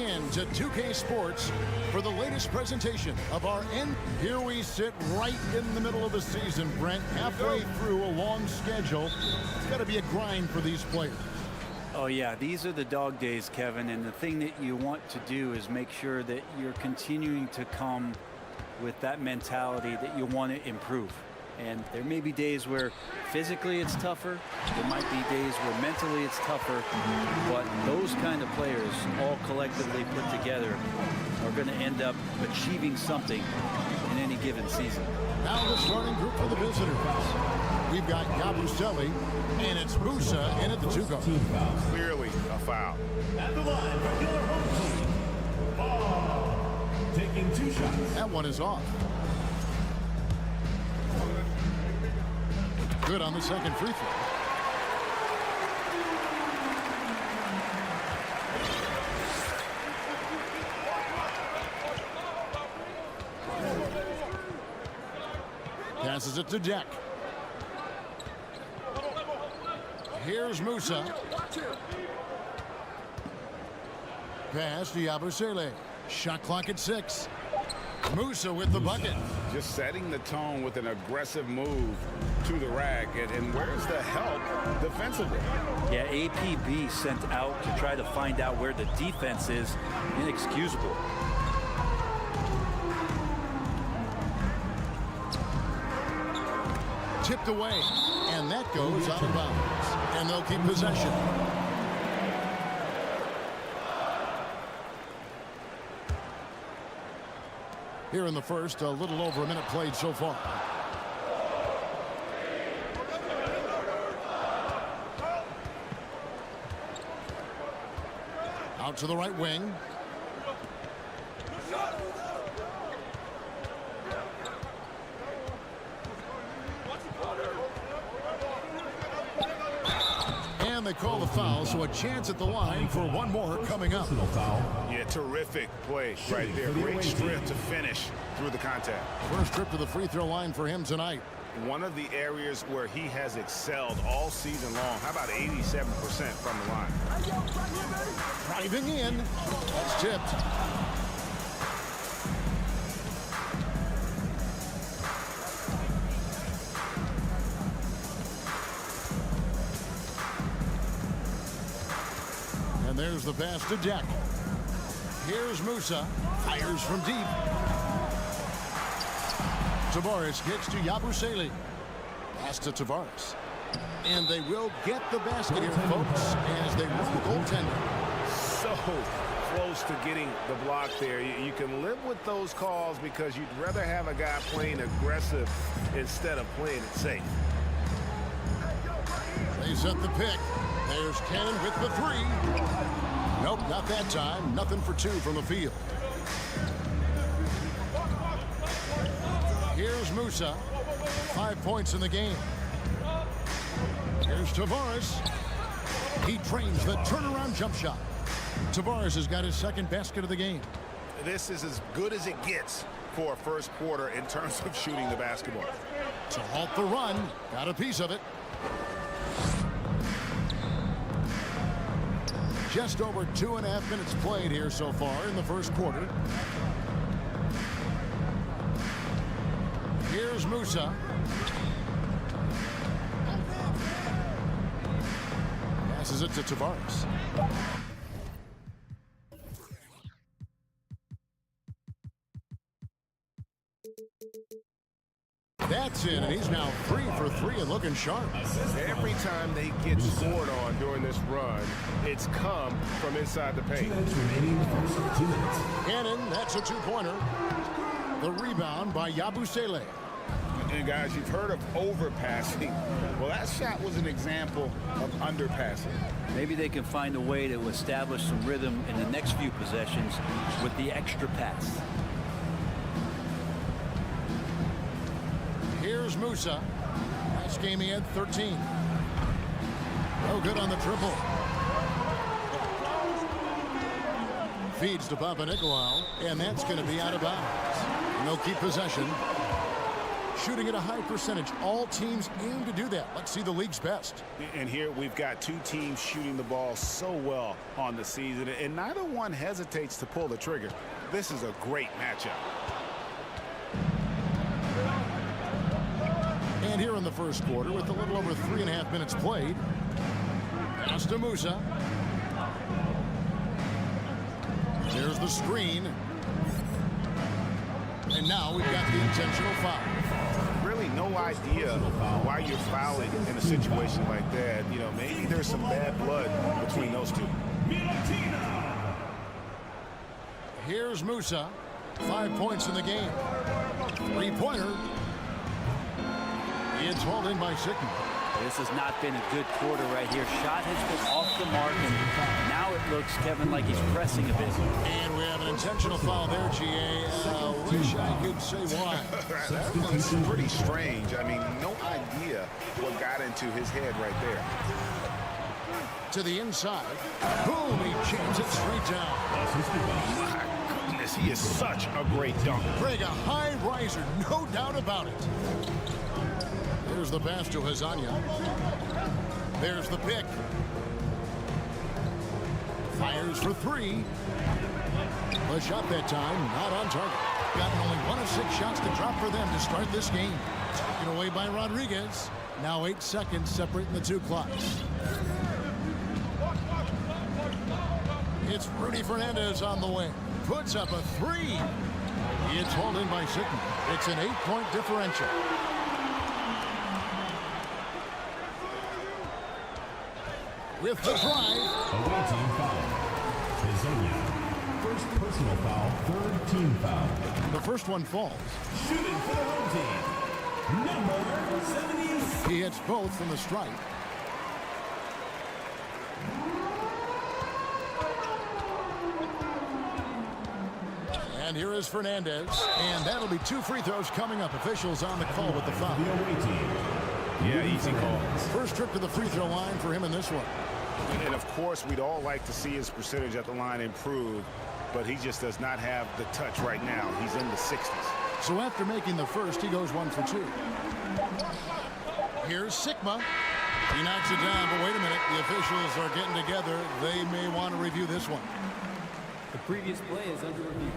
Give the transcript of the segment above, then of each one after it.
in to 2K Sports for the latest presentation of our end. Here we sit right in the middle of the season, Brent, halfway through a long schedule. It's got to be a grind for these players. Oh, yeah, these are the dog days, Kevin, and the thing that you want to do is make sure that you're continuing to come with that mentality that you want to improve. And there may be days where physically it's tougher. There might be days where mentally it's tougher. But those kind of players all collectively put together are going to end up achieving something in any given season. Now the starting group for the visitors. We've got Yabusele, and it's Musa in at the 2-guard. Clearly a foul. At the line, regular home team. Ball. Taking 2 shots. That one is off. Good on the second free throw. Passes it to Deck. Here's Musa. Pass to Yabusele. Shot clock at 6. Musa with the bucket. Just setting the tone with an aggressive move to the rack. And where's the help defensively? Yeah, APB sent out to try to find out where the defense is. Inexcusable. Tipped away, and that goes out of bounds. And they'll keep possession. Here in the first, a little over a minute played so far. Out to the right wing. And they call the foul, so a chance at the line for one more coming up. Yeah, terrific play right there. Great strip to finish through the contact. First trip to the free throw line for him tonight. One of the areas where he has excelled all season long. How about 87% from the line? Driving in. That's tipped. And there's the pass to Deck. Here's Musa. Fires from deep. Tavares gets to Yabusele. Pass to Tavares. And they will get the basket here, folks, as they run the goaltender. So close to getting the block there. You can live with those calls because you'd rather have a guy playing aggressive instead of playing it safe. They set the pick. There's Cannon with the 3. Nope, not that time. Nothing for 2 from the field. Here's Musa. 5 points in the game. Here's Tavares. He trains the turnaround jump shot. Tavares has got his second basket of the game. This is as good as it gets for a first quarter in terms of shooting the basketball. To halt the run. Got a piece of it. Just over 2.5 minutes played here so far in the first quarter. Here's Musa. Passes it to Tavares. That's in, and he's now 3 for 3 and looking sharp. Every time they get scored on during this run, it's come from inside the paint. 2 minutes remaining, first 2 minutes. Cannon, that's a 2-pointer. The rebound by Yabusele. And guys, you've heard of overpassing. Well, that shot was an example of underpassing. Maybe they can find a way to establish some rhythm in the next few possessions with the extra pass. Here's Musa. Last game he had 13. No good on the triple. Feeds to Papanikolaou, and that's going to be out of bounds. And they'll keep possession. shooting at a high percentage. All teams aim to do that. Let's see the league's best. And here we've got two teams shooting the ball so well on the season, and neither one hesitates to pull the trigger. This is a great matchup. And here in the first quarter, with a little over 3.5 minutes played, pass to Musa. There's the screen. And now we've got the intentional foul. Really no idea why you're fouling in a situation like that. You know, maybe there's some bad blood between those two. Here's Musa. 5 points in the game. Three-pointer. It's hauled in by xKnee. This has not been a good quarter right here. Shot has been off the mark, and now it looks, Kevin, like he's pressing a bit. And we have an intentional foul there, GA. Wish I could say why. That was pretty strange. I mean, no idea what got into his head right there. To the inside. Boom, he jams it straight down. My goodness, he is such a great dunker. Greg, a high riser, no doubt about it. There's the pass to Hazanya. There's the pick. Fires for three. A shot that time, not on target. Gotten only 1 of 6 shots to drop for them to start this game. Taken away by Rodriguez. Now 8 seconds separating the two clocks. It's Rudy Fernandez on the way. Puts up a three. It's hauled in by xKnee. It's an 8-point differential. With the drive. Away team foul. Hazonia. First personal foul, third team foul. The first one falls. Shooting for the home team. Number 76. He hits both from the stripe. And here is Fernandez. And that'll be 2 free throws coming up. Officials on the call with the foul. The away team. Yeah, easy call. First trip to the free throw line for him in this one. And of course, we'd all like to see his percentage at the line improve, but he just does not have the touch right now. He's in the 60s. So after making the first, he goes 1 for 2. Here's Sigma. He knocks it down, but wait a minute. The officials are getting together. They may want to review this one. The previous play is under review.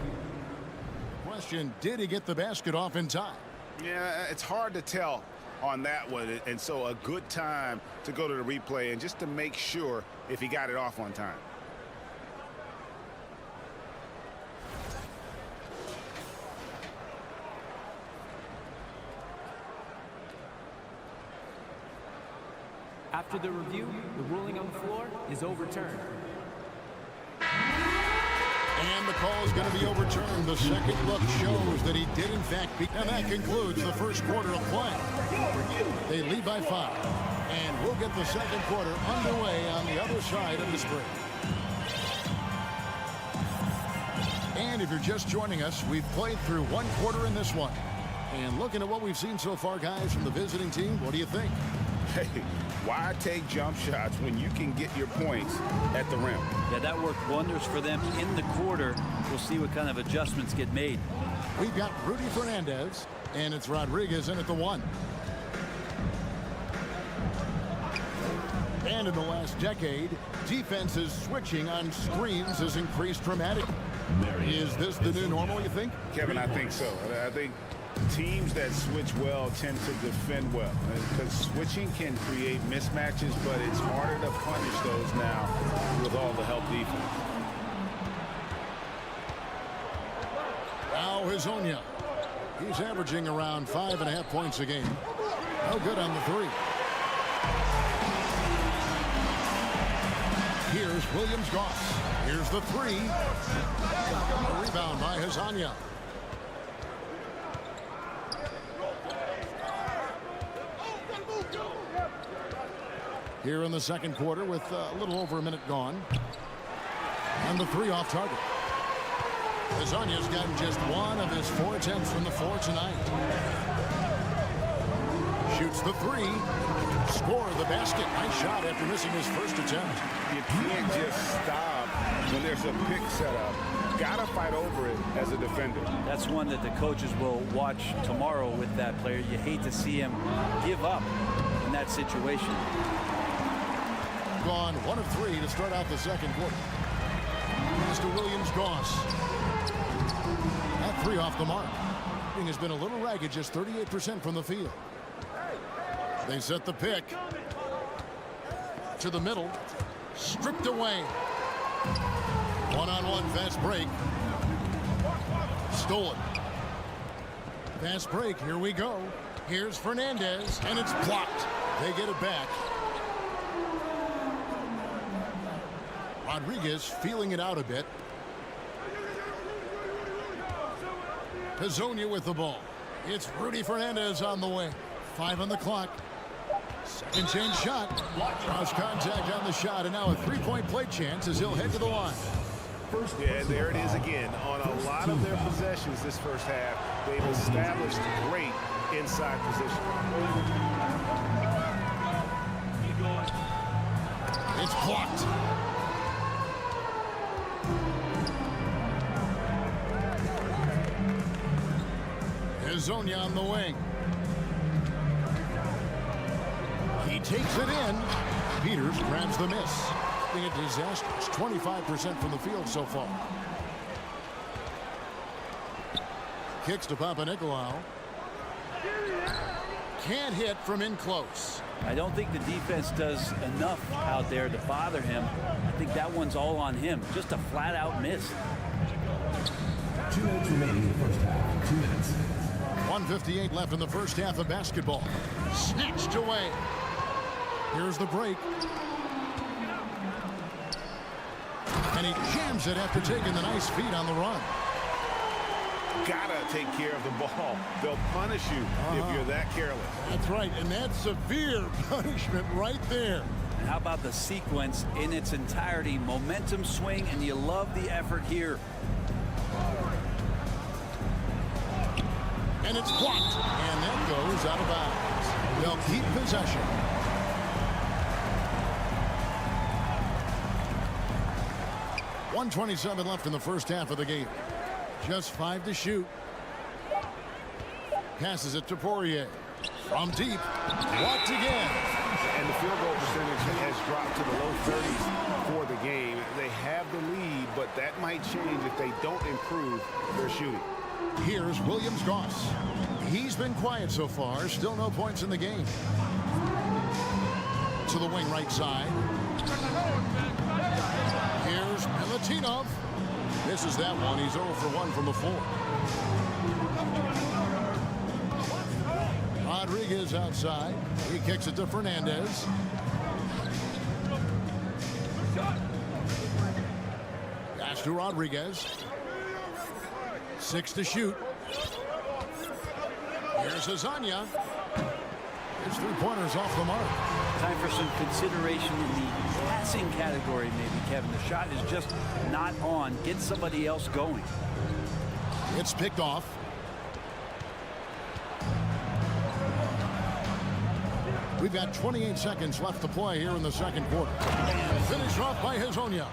Question, did he get the basket off in time? Yeah, it's hard to tell on that one, and so a good time to go to the replay and just to make sure if he got it off on time. After the review, the ruling on the floor is overturned. And the call is going to be overturned. The second look shows that he did, in fact, beat. And that concludes the first quarter of play. They lead by 5. And we'll get the second quarter underway on the other side of this break. And if you're just joining us, we've played through 1 quarter in this one. And looking at what we've seen so far, guys, from the visiting team, what do you think? Hey, why take jump shots when you can get your points at the rim? Yeah, that worked wonders for them in the quarter. We'll see what kind of adjustments get made. We've got Rudy Fernandez, and it's Rodriguez in at the 1. And in the last decade, defenses switching on screens has increased dramatically. Is this the new normal, you think? Kevin, I think so. I think teams that switch well tend to defend well, because switching can create mismatches, but it's harder to punish those now with all the help defense. Now Hazonia. He's averaging around 5.5 points a game. No good on the 3. Here's Williams-Goss. Here's the 3. A rebound by Hazonia. Here in the second quarter with a little over a minute gone. And the 3 off target. Hazonia's gotten just 1 of his 4 attempts from the floor tonight. Shoots the 3. score the basket. Nice shot after missing his first attempt. You can't just stop when there's a pick set up. Gotta fight over it as a defender. That's one that the coaches will watch tomorrow with that player. You hate to see him give up in that situation. Gone 1 of 3 to start out the second quarter. Mr. Williams-Goss. That 3 off the mark. He has been a little ragged, just 38% from the field. They set the pick to the middle, stripped away. One-on-one fast break. Stolen. Fast break. Here we go. Here's Fernandez, and it's blocked. They get it back. Rodriguez feeling it out a bit. Hezonja with the ball. It's Rudy Fernandez on the way. 5 on the clock. Second chance shot. Cross contact on the shot, and now a three-point play chance as he'll head to the line. Yeah, there it is again. On a lot of their possessions this first half, they've established great inside position. It's blocked. Hezonja on the wing. He takes it in. Peters grabs the miss. Being a disastrous 25% from the field so far. Kicks to Papanikolaou. Can't hit from in close. I don't think the defense does enough out there to bother him. I think that one's all on him. Just a flat-out miss. 2 minutes remaining in the first half. 2 minutes. 1:58 left in the first half of basketball. Snatched away. Here's the break. And he jams it after taking the nice feed on the run. Gotta take care of the ball. They'll punish you if you're that careless. That's right, and that's severe punishment right there. And how about the sequence in its entirety? Momentum swing, and you love the effort here. And it's blocked. And that goes out of bounds. They'll keep possession. .127 left in the first half of the game. Just 5 to shoot. Passes it to Poirier. From deep. Blocked again. And the field goal percentage has dropped to the low 30s for the game. They have the lead, but that might change if they don't improve their shooting. Here's Williams-Goss. He's been quiet so far. Still no points in the game. To the wing right side. Here's Milutinov. Misses that one. He's 0 for 1 from the floor. Rodriguez outside. He kicks it to Fernandez. Pass to Rodriguez. 6 to shoot. Here's Hezonja. His three-pointers off the mark. Time for some consideration in the passing category, maybe, Kevin. The shot is just not on. Get somebody else going. It's picked off. We've got 28 seconds left to play here in the second quarter. And finish off by Hezonja.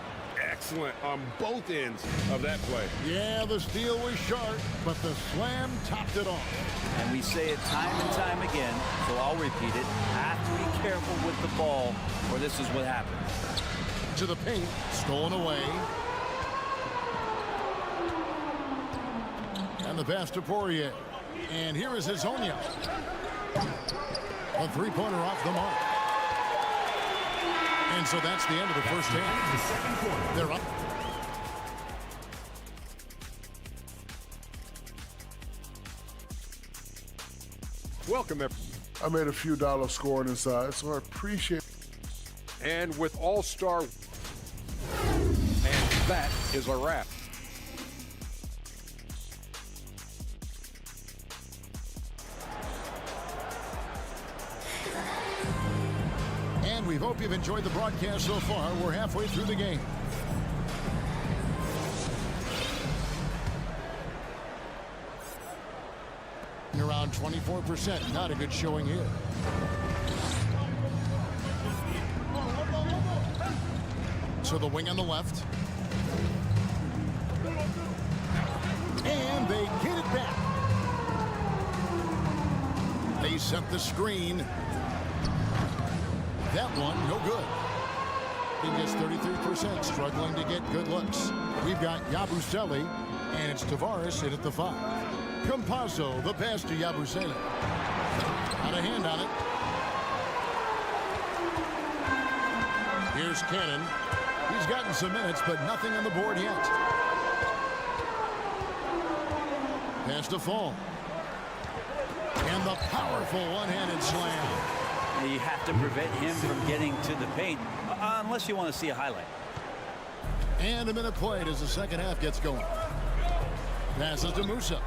Excellent on both ends of that play. Yeah, the steal was sharp, but the slam topped it off. And we say it time and time again, so I'll repeat it. Have to be careful with the ball, or this is what happens. To the paint, stolen away. And the pass to Poirier. And here is Hezonja. A three-pointer off the mark. And so that's the end of the first half. The second quarter. They're up. Welcome, I made a few dollars scoring inside, so I appreciate it. and with All-Star, and that is a wrap. And we hope you've enjoyed the broadcast so far. We're halfway through the game. Around 24%. Not a good showing here. To the wing on the left. And they get it back. They set the screen. That one, no good. He gets 33%, struggling to get good looks. We've got Yabusele, and it's Tavares in at the 5. Campazzo, the pass to Yabusele. Got a hand on it. Here's Cannon. He's gotten some minutes, but nothing on the board yet. Pass to Fall. And the powerful one-handed slam. You have to prevent him from getting to the paint, unless you want to see a highlight. And a minute played as the second half gets going. Passes to Musa.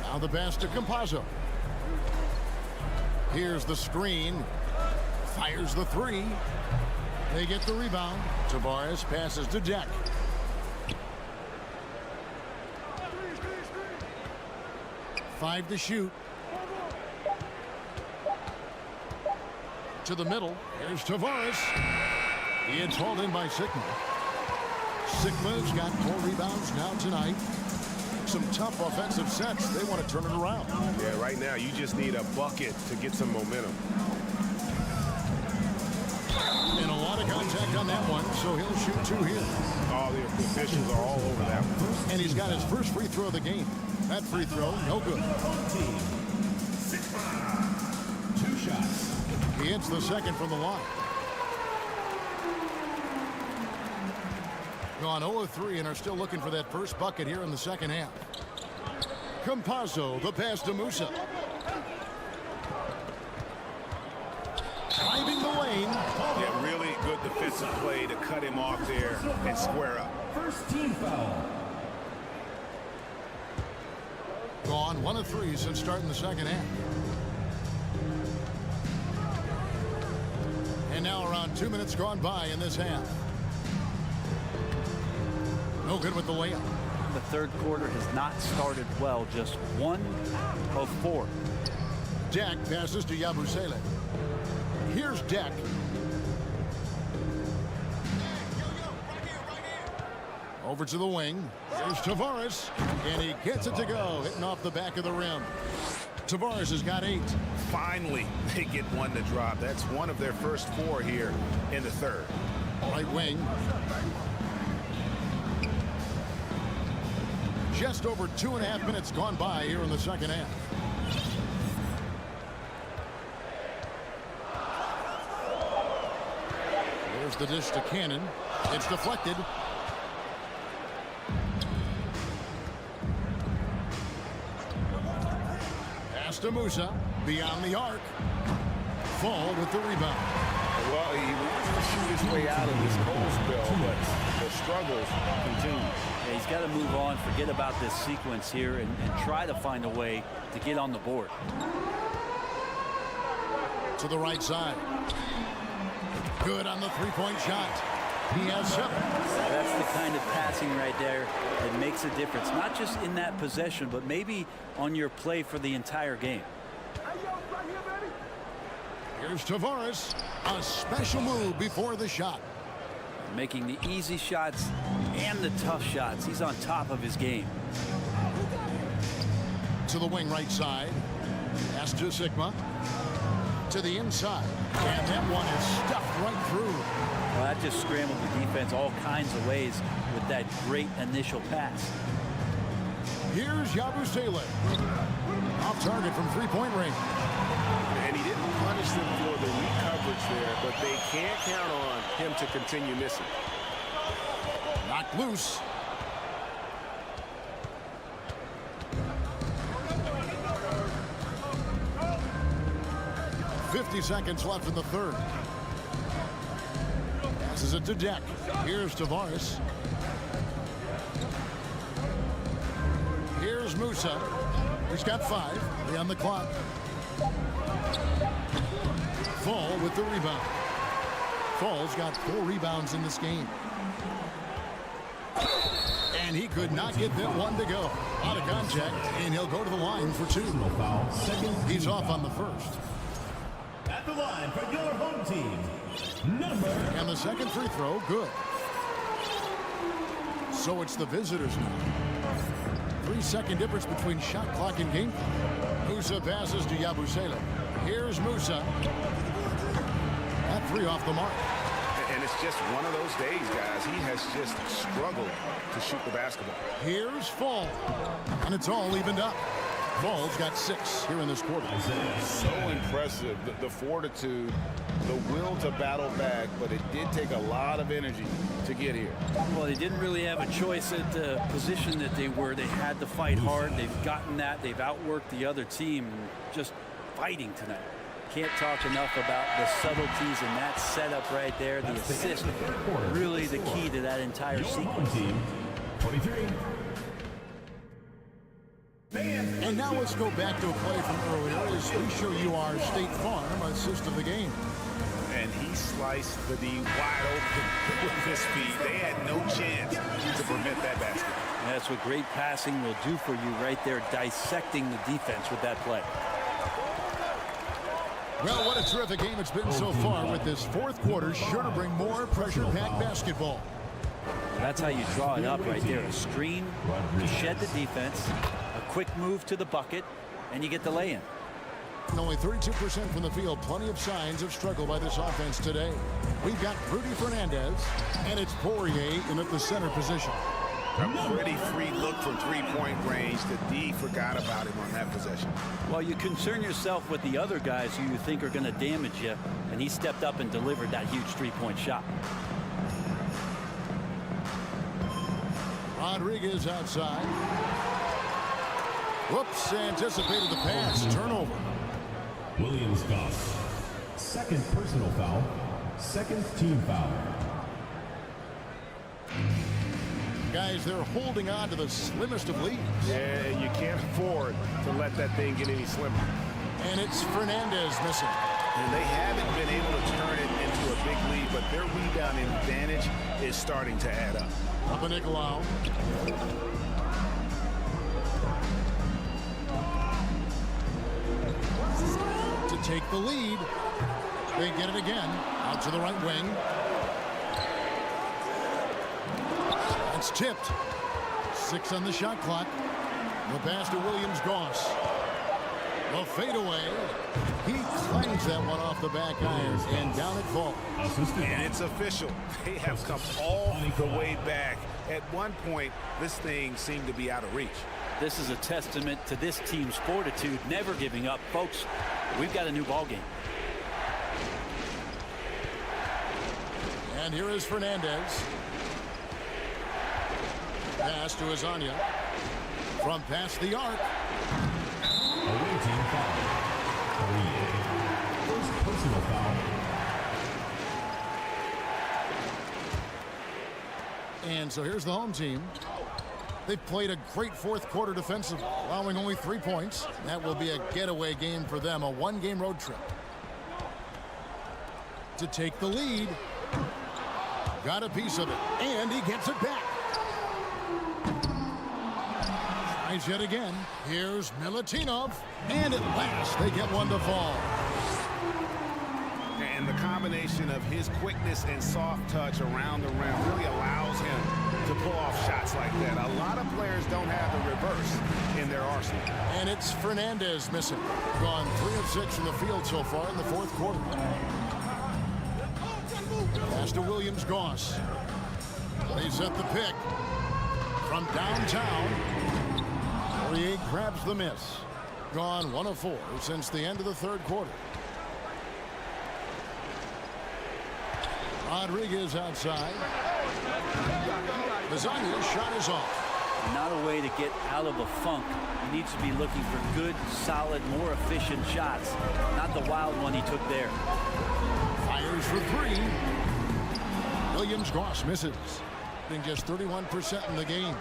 Now the pass to Campazzo. Here's the screen. Fires the 3. They get the rebound. Tavares passes to Deck. Five to shoot. To the middle. Here's Tavares. He gets hauled in by Sigma. Sigma's got 4 rebounds now tonight. Some tough offensive sets. They want to turn it around. Yeah, right now you just need a bucket to get some momentum. And a lot of contact on that one, so he'll shoot 2 here. All the officials are all over that one. And he's got his first free throw of the game. That free throw, no good. Team. 2 shots. He hits the second from the line. Gone 0 of 3 and are still looking for that first bucket here in the second half. Campazzo, the pass to Musa. Driving the lane. Yeah, really good defensive play to cut him off there and square up. First team foul. Gone 1 of 3 since starting the second half. And now around 2 minutes gone by in this half. No good with the layup. The third quarter has not started well, just 1 of 4. Deck passes to Yabusele. Here's Deck. Over to the wing. Here's Tavares. And he gets it to go, hitting off the back of the rim. Tavares has got 8. Finally, they get one to drop. That's one of their first 4 here in the third. Right wing. Just over 2.5 minutes gone by here in the second half. There's the dish to Cannon. It's deflected. Pass to Musa. Beyond the arc. Fall with the rebound. Well, he wants to shoot his way out of this cold spell, but the struggles continue. Yeah, he's got to move on, forget about this sequence here, and try to find a way to get on the board. To the right side. Good on the three-point shot. He has 7. That's the kind of passing right there that makes a difference, not just in that possession, but maybe on your play for the entire game. Here's Tavares. A special move before the shot. Making the easy shots and the tough shots. He's on top of his game. To the wing right side. Pass to Sigma. To the inside. And that one is stuffed right through. Well, that just scrambled the defense all kinds of ways with that great initial pass. Here's Yabusele. Off target from three-point range. And he didn't punish them for the weak coverage there, but they can't count on him to continue missing. Knocked loose. .50 seconds left in the third. Passes it to Deck. Here's Tavares. Here's Musa. He's got 5. They on the clock. Fall with the rebound. Fall's got 4 rebounds in this game. And he could not get that one to go. Out of contact, and he'll go to the line for 2. He's off on the first. At the line for your home team, number. And the second free throw, good. So it's the visitors now. 3-second difference between shot clock and game clock. Musa passes to Yabusele. Here's Musa. That three off the mark. And it's just one of those days, guys. He has just struggled to shoot the basketball. Here's Fall. And it's all evened up. Fall's got 6 here in this quarter. So impressive. The fortitude, the will to battle back, but it did take a lot of energy to get here. Well, they didn't really have a choice at the position that they were. They had to fight hard. They've gotten that. They've outworked the other team. Just fighting tonight. Can't talk enough about the subtleties in that setup right there. The assist, really the key to that entire sequence. Team, 23. And now let's go back to a play from earlier as we show you our State Farm assist of the game. And he sliced the D wide open with his feet. They had no chance to prevent that basket. And that's what great passing will do for you right there, dissecting the defense with that play. Well, what a terrific game it's been so far, with this fourth quarter sure to bring more pressure-packed basketball. That's how you draw it up right there. A screen to shed the defense, a quick move to the bucket, and you get the lay-in. And only 32% from the field. Plenty of signs of struggle by this offense today. We've got Rudy Fernandez, and it's Poirier in at the center position. A pretty free look from three-point range. The D forgot about him on that possession. Well, you concern yourself with the other guys who you think are going to damage you, and he stepped up and delivered that huge three-point shot. Rodriguez outside. Whoops, anticipated the pass. Turnover. Williams Goss. Second personal foul. Second team foul. Guys, they're holding on to the slimmest of leads. Yeah, you can't afford to let that thing get any slimmer. And it's Fernandez missing. And they haven't been able to turn it into a big lead, but their rebounding advantage is starting to add up. Papanikolaou. To take the lead. They get it again. Out to the right wing. It's tipped. 6 on the shot clock. The pass to Williams Goss. The fadeaway. He clangs that one off the back iron and down it falls. And it's official. They have come all the way back. At one point, this thing seemed to be out of reach. This is a testament to this team's fortitude, never giving up. Folks, we've got a new ball game. And here is Fernandez. Pass to Azania. From past the arc. Away team foul. First personal foul. And so here's the home team. They've played a great fourth quarter defensive, allowing only 3 points. That will be a getaway game for them, a one-game road trip. To take the lead. Got a piece of it, and he gets it back. Tries yet again. Here's Milutinov, and at last they get one to fall. And the combination of his quickness and soft touch around the rim really allows him to pull off shots like that. A lot of players don't have the reverse in their arsenal. And it's Fernandez missing. Gone 3 of 6 from the field so far in the fourth quarter. Pass to Williams Goss. They set the pick. From downtown, Poirier grabs the miss. Gone 1 of 4 since the end of the third quarter. Rodriguez outside. Azania's shot is off. Not a way to get out of a funk. He needs to be looking for good, solid, more efficient shots. Not the wild one he took there. Fires for 3. Williams Goss misses. Being just 31% in the game.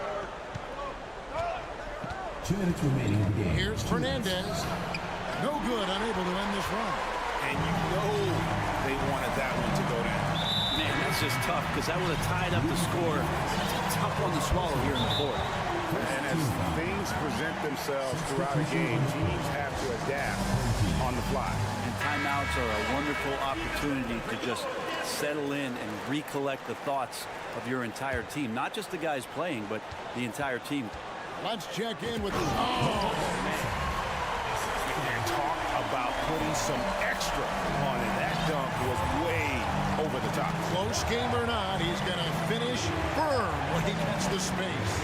2 minutes remaining in the game. Here's Fernandez. No good, unable to end this run. And you know they wanted that one to go down. Man, that's just tough because that would have tied up the score. That's a tough one to swallow here in the fourth. And as things present themselves throughout a game, teams have to adapt on on the fly. And timeouts are a wonderful opportunity to just settle in and recollect the thoughts of your entire team. Not just the guys playing, but the entire team. Let's check in with the... And talk about putting some extra on it. That dunk was way over the top. Close game or not, he's going to finish firm when he gets the space.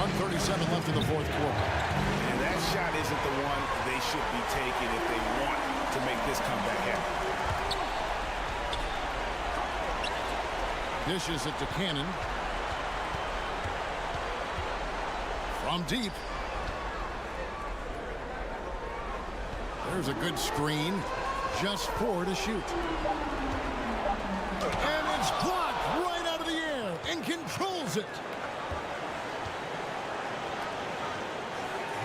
1:37 left in the fourth quarter. And that shot isn't the one they should be taking if they want to make this comeback happen. Dishes it to Cannon. From deep. There's a good screen. Just 4 to shoot. And it's blocked right out of the air and controls it.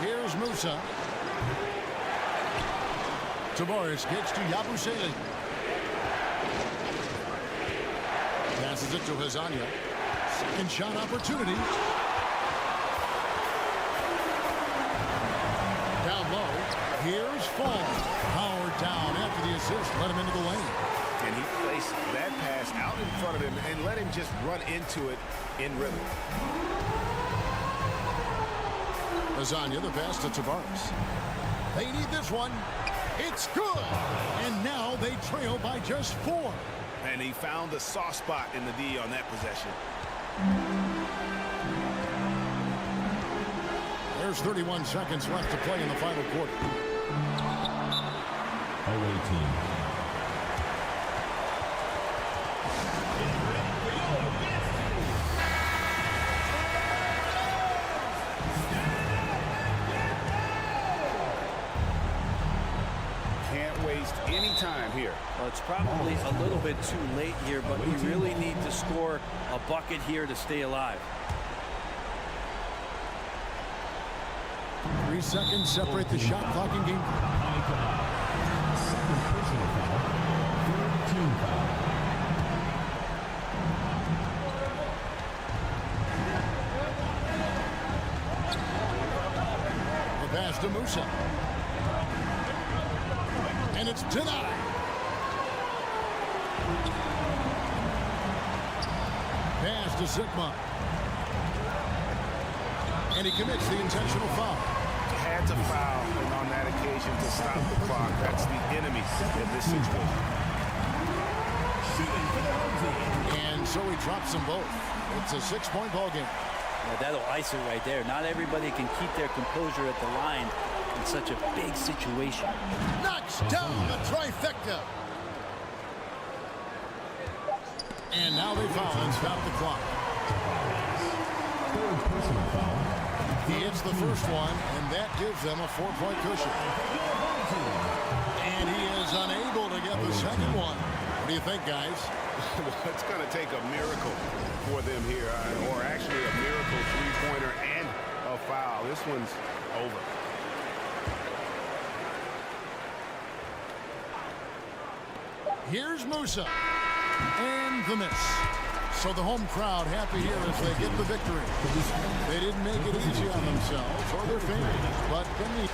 Here's Musa. Tavares gets to Yabusele. Passes it to Hazania. Second shot opportunity. Down low. Here's Fall. Power down after the assist. Let him into the lane. And he placed that pass out in front of him and let him just run into it in rhythm. Hazania, the pass to Tavares. They need this one. It's good. And now they trail by just 4. And he found the soft spot in the D on that possession. There's 31 seconds left to play in the final quarter. Away team. Can't waste any time here. Well, it's probably a little bit too late here, but you really need to score a bucket here to stay alive. 3 seconds separate the shot clock and game. Second personal foul. Third team foul. The pass to Musa. And it's denied. Pass to Sigma. And he commits the intentional foul. Had to foul, and on that occasion to stop the clock. That's the enemy in this situation. And so he drops them both. It's a 6-point ball game. Yeah, that'll ice it right there. Not everybody can keep their composure at the line in such a big situation. Knocks down the trifecta. And now they foul and stop the clock. Third personal foul. He hits the first one, and that gives them a 4-point cushion. And he is unable to get the second one. What do you think, guys? It's going to take a miracle for them here, or actually a miracle three-pointer and a foul. This one's over. Here's Musa. And the miss. So the home crowd happy here as they get the victory. They didn't make it easy on themselves or their fans, but then the...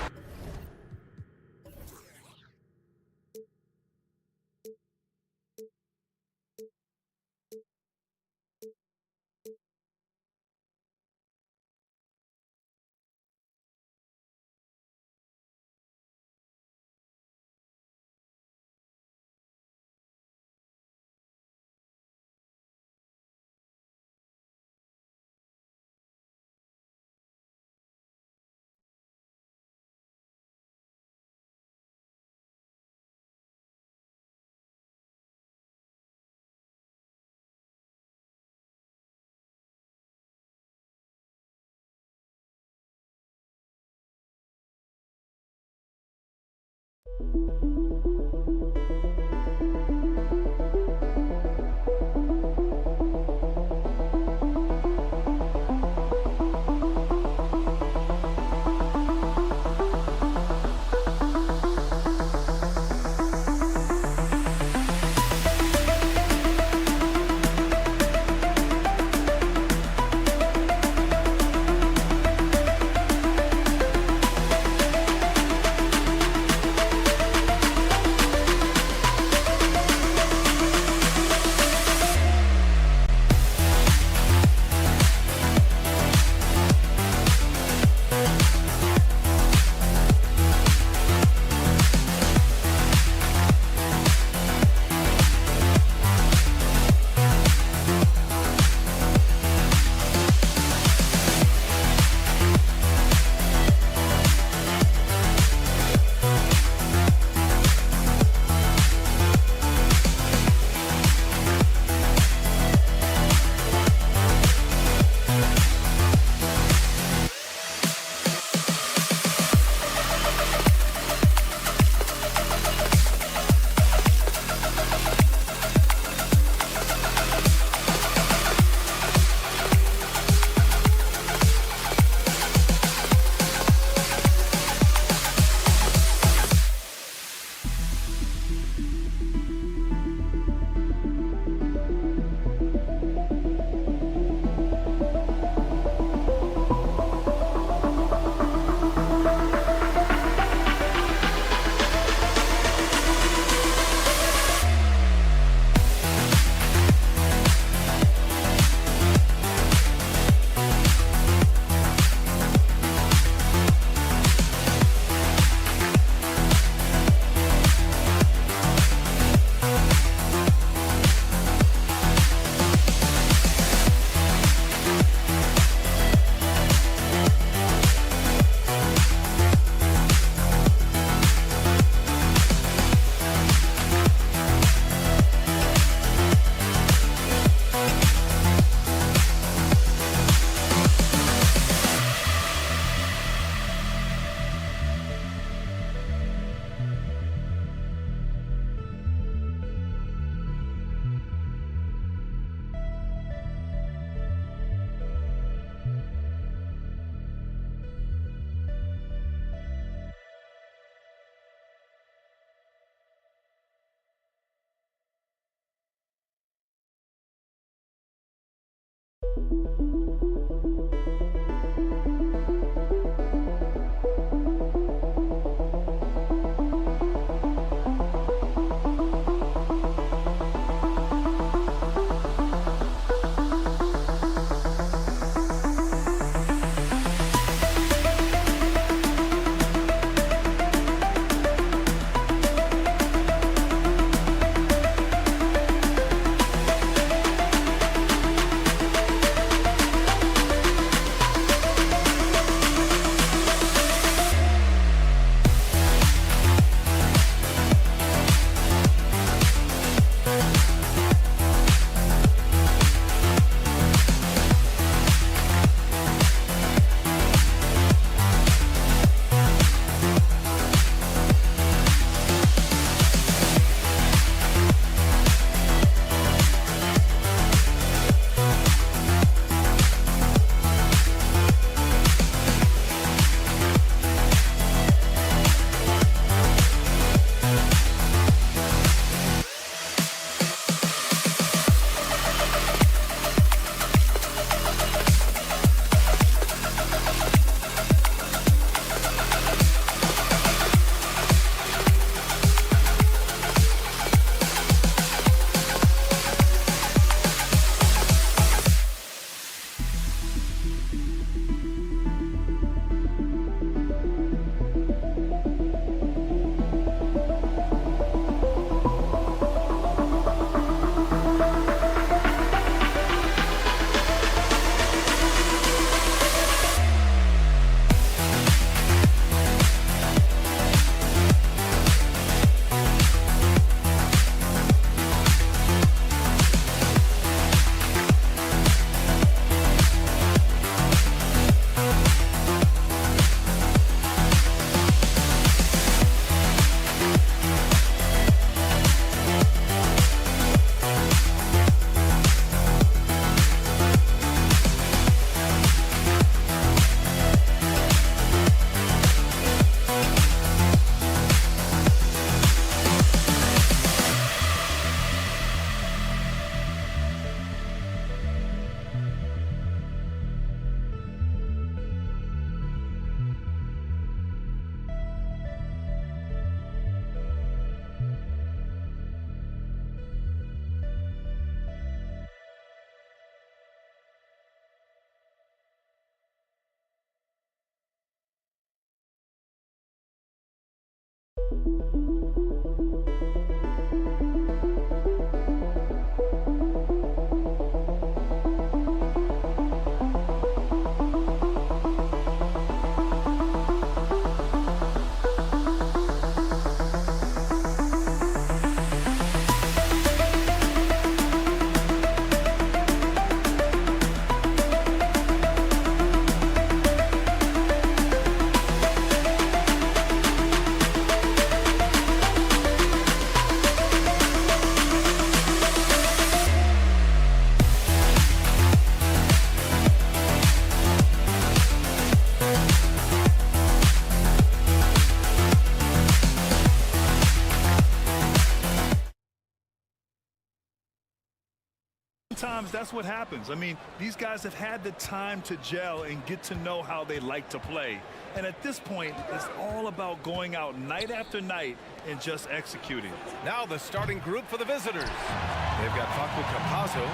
Sometimes that's what happens. I mean, these guys have had the time to gel and get to know how they like to play. And at this point, it's all about going out night after night and just executing. Now the starting group for the visitors. They've got Facu Campazzo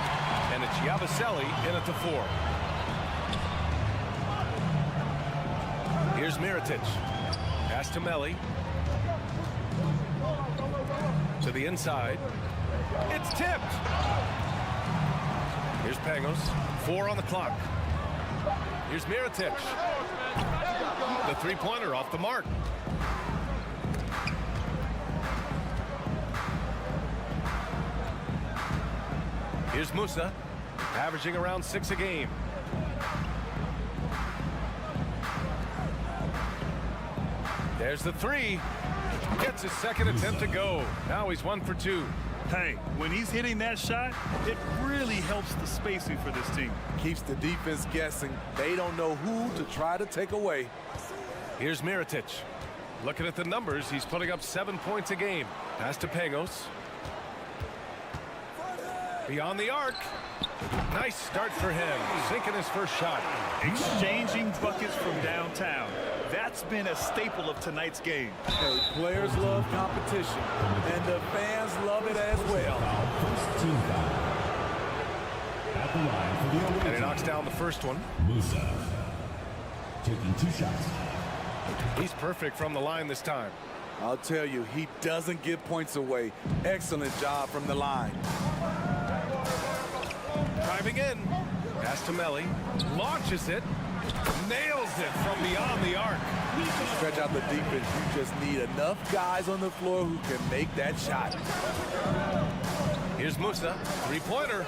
and Chiavicelli in at the 4. Here's Mirotic. Pass to Melli. To the inside. It's tipped. Here's Pangos. 4 on the clock. Here's Mirotic. The three-pointer off the mark. Here's Musa, averaging around 6 a game. There's the 3. Gets his second attempt to go. Now he's 1 for 2. Hey, when he's hitting that shot, it really helps the spacing for this team. Keeps the defense guessing. They don't know who to try to take away. Here's Mirotic. Looking at the numbers, he's putting up 7 points a game. Pass to Pangos. Beyond the arc. Nice start for him, sinking his first shot. Exchanging buckets from downtown. That's been a staple of tonight's game. Hey, players love competition, and the fans love it as well. First team foul. At the line for the away And he knocks down the first one. Musa taking 2 shots. He's perfect from the line this time. I'll tell you, he doesn't give points away. Excellent job from the line. Driving in. Pass to Melly. Launches it. Nails it from beyond the arc. Stretch out the defense. You just need enough guys on the floor who can make that shot. Here's Musa. 3-pointer.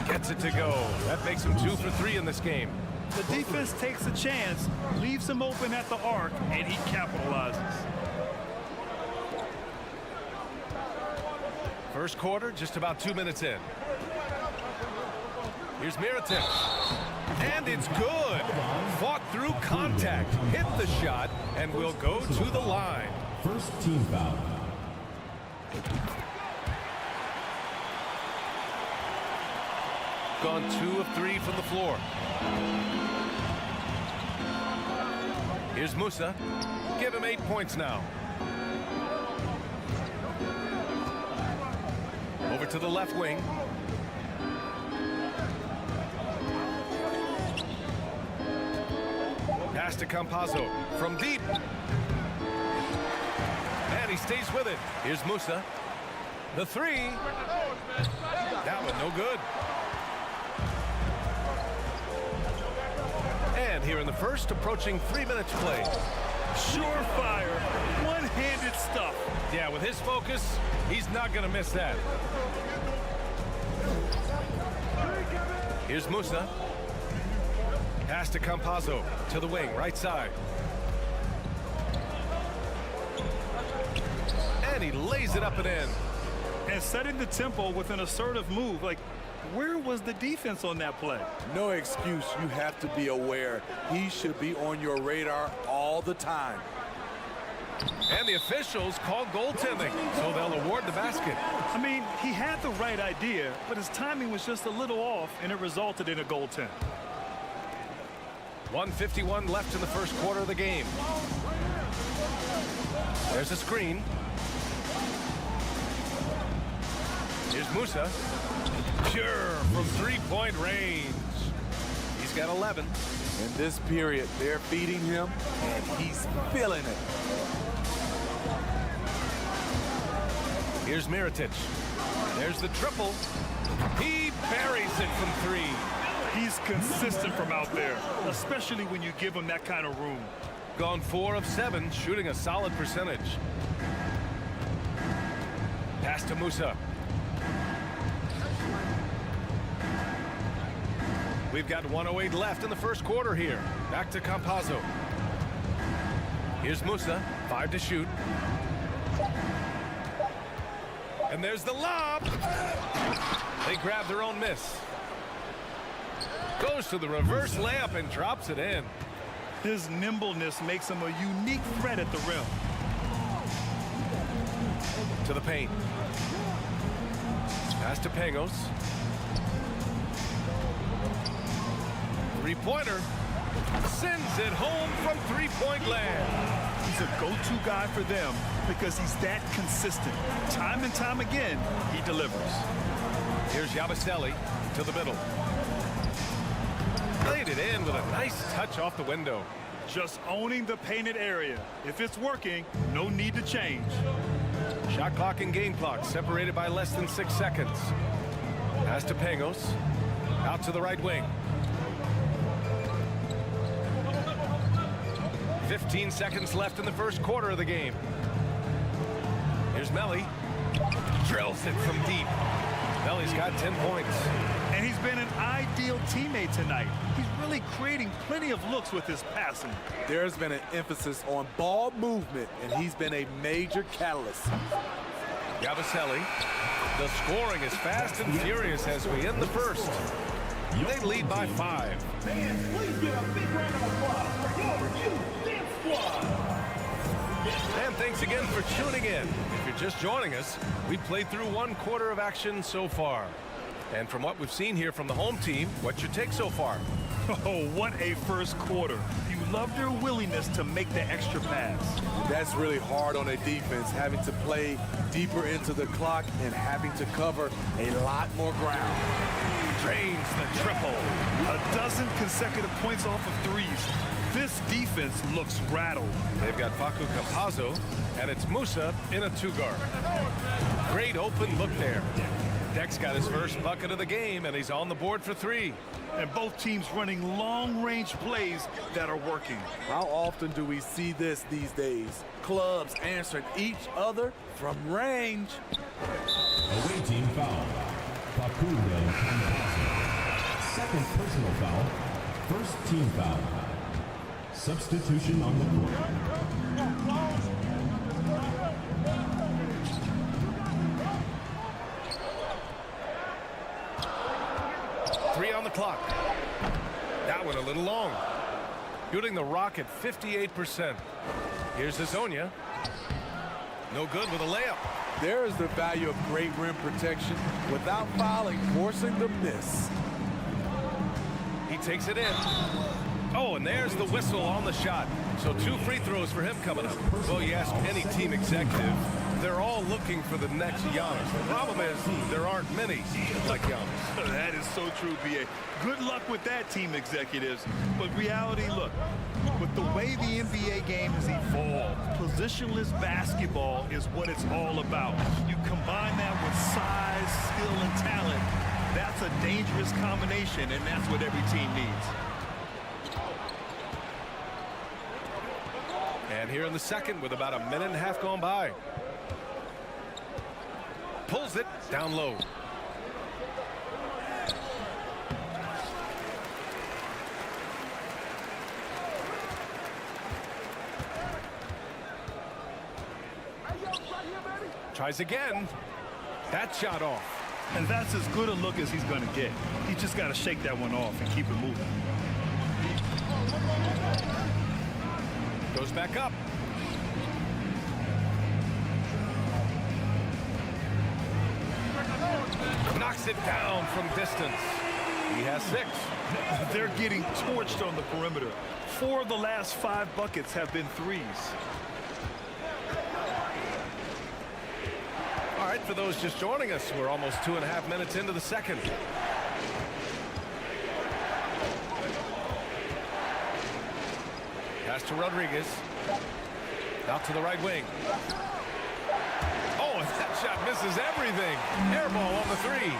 Gets it to go. That makes him 2 for 3 in this game. The defense takes a chance, leaves him open at the arc, and he capitalizes. First quarter, just about 2 minutes in. Here's Mirotic. And it's good. Fought through contact, hit the shot, and will go to the line. First team foul. Gone 2 of 3 from the floor. Here's Musa. Give him 8 points now. Over to the left wing. Pass to Campazzo from deep. And he stays with it. Here's Musa. The 3. That one no good. And here in the first, approaching 3 minutes play. Surefire, one-handed stuff. Yeah, with his focus, he's not going to miss that. Here's Musa. Pass to Campazzo, to the wing, right side. And he lays it up and in. And setting the tempo with an assertive move. Like, where was the defense on that play? No excuse. You have to be aware. He should be on your radar all the time. And the officials called goaltending, so they'll award the basket. I mean, he had the right idea, but his timing was just a little off, and it resulted in a goaltend. 1:51 left in the first quarter of the game. There's a screen. Here's Musa. Pure from 3-point range. He's got 11. In this period, they're feeding him, and he's feeling it. Here's Mirotic. There's the triple. He buries it from 3. He's consistent from out there, especially when you give him that kind of room. Gone 4 of 7, shooting a solid percentage. Pass to Musa. We've got 1:08 left in the first quarter here. Back to Campazzo. Here's Musa, 5 to shoot. And there's the lob. They grab their own miss. Goes to the reverse layup and drops it in. His nimbleness makes him a unique threat at the rim. To the paint. Pass to Pangos. 3-pointer. Sends it home from 3-point land. He's a go-to guy for them because he's that consistent. Time and time again, he delivers. Here's Yabusele to the middle. Laid it in with a nice touch off the window. Just owning the painted area. If it's working, no need to change. Shot clock and game clock separated by less than 6 seconds. Pass to Pangos. Out to the right wing. 15 seconds left in the first quarter of the game. Here's Melly. Drills it from deep. Melly's got 10 points. And he's been an ideal teammate tonight. He's really creating plenty of looks with his passing. There's been an emphasis on ball movement, and he's been a major catalyst. Yabusele. The scoring is fast and furious as we end the first. They lead by 5. Fans, please give a big round of applause for your Dance Squad. And thanks again for tuning in. If you're just joining us, we played through 1 quarter of action so far. And from what we've seen here from the home team, what's your take so far? Oh, what a first quarter. You love their willingness to make the extra pass. That's really hard on a defense, having to play deeper into the clock and having to cover a lot more ground. Drains the triple. A dozen consecutive points off of threes. This defense looks rattled. They've got Facu Campazzo, and it's Musa in a two-guard. Great open look there. Deck's got his first bucket of the game, and he's on the board for three. And both teams running long-range plays that are working. How often do we see this these days? Clubs answering each other from range. Away team foul. Facundo Campazzo. Second personal foul. First team foul. Substitution on the court. Three on the clock. That one a little long. Shooting the rock at 58%. Here's Hazonia. No good with a layup. There is the value of great rim protection without fouling, forcing the miss. He takes it in. Oh, and there's the whistle on the shot. So 2 free throws for him coming up. Well, you ask any team executive, they're all looking for the next Giannis. The problem is there aren't many like Giannis. That is so true, B.A. Good luck with that, team executives. But reality, look, with the way the NBA game has evolved, positionless basketball is what it's all about. You combine that with size, skill, and talent. That's a dangerous combination, and that's what every team needs. And here in the second with about a minute and a half gone by. Pulls it down low. Tries again. That shot off. And that's as good a look as he's going to get. He's just got to shake that one off and keep it moving. Goes back up. Knocks it down from distance. He has 6. They're getting torched on the perimeter. 4 of the last 5 buckets have been threes. All right, for those just joining us, we're almost 2.5 minutes into the second. Pass to Rodriguez. Out to the right wing. Oh, and that shot misses everything. Air ball on the 3.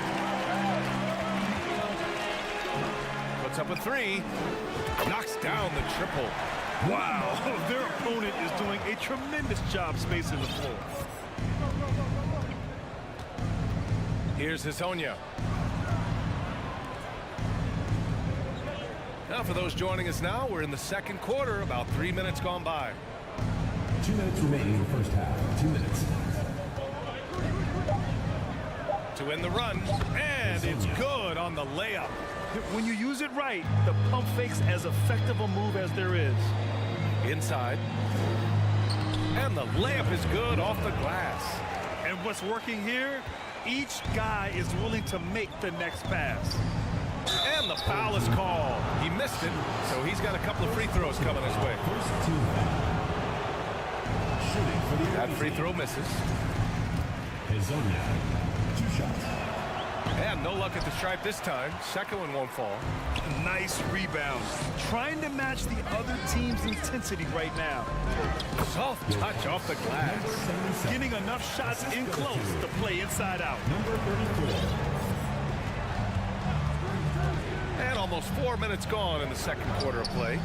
Puts up a 3. Knocks down the triple. Wow, their opponent is doing a tremendous job spacing the floor. Here's Hazonia. Now, for those joining us now, we're in the second quarter, about 3 minutes gone by. 2 minutes remaining in the first half. 2 minutes. To win the run, and it's good on the layup. When you use it right, the pump fake's as effective a move as there is. Inside. And the layup is good off the glass. And what's working here? Each guy is willing to make the next pass. And the foul is called. He missed it, so he's got a couple of free throws coming his way. First team foul. Shooting for the That free throw misses. Hazonia. 2 shots. And no luck at the stripe this time. Second one won't fall. Nice rebound. Trying to match the other team's intensity right now. Soft touch off the glass. Getting enough shots in close to play inside out. Number 34. And almost 4 minutes gone in the second quarter of play.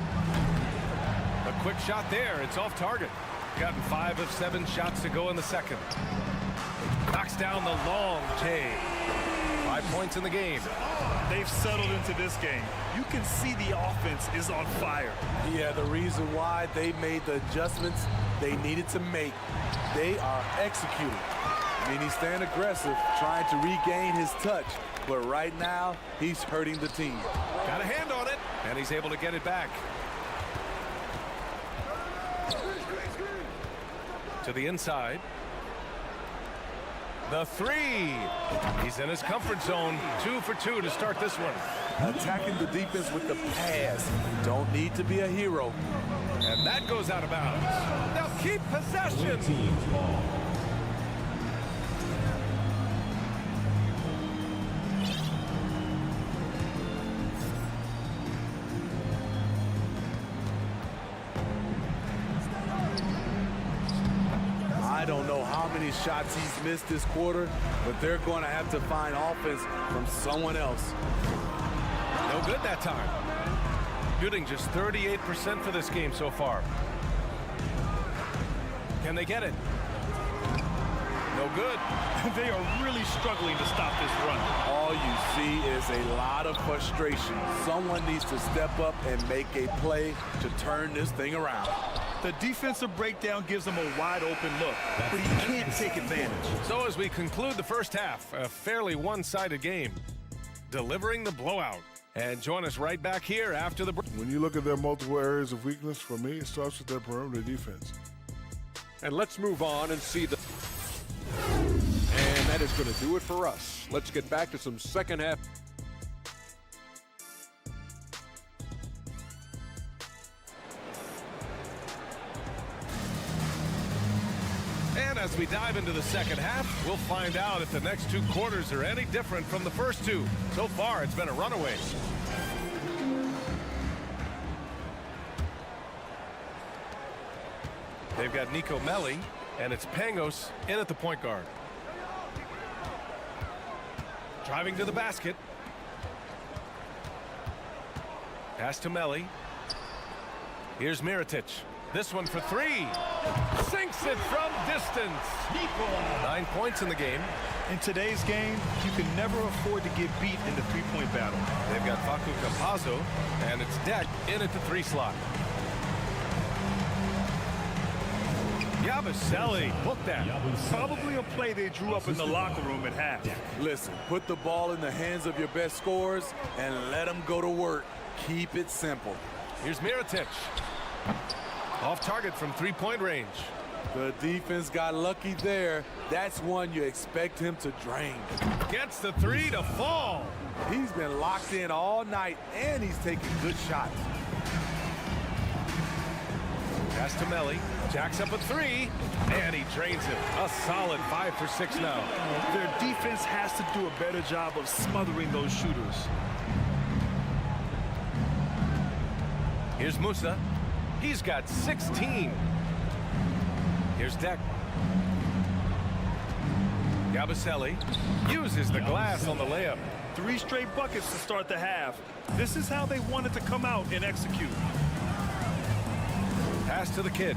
A quick shot there. It's off target. Gotten 5 of 7 shots to go in the second. Knocks down the long J. 5 points in the game. They've settled into this game. You can see the offense is on fire. Yeah, the reason why they made the adjustments they needed to make. They are executing. I mean, he's staying aggressive, trying to regain his touch. But right now, he's hurting the team. Got a hand on it, and he's able to get it back. To the inside. The three. He's in his comfort zone. 2 for 2 to start this one. Attacking the defense with the pass. Don't need to be a hero. And that goes out of bounds. They'll keep possession. Team's ball. I don't know how many shots he's missed this quarter, but they're going to have to find offense from someone else. No good that time. Shooting just 38% for this game so far. Can they get it? No good. They are really struggling to stop this run. All you see is a lot of frustration. Someone needs to step up and make a play to turn this thing around. The defensive breakdown gives him a wide open look, but he can't take advantage. So as we conclude the first half, a fairly one-sided game, delivering the blowout. And join us right back here after the break. When you look at their multiple areas of weakness, for me, it starts with their perimeter defense. And let's move on and see the... And that is going to do it for us. Let's get back to some second half. And as we dive into the second half, we'll find out if the next 2 quarters are any different from the first 2. So far, it's been a runaway. They've got Nico Melli, and it's Pangos in at the point guard. Driving to the basket. Pass to Melli. Here's Mirotic. This one for 3. Sinks it from distance. 9 points in the game. In today's game, you can never afford to get beat in the three-point battle. They've got Facu Campazzo, and it's Deck in at the 3 slot. Yabusele, look that. Probably a play they drew up in the locker room at half. Listen, put the ball in the hands of your best scorers and let them go to work. Keep it simple. Here's Mirotic. Off target from 3-point range. The defense got lucky there. That's one you expect him to drain. Gets the 3 to fall. He's been locked in all night, and he's taking good shots. Pass to Melli. Jacks up a 3, and he drains it. A solid 5 for 6 now. Their defense has to do a better job of smothering those shooters. Here's Musa. He's got 16. Here's Deck. Yabusele uses the glass on the layup. 3 straight buckets to start the half. This is how they wanted to come out and execute. Pass to the kid.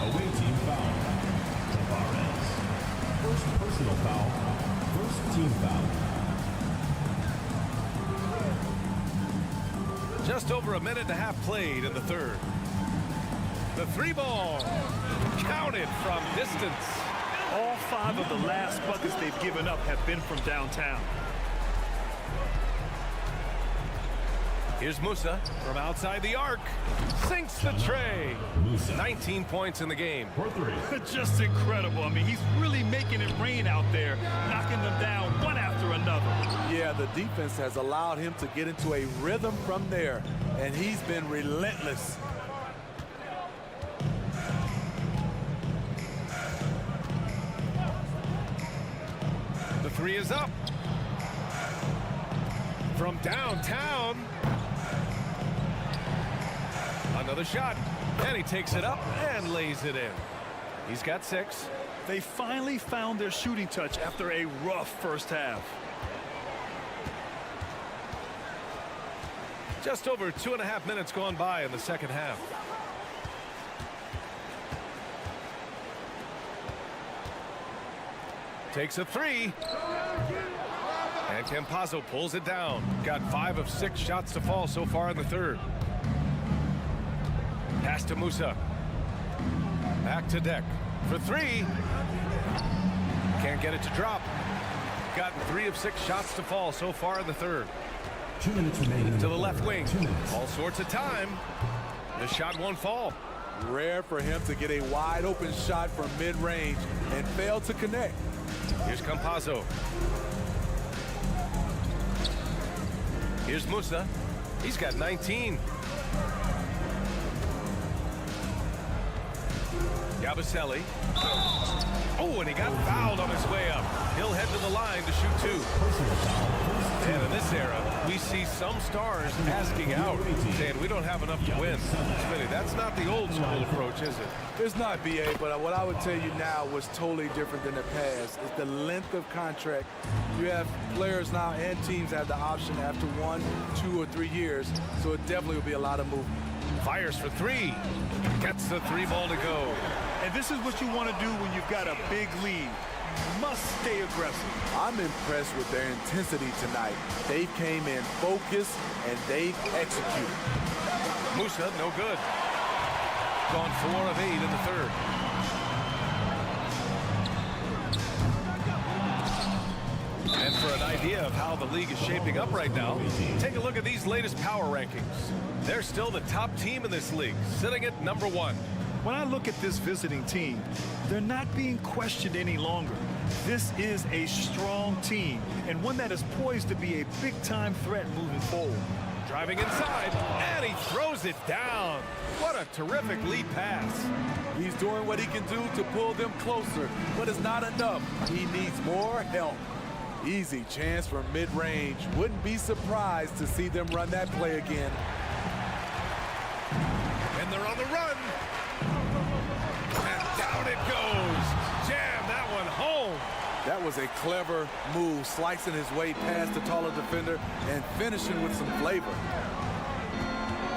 Away team foul. Tavares. First personal foul. First team foul. Just over a minute and a half played in the third. The 3 ball. Counted from distance. All 5 of the last buckets they've given up have been from downtown. Here's Musa from outside the arc. Sinks the tray. 19 points in the game. Just incredible. I mean, he's really making it rain out there, knocking them down one after another. Yeah, the defense has allowed him to get into a rhythm from there, and he's been relentless. The 3 is up. From downtown. Another shot, and he takes it up and lays it in. He's got 6. They finally found their shooting touch after a rough first half. Just over 2.5 minutes gone by in the second half. Takes a 3. And Campazzo pulls it down. Got 5 of 6 shots to fall so far in the third. Pass to Musa. Back to Deck for 3. Can't get it to drop. Gotten 3 of 6 shots to fall so far in the third. 2 minutes remaining. To the left wing. All sorts of time. The shot won't fall. Rare for him to get a wide open shot from mid-range and fail to connect. Here's Campazzo. Here's Musa. He's got 19. Yabusele. Oh, and he got fouled on his way up. He'll head to the line to shoot 2. And in this era, we see some stars asking out, saying we don't have enough to win. Smitty, that's not the old school approach, is it? It's not, BA, but what I would tell you now was totally different than the past. It's the length of contract. You have players now and teams have the option after 1, 2, or 3 years, so it definitely will be a lot of movement. Fires for 3. Gets the 3 ball to go. And this is what you want to do when you've got a big lead. You must stay aggressive. I'm impressed with their intensity tonight. They came in focused and they've executed. Musa, no good. Gone 4 of 8 in the third. And for an idea of how the league is shaping up right now, take a look at these latest power rankings. They're still the top team in this league, sitting at number 1. When I look at this visiting team, they're not being questioned any longer. This is a strong team and one that is poised to be a big-time threat moving forward. Driving inside, and he throws it down. What a terrific lead pass. He's doing what he can do to pull them closer, but it's not enough. He needs more help. Easy chance from mid-range. Wouldn't be surprised to see them run that play again. And they're on the run. And down it goes. Jam that one home. That was a clever move, slicing his way past the taller defender and finishing with some flavor.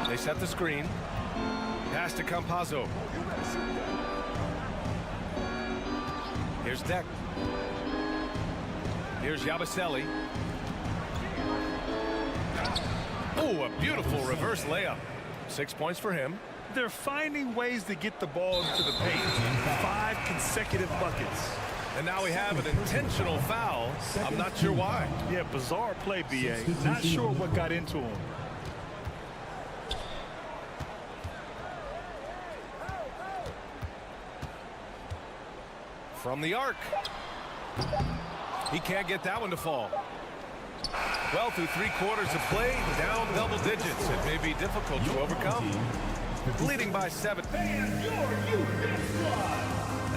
They set the screen. Pass to Campazzo. Here's Deck. Here's Yabusele. Oh, a beautiful reverse layup. 6 points for him. They're finding ways to get the ball into the paint. 5 consecutive buckets. And now we have an intentional foul. I'm not sure why. Yeah, bizarre play, BA. Not sure what got into him. From the arc. He can't get that one to fall. Well, through 3 quarters of play, down double digits. It may be difficult to overcome. Leading by 7.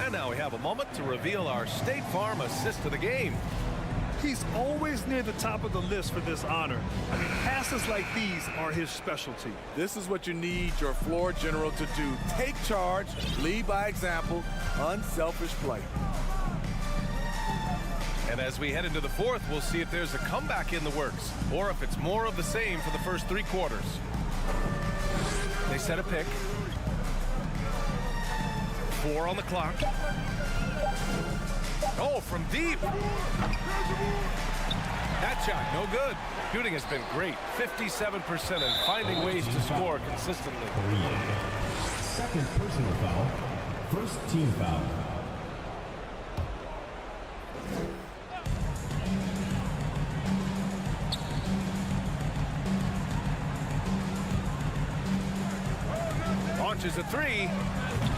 And now we have a moment to reveal our State Farm assist of the game. He's always near the top of the list for this honor. I mean, passes like these are his specialty. This is what you need your floor general to do. Take charge, lead by example, unselfish play. And as we head into the 4th, we'll see if there's a comeback in the works or if it's more of the same for the first 3 quarters. They set a pick. 4 on the clock. Oh, from deep. That shot, no good. Shooting has been great. 57% and finding ways to score consistently. Second personal foul. First team foul. Launches a 3,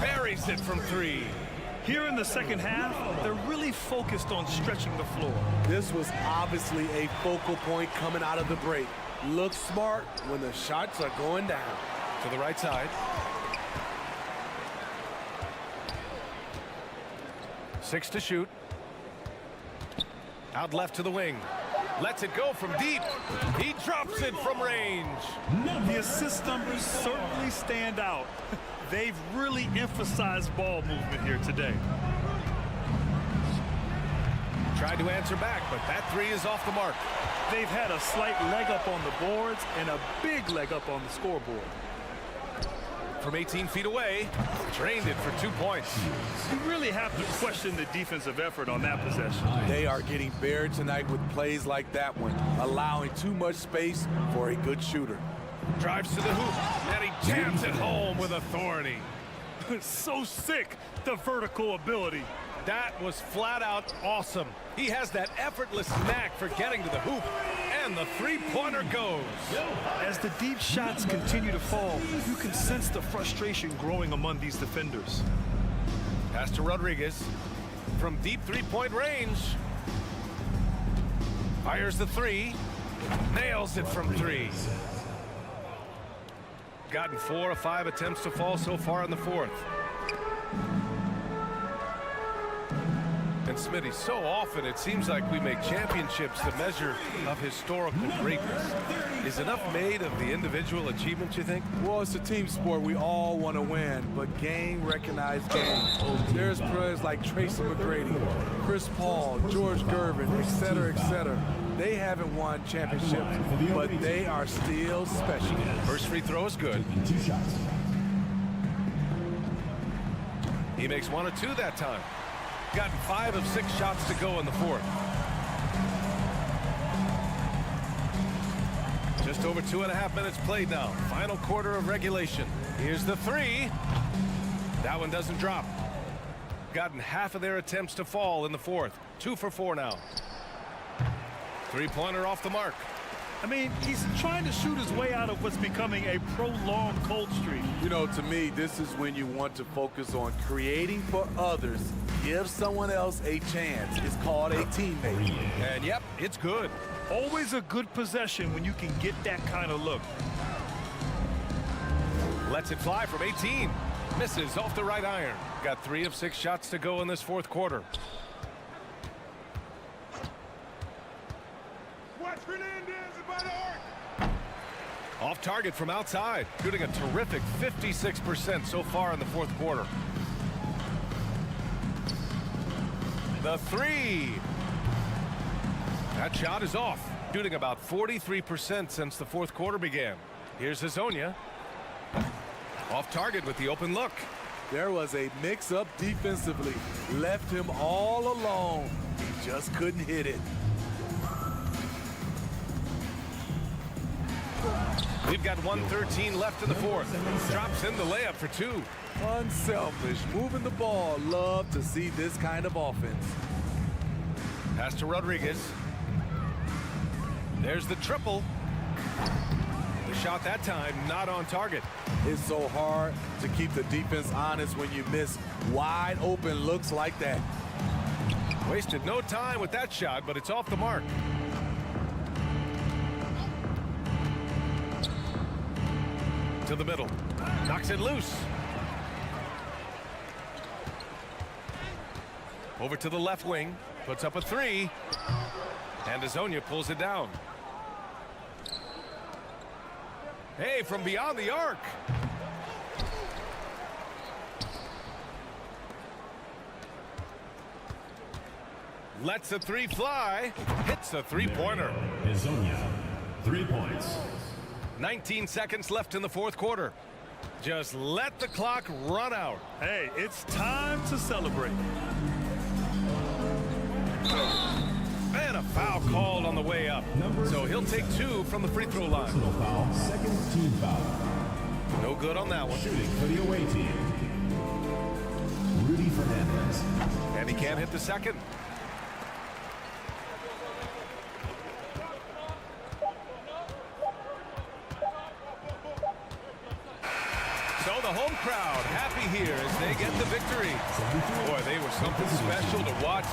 buries it from 3. Here in the second half, they're really focused on stretching the floor. This was obviously a focal point coming out of the break. Look smart when the shots are going down. To the right side. 6 to shoot. Out left to the wing. Lets it go from deep. He drops it from range. The assist numbers certainly stand out. They've really emphasized ball movement here today. Tried to answer back, but that 3 is off the mark. They've had a slight leg up on the boards and a big leg up on the scoreboard. From 18 feet away, drained it for 2 points. You really have to question the defensive effort on that possession. They are getting buried tonight with plays like that one, allowing too much space for a good shooter. Drives to the hoop, and he jams it home with authority. So sick, the vertical ability. That was flat out awesome. He has that effortless knack for getting to the hoop, And the three-pointer goes. As the deep shots continue to fall, you can sense the frustration growing among these defenders. Pass to Rodriguez from deep three-point range. Fires the three. Nails it from three. Gotten 4 of 5 attempts to fall so far in the fourth. And Smitty, so often it seems like we make championships the measure of historical greatness. Is enough made of the individual achievements, you think? Well, it's a team sport. We all want to win, but game recognized game. There's players like Tracy McGrady, Chris Paul, George Gervin, etc. They haven't won championships, but they are still special. First free throw is good. 2 shots. He makes 1 of 2 that time. Gotten 5 of 6 shots to go in the fourth. Just over 2.5 minutes played now. Final quarter of regulation. Here's the three. That one doesn't drop. Gotten half of their attempts to fall in the fourth. 2 for 4 now. Three-pointer off the mark. I mean, he's trying to shoot his way out of what's becoming a prolonged cold streak. You know, to me, this is when you want to focus on creating for others. Give someone else a chance. It's called a teammate. And yep, it's good. Always a good possession when you can get that kind of look. Lets it fly from 18. Misses off the right iron. Got 3 of 6 shots to go in this fourth quarter. Off target from outside, shooting a terrific 56% so far in the fourth quarter. The three. That shot is off, shooting about 43% since the fourth quarter began. Here's Hazonia. Off target with the open look. There was a mix-up defensively. Left him all alone. He just couldn't hit it. We've got 1:13 left in the fourth. Drops in the layup for 2. Unselfish, moving the ball. Love to see this kind of offense. Pass to Rodriguez. There's the triple. The shot that time not on target. It's so hard to keep the defense honest when you miss wide open looks like that. Wasted no time with that shot, but it's off the mark. To the middle. Knocks it loose. Over to the left wing. Puts up a 3. And Hazonia pulls it down. Hey, from beyond the arc. Lets the 3 fly. Hits the three-pointer. Hazonia, 3 points. 19 seconds left in the fourth quarter. Just let the clock run out. Hey, it's time to celebrate. And a foul called on the way up. So he'll take 2 from the free throw line. Personal foul, second team foul. No good on that one. Shooting for the away team, Rudy Fernandez. And he can't hit the second. So the home crowd happy here as they get the victory. Boy, they were something special to watch.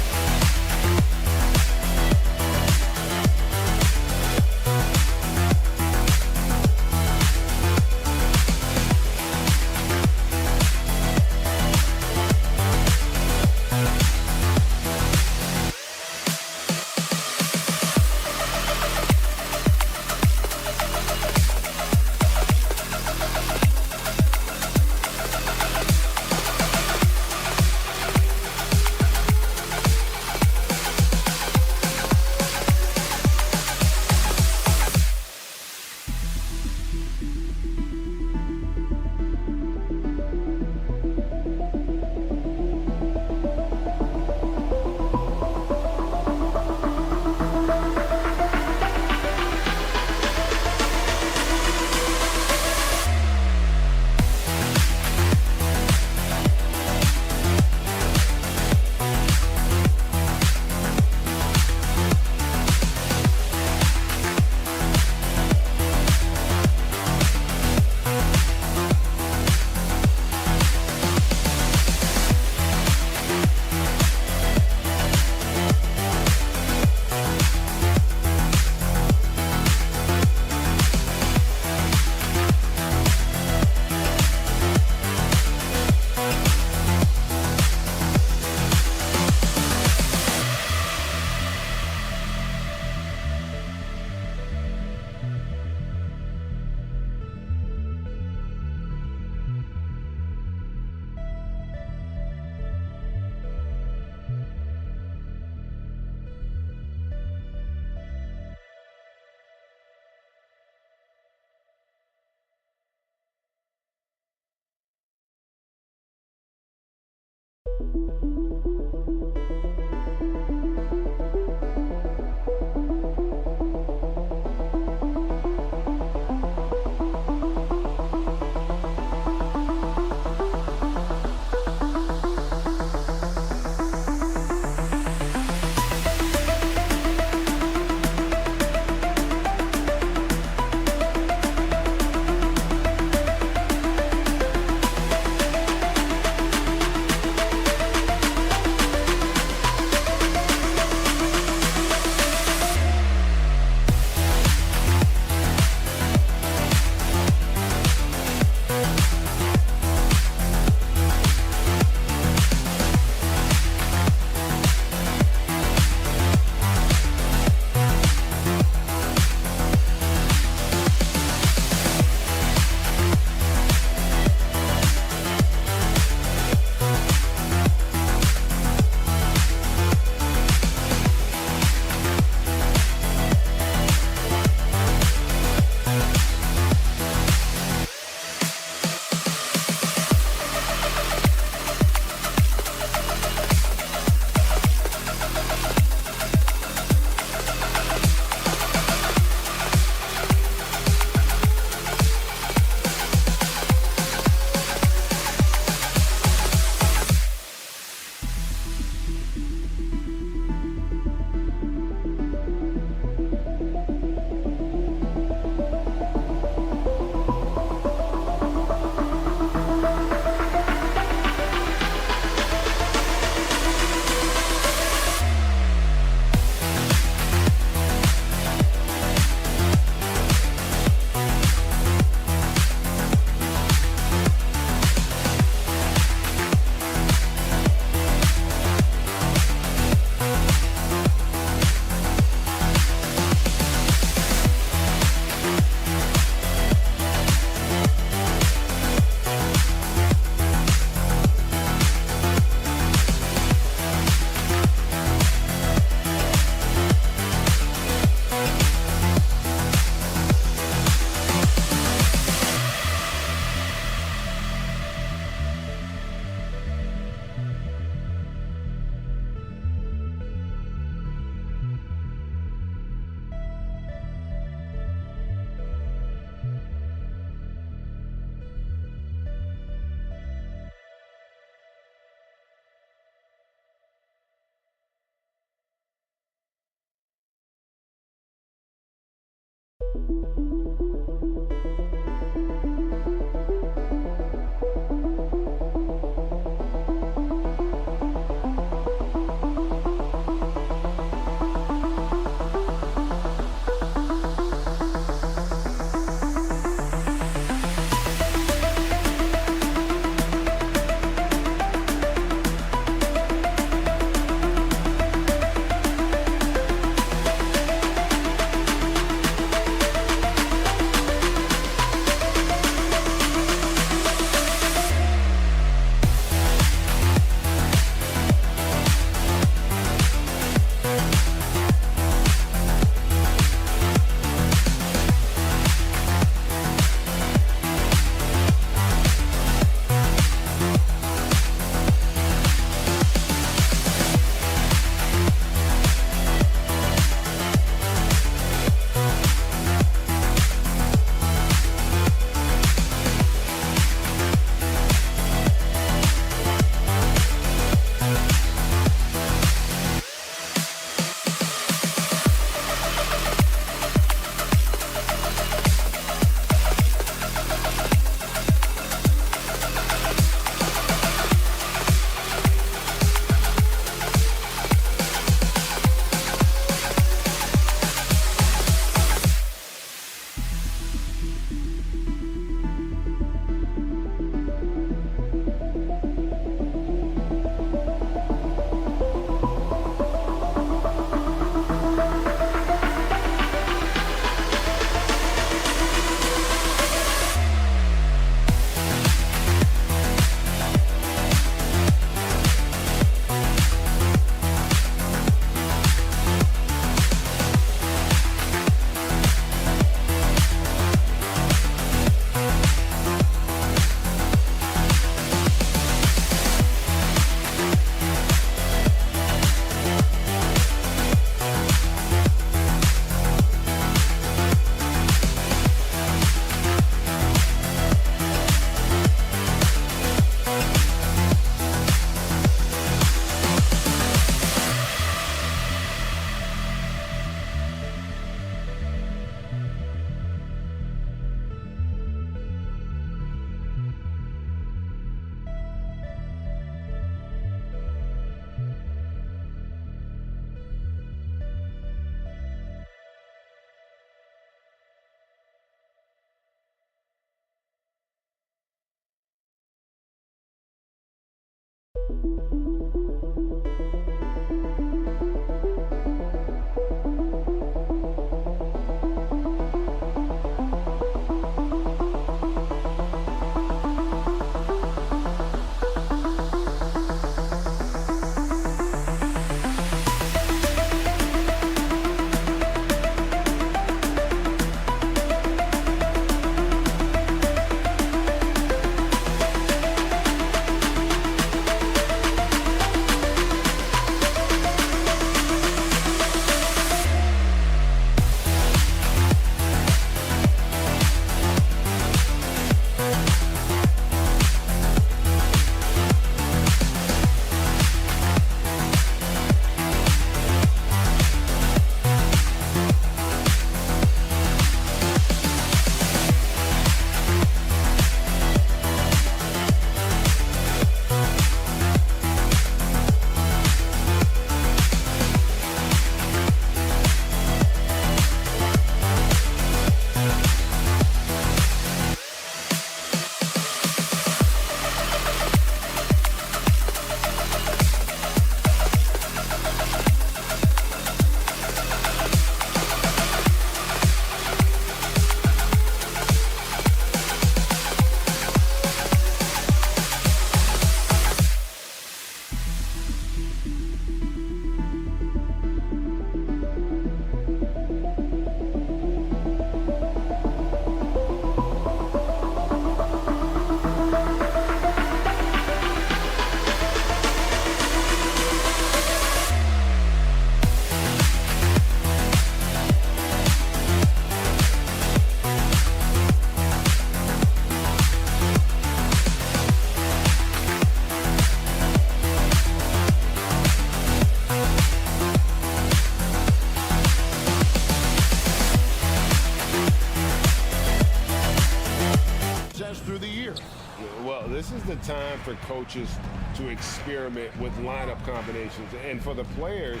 This is the time for coaches to experiment with lineup combinations. And for the players,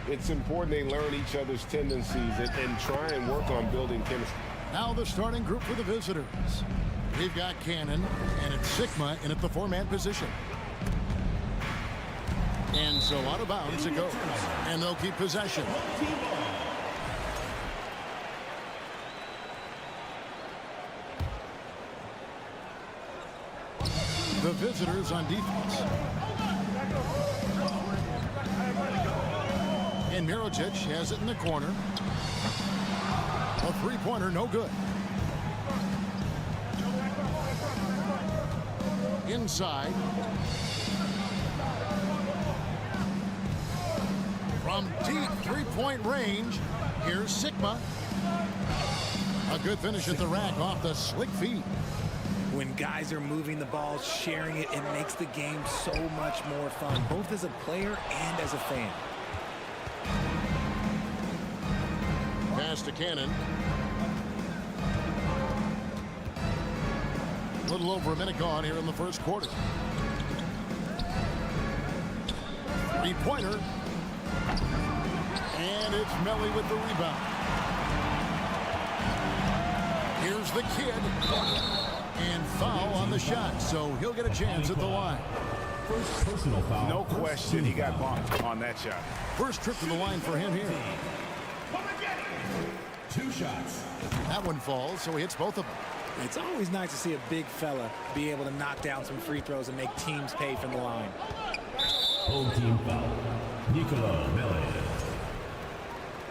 it's important they learn each other's tendencies and try and work on building chemistry. Now the starting group for the visitors. We've got Cannon, and it's xKnee in at the four-man position. And so out of bounds it goes. And they'll keep possession. The visitors on defense. And Mirotic has it in the corner. A three-pointer, no good. Inside. From deep three-point range, here's xKnee. A good finish at the rack off the slick feed. When guys are moving the ball, sharing it, it makes the game so much more fun, both as a player and as a fan. Pass to Cannon. A little over a minute gone here in the first quarter. Three-pointer. And it's Melly with the rebound. Here's the kid. And foul on the shot, so he'll get a chance at the line. First personal foul. No question, he got bumped on that shot. First trip to the line for him here. 2 shots. That one falls, so he hits both of them. It's always nice to see a big fella be able to knock down some free throws and make teams pay from the line. Home team foul. Nicola Melli.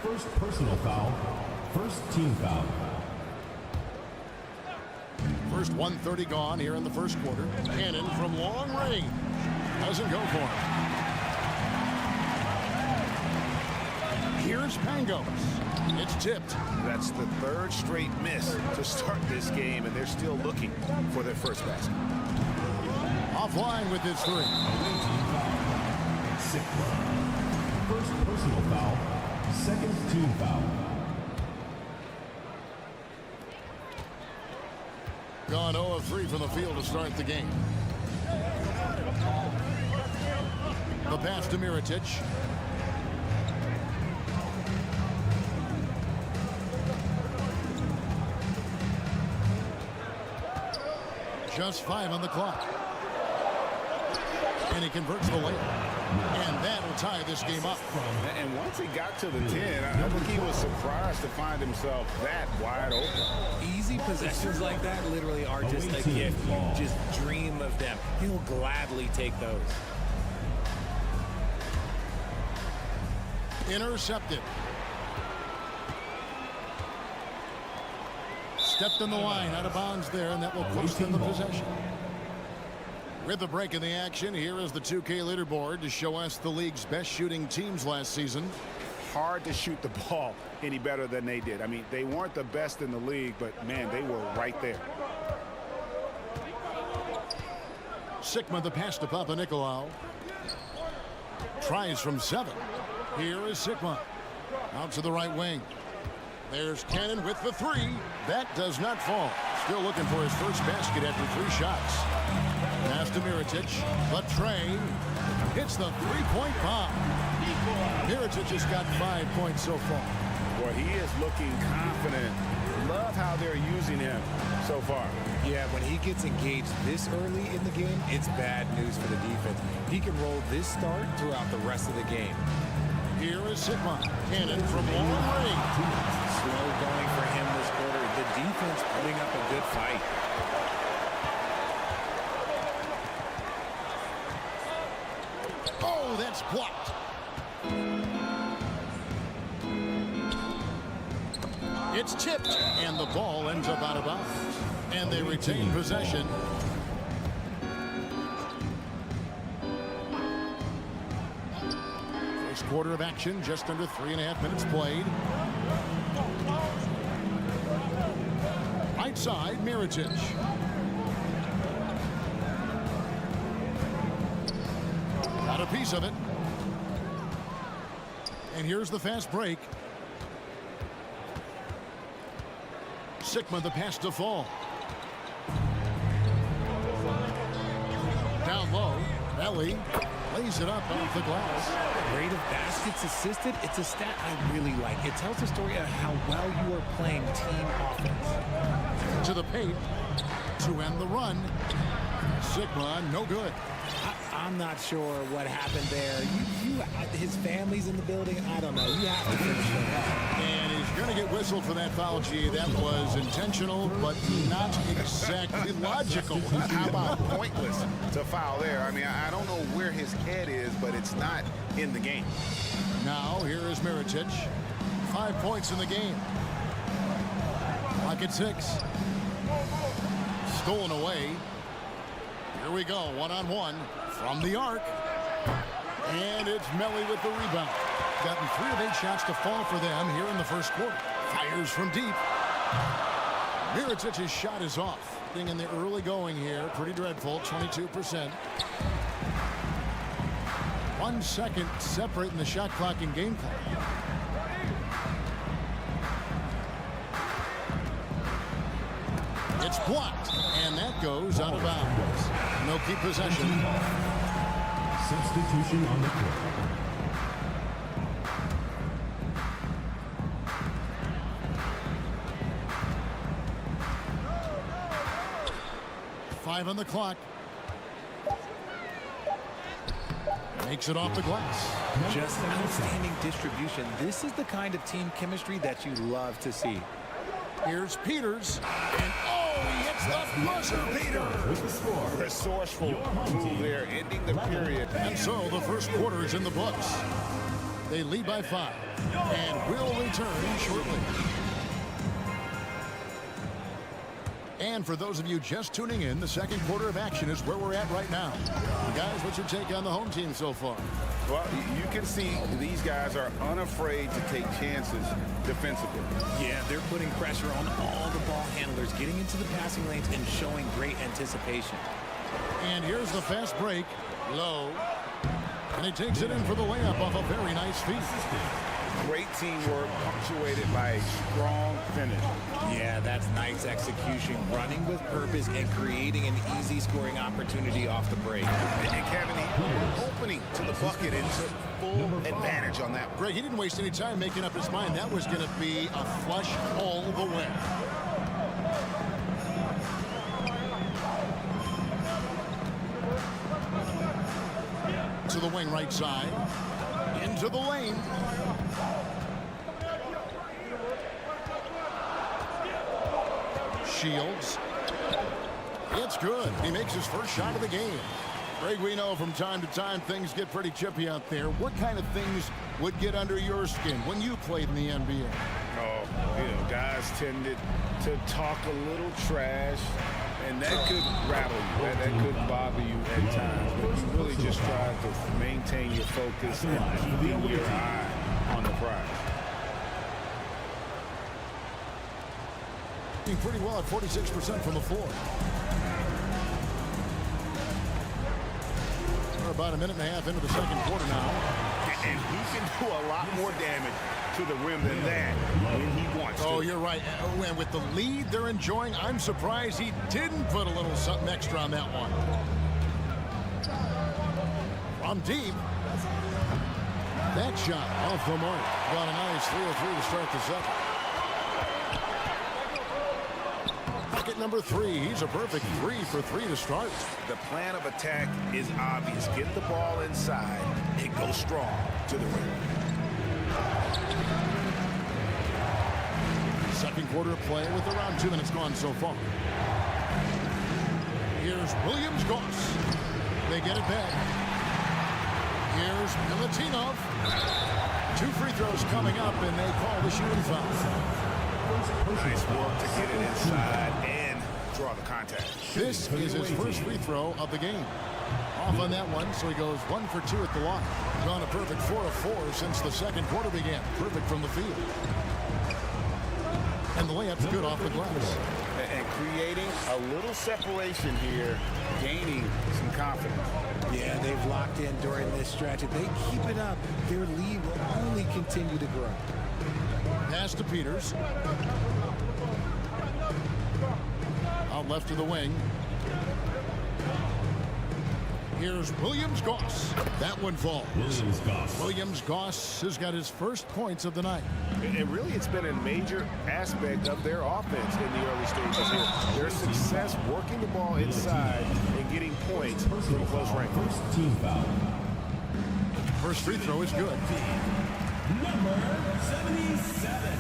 First personal foul. First team foul. First 1:30 gone here in the first quarter. Cannon from long range. Doesn't go for him. Here's Pangos. It's tipped. That's the third straight miss to start this game, and they're still looking for their first basket. Offline with his three. First personal foul. Second team foul. Gone 0 of 3 from the field to start the game. The pass to Mirotic. Just 5 on the clock. And he converts the layup. And that'll tie this game up. And once he got to the 10, I think he was surprised to find himself that wide open. Easy possessions like that literally are just a gift. You just dream of them. He'll gladly take those. Intercepted. Stepped in the line, out of bounds there, and that will cost them the possession. With the break in the action, here is the 2K leaderboard to show us the league's best shooting teams last season. Hard to shoot the ball any better than they did. I mean, they weren't the best in the league, but, man, they were right there. Sigma the pass to Papa Nicolau. Tries from 7. Here is Sigma. Out to the right wing. There's Cannon with the 3. That does not fall. Still looking for his first basket after 3 shots. Pass to Mirotic. But Trey hits the 3-point bomb. Mirotic has got 5 points so far. Boy, he is looking confident. Love how they're using him so far. Yeah, when he gets engaged this early in the game, it's bad news for the defense. He can roll this start throughout the rest of the game. Here is Sigma. Cannon from long range. Slow going for him this quarter. The defense putting up a good fight. Oh, that's blocked. It's tipped, and the ball ends up out of bounds. And they retain possession. First quarter of action, just under 3.5 minutes played. Right side, Mirotic. Got a piece of it. And here's the fast break. Sigma the pass to Fall. Down low. Belly lays it up off the glass. Rate of baskets assisted, it's a stat I really like. It tells the story of how well you are playing team offense. To the paint to end the run. Sigma, no good. I'm not sure what happened there. His family's in the building. I don't know. You have to finish it. And he's going to get whistled for that foul. Gee, that was intentional, but not exactly logical. How about pointless to foul there? I mean, I don't know where his head is, but it's not in the game. Now, here is Mirotic. 5 points in the game. Clock at 6. Stolen away. Here we go, one-on-one from the arc. And it's Melly with the rebound. Gotten 3 of 8 shots to fall for them here in the first quarter. Fires from deep. Mirotic's shot is off. Thing in the early going here, pretty dreadful, 22%. 1 second separating the shot clock and game clock. It's blocked, and that goes out of bounds. No keep possession. Substitution on the court. Five on the clock. Makes it off the glass. Just outstanding distribution. This is the kind of team chemistry that you love to see. Here's Peters, and he hits the buzzer beater. With the score. Resourceful move there, ending the period. And so the first quarter is in the books. They lead by 5 and will return shortly. And for those of you just tuning in, the second quarter of action is where we're at right now. Guys, what's your take on the home team so far? Well, you can see these guys are unafraid to take chances defensively. Yeah, they're putting pressure on all the ball handlers, getting into the passing lanes and showing great anticipation. And here's the fast break. Low. And he takes it in for the layup off a very nice feed. Great teamwork punctuated by a strong finish. Yeah, that's nice execution, running with purpose and creating an easy scoring opportunity off the break. And Kevin, he opening to the bucket and took full advantage on that. Greg, he didn't waste any time making up his mind. That was going to be a flush all the way. to the wing right side. Into the lane. Shields. It's good. He makes his first shot of the game. Greg, we know from time to time things get pretty chippy out there. What kind of things would get under your skin when you played in the NBA? Oh, guys tended to talk a little trash, and that could rattle you. That could bother you at times. But you really just try to maintain your focus and keeping your eye on the prize. Pretty well at 46% from the floor. We're about a minute and a half into the second quarter now. And he can do a lot more damage to the rim than that when he wants to. Oh, you're right. And with the lead they're enjoying, I'm surprised he didn't put a little something extra on that one. From deep. That shot off the mark. Got a nice 3 of 3 to start the second. Bucket number 3. He's a perfect 3 for 3 to start. The plan of attack is obvious. Get the ball inside and go strong to the rim. Second quarter of play with around 2 minutes gone so far. Here's Williams-Goss. They get it back. Here's Milutinov. 2 free throws coming up, and they call the shooting foul. Nice work to get it inside and draw the contact. This is his first free throw of the game. Off on that one, so he goes 1 for 2 at the line. Gone a perfect 4 of 4 since the second quarter began. Perfect from the field. And the layup's good off the glass. And creating a little separation here, gaining some confidence. Yeah, they've locked in during this stretch. If they keep it up, their lead will only continue to grow. Pass to Peters. Out left to the wing. Here's Williams-Goss. That one falls. Williams-Goss has got his first points of the night. And really, it's been a major aspect of their offense in the early stages here. Their success working the ball inside and getting points from close range. First free throw is good. Number 77.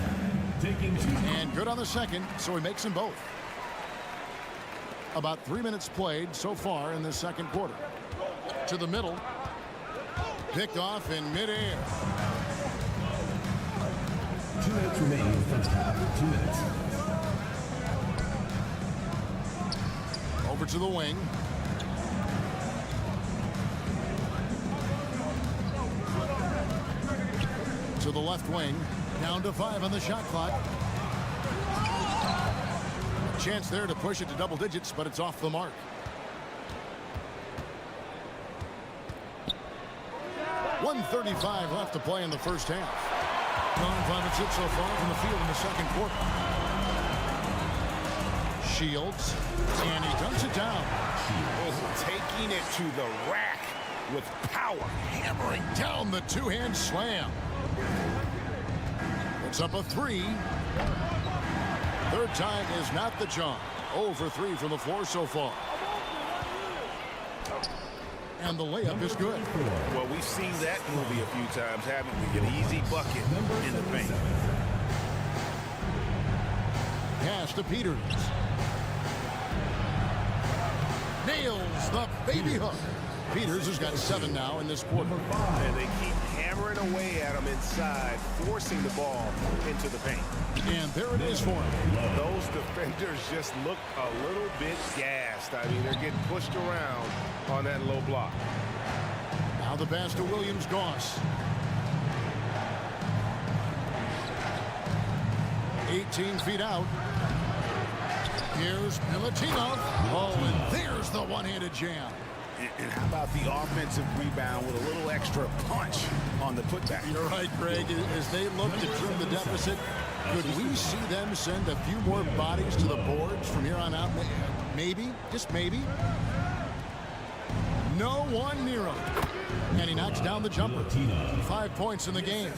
Taking 2. And good on the second, so he makes them both. About 3 minutes played so far in this second quarter. To the middle. Picked off in midair. 2 minutes remaining in the first half. 2 minutes. Over to the wing. To the left wing. Down to 5 on the shot clock. Chance there to push it to double digits, but it's off the mark. .135 left to play in the first half. Gone 5 of 6 so far from the field in the second quarter. Shields, and he dunks it down. Taking it to the rack with power. Hammering down the two-hand slam. It's up a 3. Third time is not the charm. 0 for 3 from the floor so far. And the layup is good. Well, we've seen that movie a few times, haven't we? An easy bucket in the paint. Pass to Peters. Nails the baby hook. Peters has got 7 now in this quarter. And they keep hammering away at him inside, forcing the ball into the paint. And there it is for him. Those defenders just look a little bit gassed. I mean, they're getting pushed around on that low block. Now the pass to Williams-Goss. 18 feet out. Here's Milutinov. Oh, and there's the one-handed jam. And how about the offensive rebound with a little extra punch on the putback? You're right, Greg. As they look to trim the deficit, could we see them send a few more bodies to the boards from here on out? Maybe, just maybe. No one near him. And he knocks down the jumper. 5 points in the game.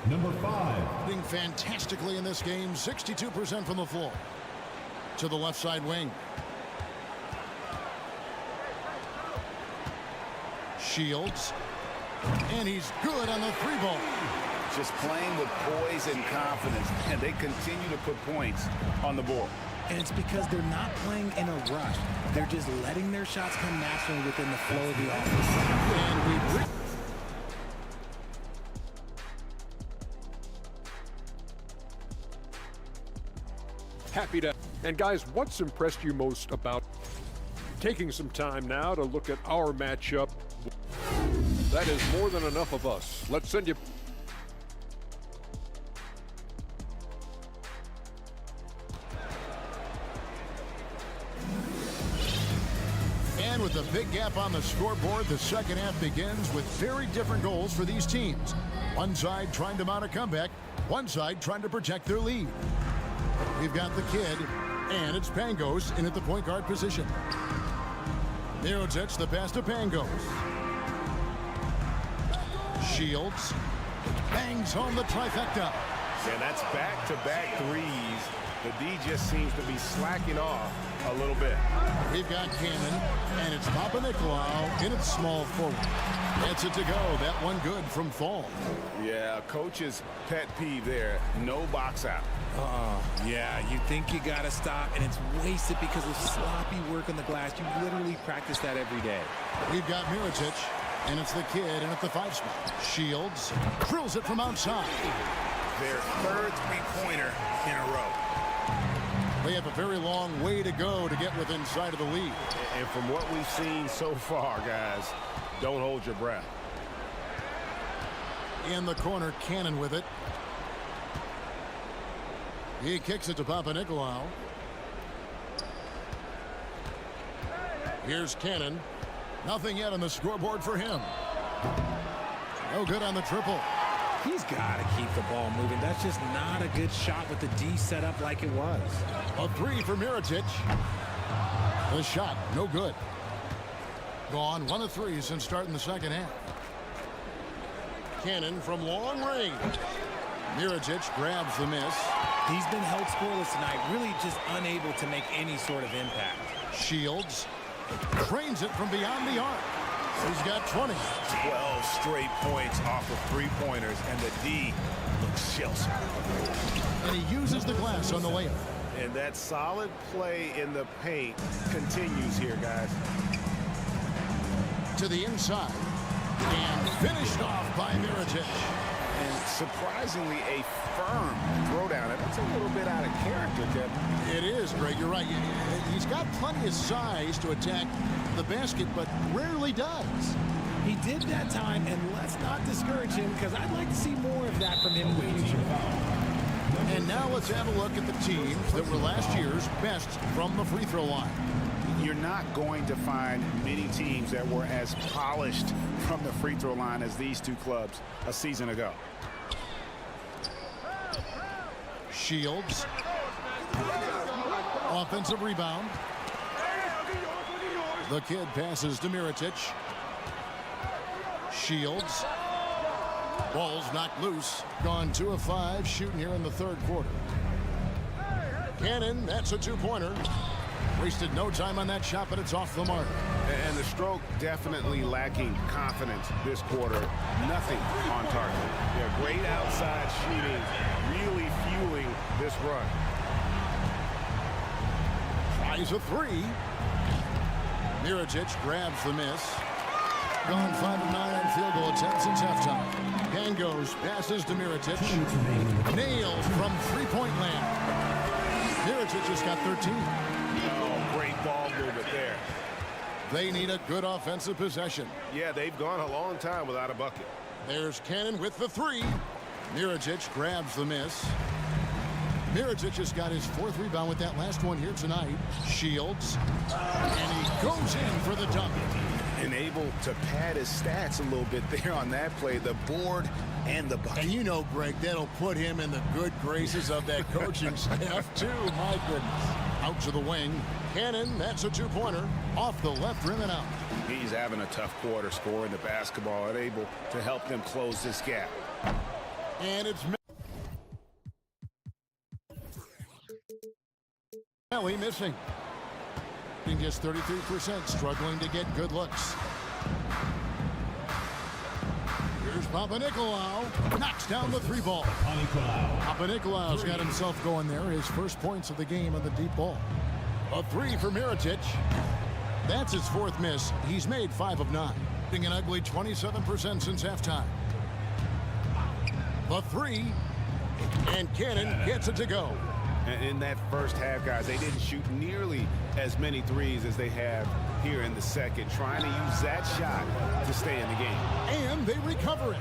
Number 5. Doing fantastically in this game. 62% from the floor. To the left side wing. Shields And he's good on the 3-ball. Just playing with poise and confidence, and they continue to put points on the board. And it's because they're not playing in a rush. They're just letting their shots come naturally within the flow of the offense. And we Happy to. And guys, what's impressed you most about taking some time now to look at our matchup? That is more than enough of us. Let's send you. And with a big gap on the scoreboard, the second half begins with very different goals for these teams. One side trying to mount a comeback, one side trying to protect their lead. We've got the kid, and it's Pangos in at the point guard position. Mirotic, the pass to Pangos. Shields bangs home the trifecta. Yeah, that's back-to-back threes. The D just seems to be slacking off a little bit. We've got Cannon, and it's Papanikolaou in its small forward. Gets it to go. That one good from Fall. Yeah, coach's pet peeve there. No box out. Yeah, you think you got to stop, and it's wasted because of sloppy work on the glass. You literally practice that every day. We've got Mirotic, and it's the kid in at the 5 spot. Shields drills it from outside. Their third three-pointer in a row. They have a very long way to go to get within sight of the lead. And from what we've seen so far, guys, don't hold your breath. In the corner, Cannon with it. He kicks it to Papanikolaou. Here's Cannon. Nothing yet on the scoreboard for him. No good on the triple. He's got to keep the ball moving. That's just not a good shot with the D set up like it was. A 3 for Mirotic. The shot, no good. Gone 1 of 3 since starting the second half. Cannon from long range. Mirotic grabs the miss. He's been held scoreless tonight, really just unable to make any sort of impact. Shields trains it from beyond the arc. He's got 20. 12 straight points off of three-pointers, and the D looks shell-shocked. And he uses the glass on the layup. And that solid play in the paint continues here, guys. To the inside. And finished off by Mirotic. And surprisingly, a firm throwdown. And that's a little bit out of character, Kevin. It is, Greg. You're right. He's got plenty of size to attack the basket, but rarely does. He did that time, and let's not discourage him because I'd like to see more of that from him in the future. And now let's have a look at the teams that were last year's best from the free throw line. You're not going to find many teams that were as polished from the free throw line as these two clubs a season ago. Shields. Offensive rebound. The kid passes to Mirotic. Shields. Ball's knocked loose. Gone 2 of 5 shooting here in the third quarter. Cannon, that's a 2-pointer. Wasted no time on that shot, but it's off the mark. And the stroke definitely lacking confidence this quarter. Nothing on target. Yeah, great outside shooting, really fueling this run. Tries a 3. Mirotic grabs the miss. Gone 5 of 9 on field goal attempts since halftime. Pangos passes to Mirotic. Nails from three-point land. Mirotic just got 13. Oh, great ball movement there. They need a good offensive possession. Yeah, they've gone a long time without a bucket. There's Cannon with the 3. Mirotic grabs the miss. Mirotic just got his 4th rebound with that last one here tonight. Shields. And he goes in for the dunk. And able to pad his stats a little bit there on that play. The board and the bucket. And you know, Greg, that'll put him in the good graces of that coaching staff, too. My goodness. Out to the wing. Cannon, that's a 2-pointer. Off the left rim and out. He's having a tough quarter scoring the basketball and able to help them close this gap. And it's Melly missing. Just 33%, struggling to get good looks. Here's Papanikolaou. Knocks down the three ball. Papanikolaou's got himself going there. His first points of the game on the deep ball. A three for Mirotic. That's his fourth miss. He's made 5 of 9. An ugly 27% since halftime. The three. And Cannon gets it to go. And in that first half, guys, they didn't shoot nearly as many threes as they have here in the second, trying to use that shot to stay in the game. And they recover it.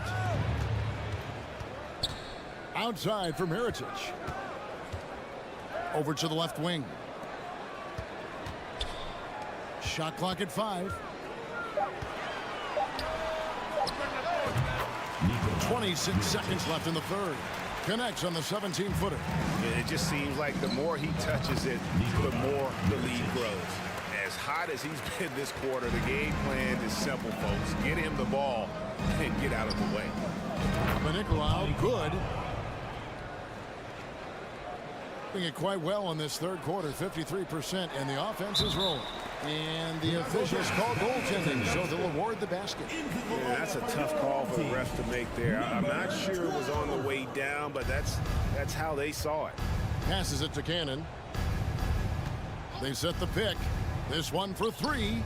Outside for Mirotic. Over to the left wing. Shot clock at 5. 26 seconds left in the third. Connects on the 17-footer. It just seems like the more he touches it, the more the lead grows. As hot as he's been this quarter, the game plan is simple, folks. Get him the ball and get out of the way. Papanikolaou, good. Doing it quite well in this third quarter, 53%, and the offense is rolling. And the officials call goaltending, so they'll award the basket. Yeah, that's a tough call for the refs to make there. I'm not sure it was on the way down, but that's how they saw it. Passes it to Cannon. They set the pick. This one for 3.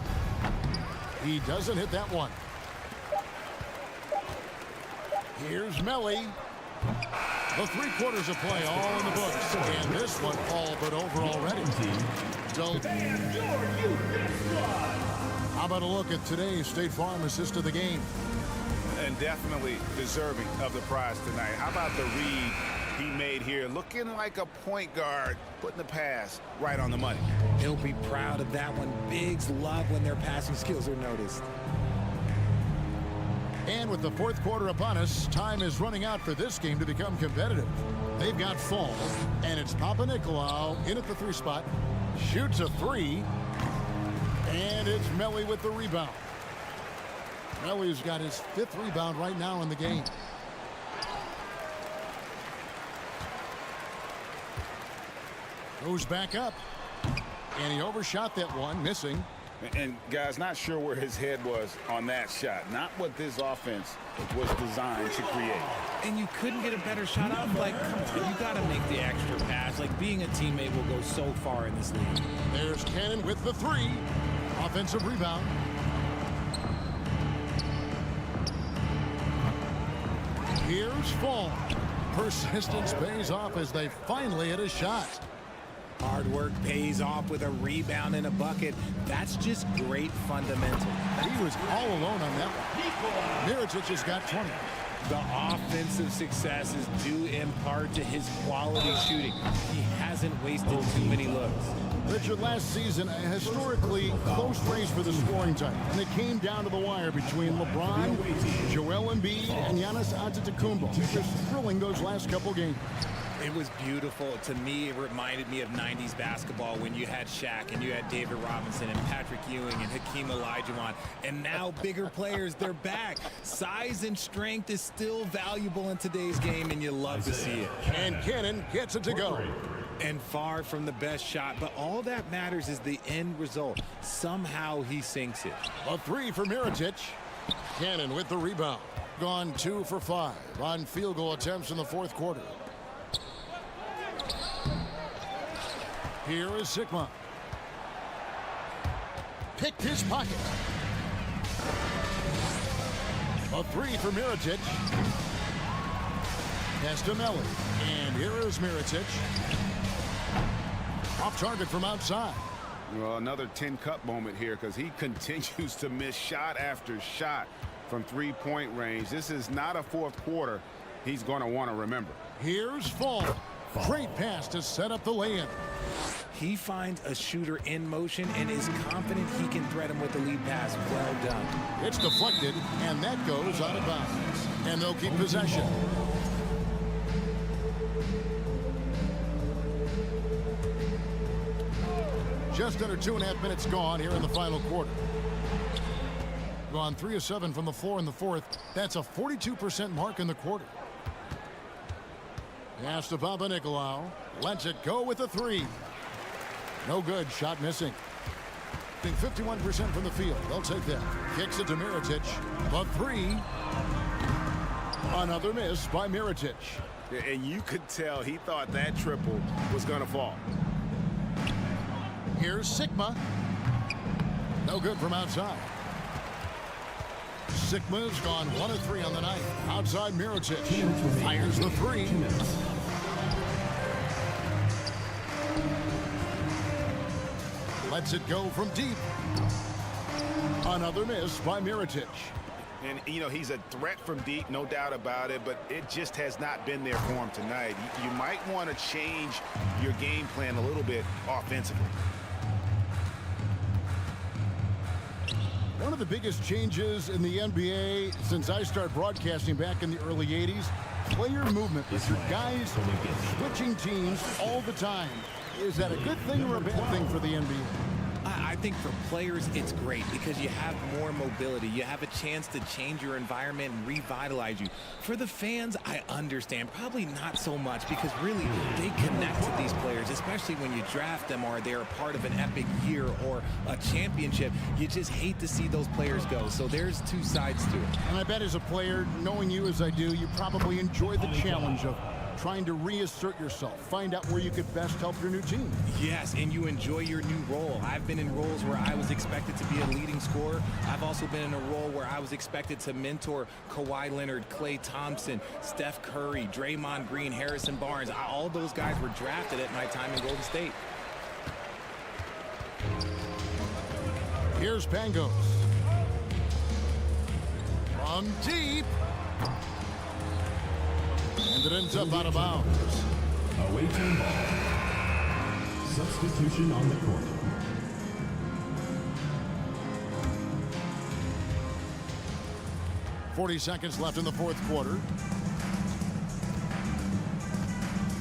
He doesn't hit that one. Here's Melly. The 3 quarters of play all in the books. And this one all but over already. How about a look at today's State Farm assist of the game? And definitely deserving of the prize tonight. How about the read he made here? Looking like a point guard, putting the pass right on the money. He'll be proud of that one. Bigs love when their passing skills are noticed. And with the fourth quarter upon us, time is running out for this game to become competitive. They've got Fall, and it's Papanikolaou in at the 3 spot. Shoots a 3, and it's Melly with the rebound. Melly's got his 5th rebound right now in the game. Goes back up, and he overshot that one, missing. And guys, not sure where his head was on that shot. Not what this offense was designed to create. And you couldn't get a better shot off. Like, come on, you got to make the extra pass. Like, being a teammate will go so far in this league. There's Cannon with the 3. Offensive rebound. Here's Fall. Persistence pays off as they finally hit a shot. Hard work pays off with a rebound and a bucket. That's just great fundamentals. He was all alone on that one. Mirotic has got 20. The offensive success is due in part to his quality shooting. He hasn't wasted too many looks. Richard, last season, a historically close race for the scoring title. And it came down to the wire between LeBron, Joel Embiid, and Giannis Antetokounmpo. Just thrilling those last couple games. It was beautiful. To me, it reminded me of 90s basketball when you had Shaq and you had David Robinson and Patrick Ewing and Hakeem Olajuwon. And now bigger players, they're back. Size and strength is still valuable in today's game, and you love to see it. And Cannon gets it to go. And far from the best shot, but all that matters is the end result. Somehow he sinks it. A 3 for Mirotic. Cannon with the rebound. Gone 2 for 5 on field goal attempts in the fourth quarter. Here is Sigma. Picked his pocket. A 3 for Mirotic. Pass to Melly. And here is Mirotic. Off target from outside. Well, another 10-cup moment here because he continues to miss shot after shot from 3-point range. This is not a fourth quarter he's going to want to remember. Here's Fall. Great pass to set up the lay-in. He finds a shooter in motion and is confident he can thread him with the lead pass. Well done. It's deflected, and that goes out of bounds. And they'll keep possession. Just under 2.5 minutes gone here in the final quarter. Gone 3 of 7 from the floor in the fourth. That's a 42% mark in the quarter. Pass to Papanikolaou. Lets it go with a 3. No good. Shot missing. 51% from the field. They'll take that. Kicks it to Mirotic. The 3. Another miss by Mirotic. And you could tell he thought that triple was going to fall. Here's Sigma. No good from outside. Sigma's gone 1 of 3 on the night. Outside Mirotic. Fires the 3. Lets it go from deep. Another miss by Mirotic. And, you know, he's a threat from deep, no doubt about it, but it just has not been there for him tonight. You might want to change your game plan a little bit offensively. One of the biggest changes in the NBA since I started broadcasting back in the early 80s, player movement with your guys switching teams all the time. Is that a good thing or a bad thing for the NBA? I think for players, it's great because you have more mobility. You have a chance to change your environment and revitalize you. For the fans, I understand. Probably not so much because really they connect to these players, especially when you draft them or they're a part of an epic year or a championship. You just hate to see those players go. So there's two sides to it. And I bet as a player, knowing you as I do, you probably enjoy the challenge of trying to reassert yourself, find out where you could best help your new team. Yes, and you enjoy your new role. I've been in roles where I was expected to be a leading scorer. I've also been in a role where I was expected to mentor Kawhi Leonard, Klay Thompson, Steph Curry, Draymond Green, Harrison Barnes. All those guys were drafted at my time in Golden State. Here's Pangos. From deep. And it ends up out of bounds. Away team ball. Substitution on the court. .40 left in the fourth quarter.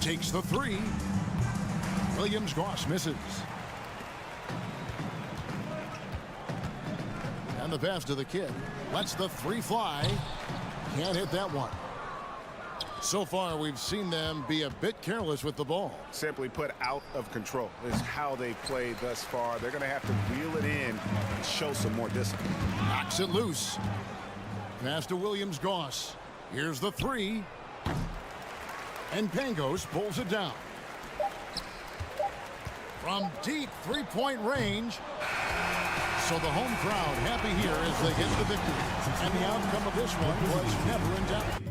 Takes the 3. Williams-Goss misses. And the pass to the kid. Lets the 3 fly. Can't hit that one. So far, we've seen them be a bit careless with the ball. Simply put, out of control is how they played thus far. They're going to have to reel it in and show some more discipline. Knocks it loose. Pass to Williams-Goss. Here's the 3. And Pangos pulls it down. From deep three-point range. So the home crowd happy here as they get the victory. And the outcome of this one was never in doubt.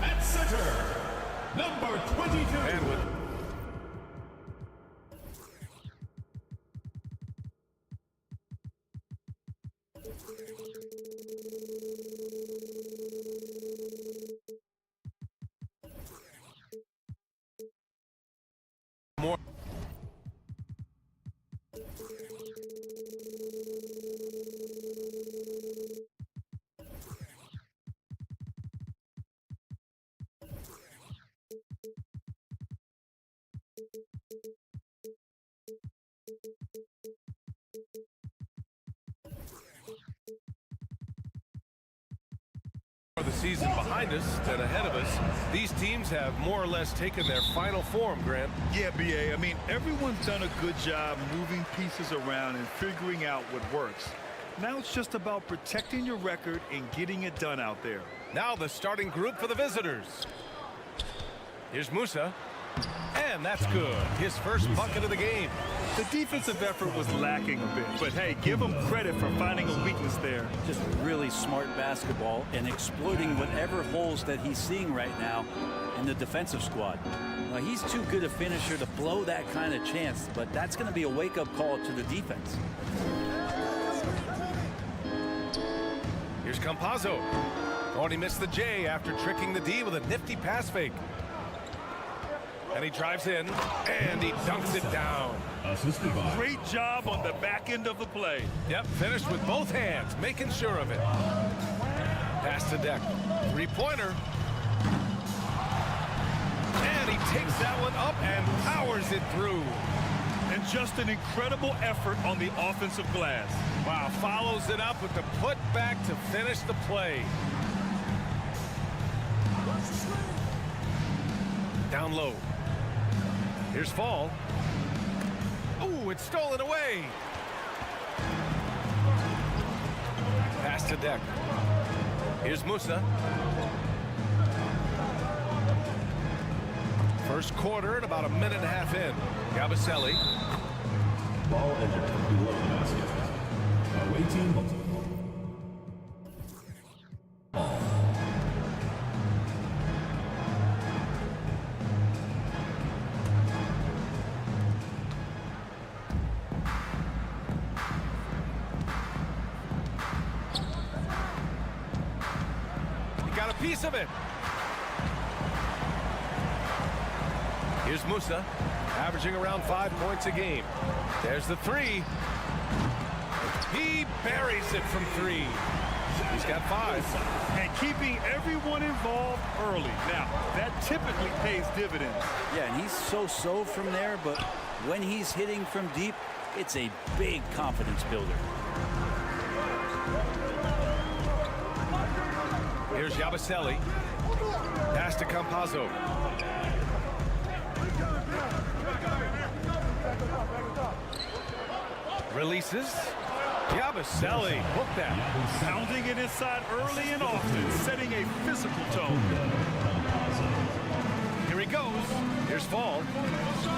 At center, number 22. And with more. The season behind us and ahead of us, these teams have more or less taken their final form, Grant. Yeah, BA. I mean, everyone's done a good job moving pieces around and figuring out what works. Now it's just about protecting your record and getting it done out there. Now the starting group for the visitors. Here's Musa. And that's good. His first bucket of the game. The defensive effort was lacking a bit, but hey, give him credit for finding a weakness there. Just really smart basketball and exploiting whatever holes that he's seeing right now in the defensive squad. Well, he's too good a finisher to blow that kind of chance, but that's going to be a wake-up call to the defense. Here's Campazzo. Oh, and he missed the J after tricking the D with a nifty pass fake. And he drives in, and he dunks it down. Great job on the back end of the play. Yep, finished with both hands, making sure of it. Pass to Deck. Three-pointer. And he takes that one up and powers it through. And just an incredible effort on the offensive glass. Wow, follows it up with the putback to finish the play. Down low. Here's Fall. Ooh, it's stolen away. Pass to Deck. Here's Musa. First quarter and about a minute and a half in. Gabaselli. Ball entered below the basket. Away team. Piece of it. Here's Musa, averaging around 5 points a game. There's the three. He buries it from three. He's got 5. And keeping everyone involved early. Now, that typically pays dividends. Yeah, and he's so-so from there, but when he's hitting from deep, it's a big confidence builder. Here's Yabusele. Pass to Campazzo. Releases. Yabusele. Hook that. Pounding it inside early and often, setting a physical tone. Here he goes. Here's Fall.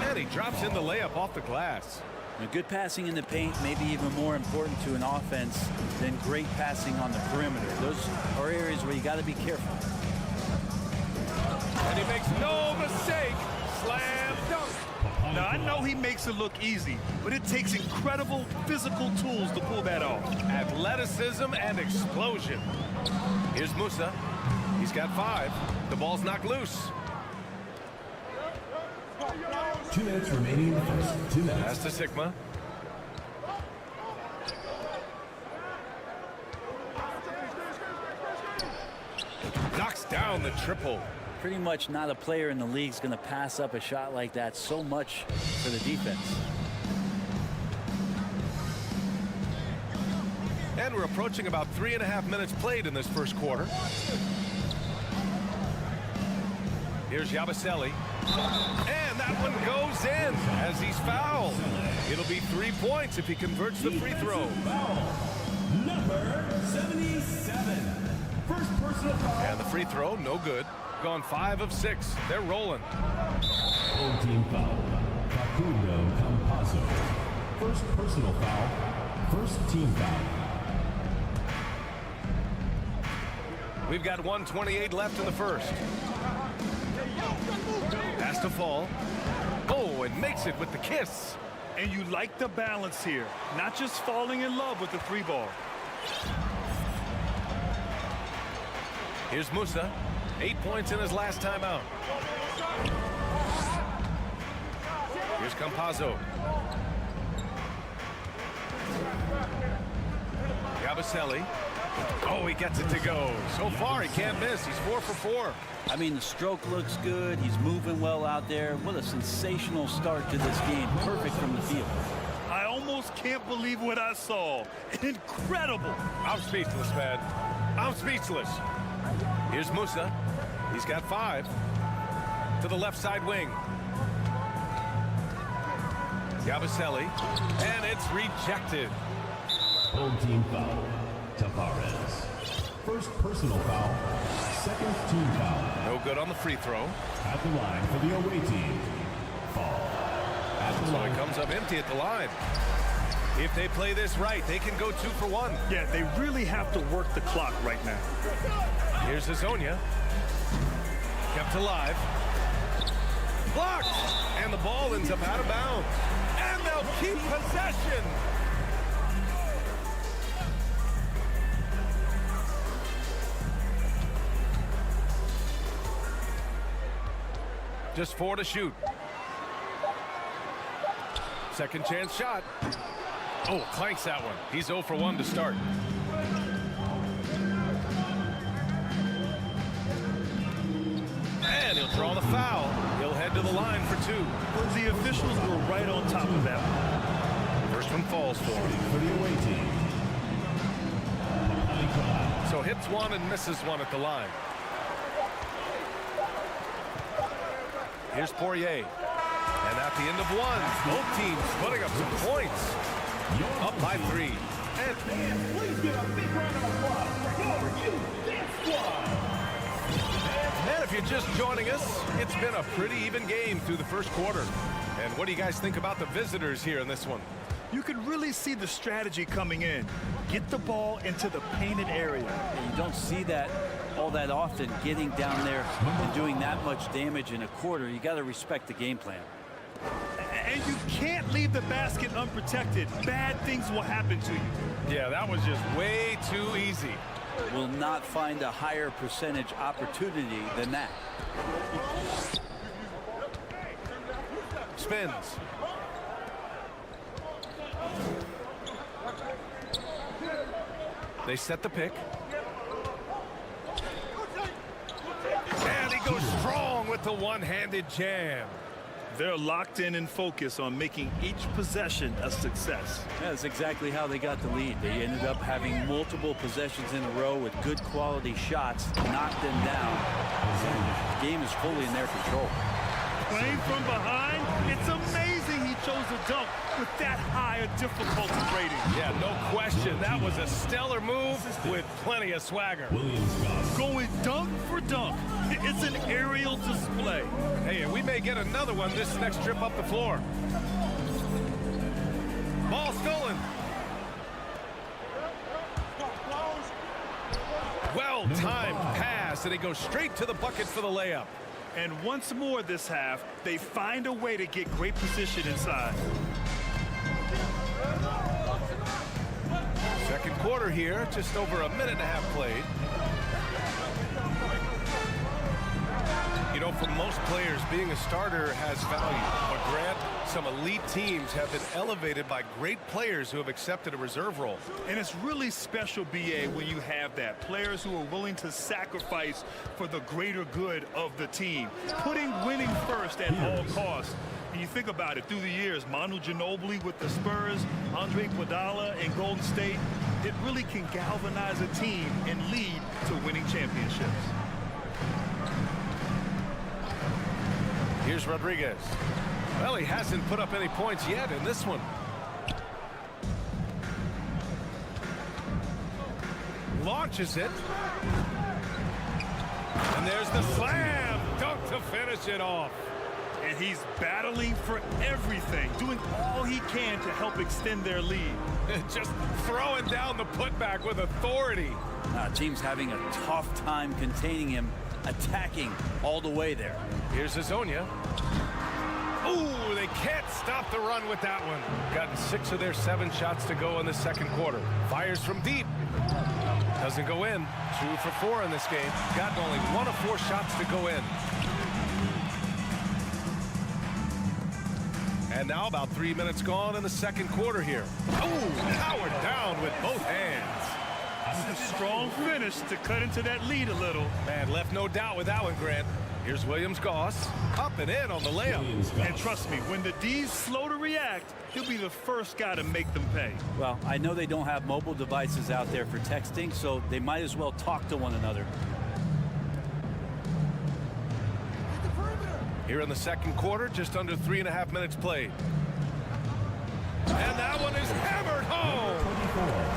And he drops in the layup off the glass. And good passing in the paint may be even more important to an offense than great passing on the perimeter. Those are areas where you got to be careful. And he makes no mistake. Slam dunk. Now, I know he makes it look easy, but it takes incredible physical tools to pull that off. Athleticism and explosion. Here's Musa. He's got 5. The ball's knocked loose. 2 minutes remaining in the first. 2 minutes. Pass to Sigma. Knocks down the triple. Pretty much not a player in the league is going to pass up a shot like that so much for the defense. And we're approaching about 3.5 minutes played in this first quarter. Here's Yabusele. And that one goes in as he's fouled. It'll be 3 points if he converts the free throw. Number 77. First personal foul. And the free throw, no good. Gone 5 of 6. They're rolling. Home team foul. Facundo Campazzo. First personal foul. First team foul. We've got 1:28 left in the first. Has to Fall. Oh, and makes it with the kiss. And you like the balance here, not just falling in love with the 3 ball. Here's Musa. 8 points in his last time out. Here's Campazzo. Yabusele. Oh, he gets it to go. So far, he can't miss. He's 4 for 4. I mean, the stroke looks good. He's moving well out there. What a sensational start to this game. Perfect from the field. I almost can't believe what I saw. Incredible. I'm speechless, man. I'm speechless. Here's Musa. He's got 5. To the left side wing. Yabusele. And it's rejected. Home team foul. Tavares. First personal foul. Second team foul. No good on the free throw. At the line for the away team. Fall. At the So line. he comes up empty at the line. If they play this right, they can go 2 for 1. Yeah, they really have to work the clock right now. Here's Hazonia. Kept alive. Blocked! And the ball ends up out of bounds. And they'll keep possession. Just 4 to shoot. Second chance shot. Oh, clanks that one. He's 0 for 1 to start. And he'll draw the foul. He'll head to the line for 2. The officials were right on top of that one. First one falls for him. For the away team. So hits 1 and misses 1 at the line. Here's Poirier. And at the end of 1, both teams putting up some points. Up by 3. And Please give a big round of applause for your youth dance squad. if you're just joining us, it's been a pretty even game through the first quarter. And what do you guys think about the visitors here in this one? You can really see the strategy coming in. Get the ball into the painted area. And you don't see that all that often, getting down there and doing that much damage in a quarter. You got to respect the game plan. And you can't leave the basket unprotected. Bad things will happen to you. Yeah, that was just way too easy. Will not find a higher percentage opportunity than that. Spins. They set the pick. with the one-handed jam. They're locked in and focused on making each possession a success. That's exactly how they got the lead. They ended up having multiple possessions in a row with good quality shots, knocked them down. The game is fully in their control. Playing from behind, it's amazing he chose a dunk with that high a difficulty rating. Yeah, no question. That was a stellar move with plenty of swagger. Going dunk for dunk. It's an aerial display. Hey, and we may get another one this next trip up the floor. Ball stolen. Well-timed pass, and he goes straight to the bucket for the layup. And once more this half, they find a way to get great position inside. Second quarter here, just over a minute and a half played. You know, for most players, being a starter has value. But Grant, some elite teams have been elevated by great players who have accepted a reserve role. And it's really special, BA, when you have that. Players who are willing to sacrifice for the greater good of the team. Putting winning first at all costs. And you think about it, through the years, Manu Ginobili with the Spurs, Andre Iguodala in Golden State, it really can galvanize a team and lead to winning championships. Here's Rodriguez. Well, he hasn't put up any points yet in this one. Launches it. And there's the slam dunk to finish it off. And he's battling for everything, doing all he can to help extend their lead. Just throwing down the putback with authority. Team's having a tough time containing him, attacking all the way there. Here's Azonia. Ooh, they can't stop the run with that one. Gotten 6 of their 7 shots to go in the second quarter. Fires from deep. Doesn't go in. 2 for 4 in this game. Gotten only 1 of 4 shots to go in. And now about 3 minutes gone in the second quarter here. Oh, powered down with both hands. A strong finish to cut into that lead a little. Man, left no doubt with that one, Grant. Here's Williams-Goss, up and in on the layup. And trust me, when the D's slow to react, he'll be the first guy to make them pay. Well, I know they don't have mobile devices out there for texting, so they might as well talk to one another. Here in the second quarter, just under 3.5 minutes played. And that one is hammered home.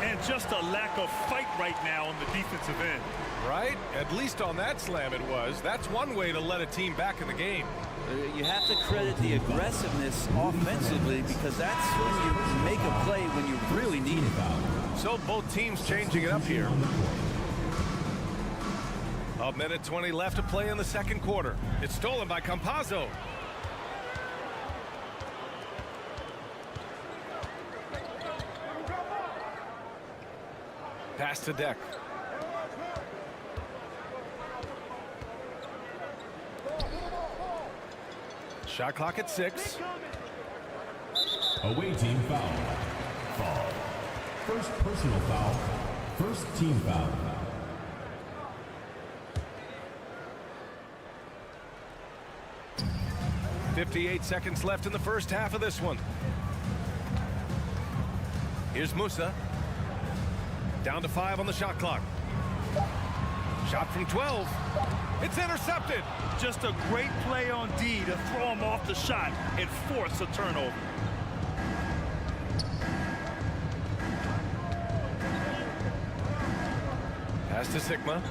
And just a lack of fight right now on the defensive end. Right? At least on that slam it was. That's one way to let a team back in the game. You have to credit the aggressiveness offensively, because that's when you make a play when you really need it. So both teams changing it up here. A minute 20 left to play in the second quarter. It's stolen by Campazzo. Pass to Deck. Shot clock at 6. Away team foul. Foul. First personal foul. First team foul. 58 seconds left in the first half of this one. Here's Musa. Down to 5 on the shot clock. Shot from 12. It's intercepted. Just a great play on D to throw him off the shot and force a turnover. Pass to Sigma.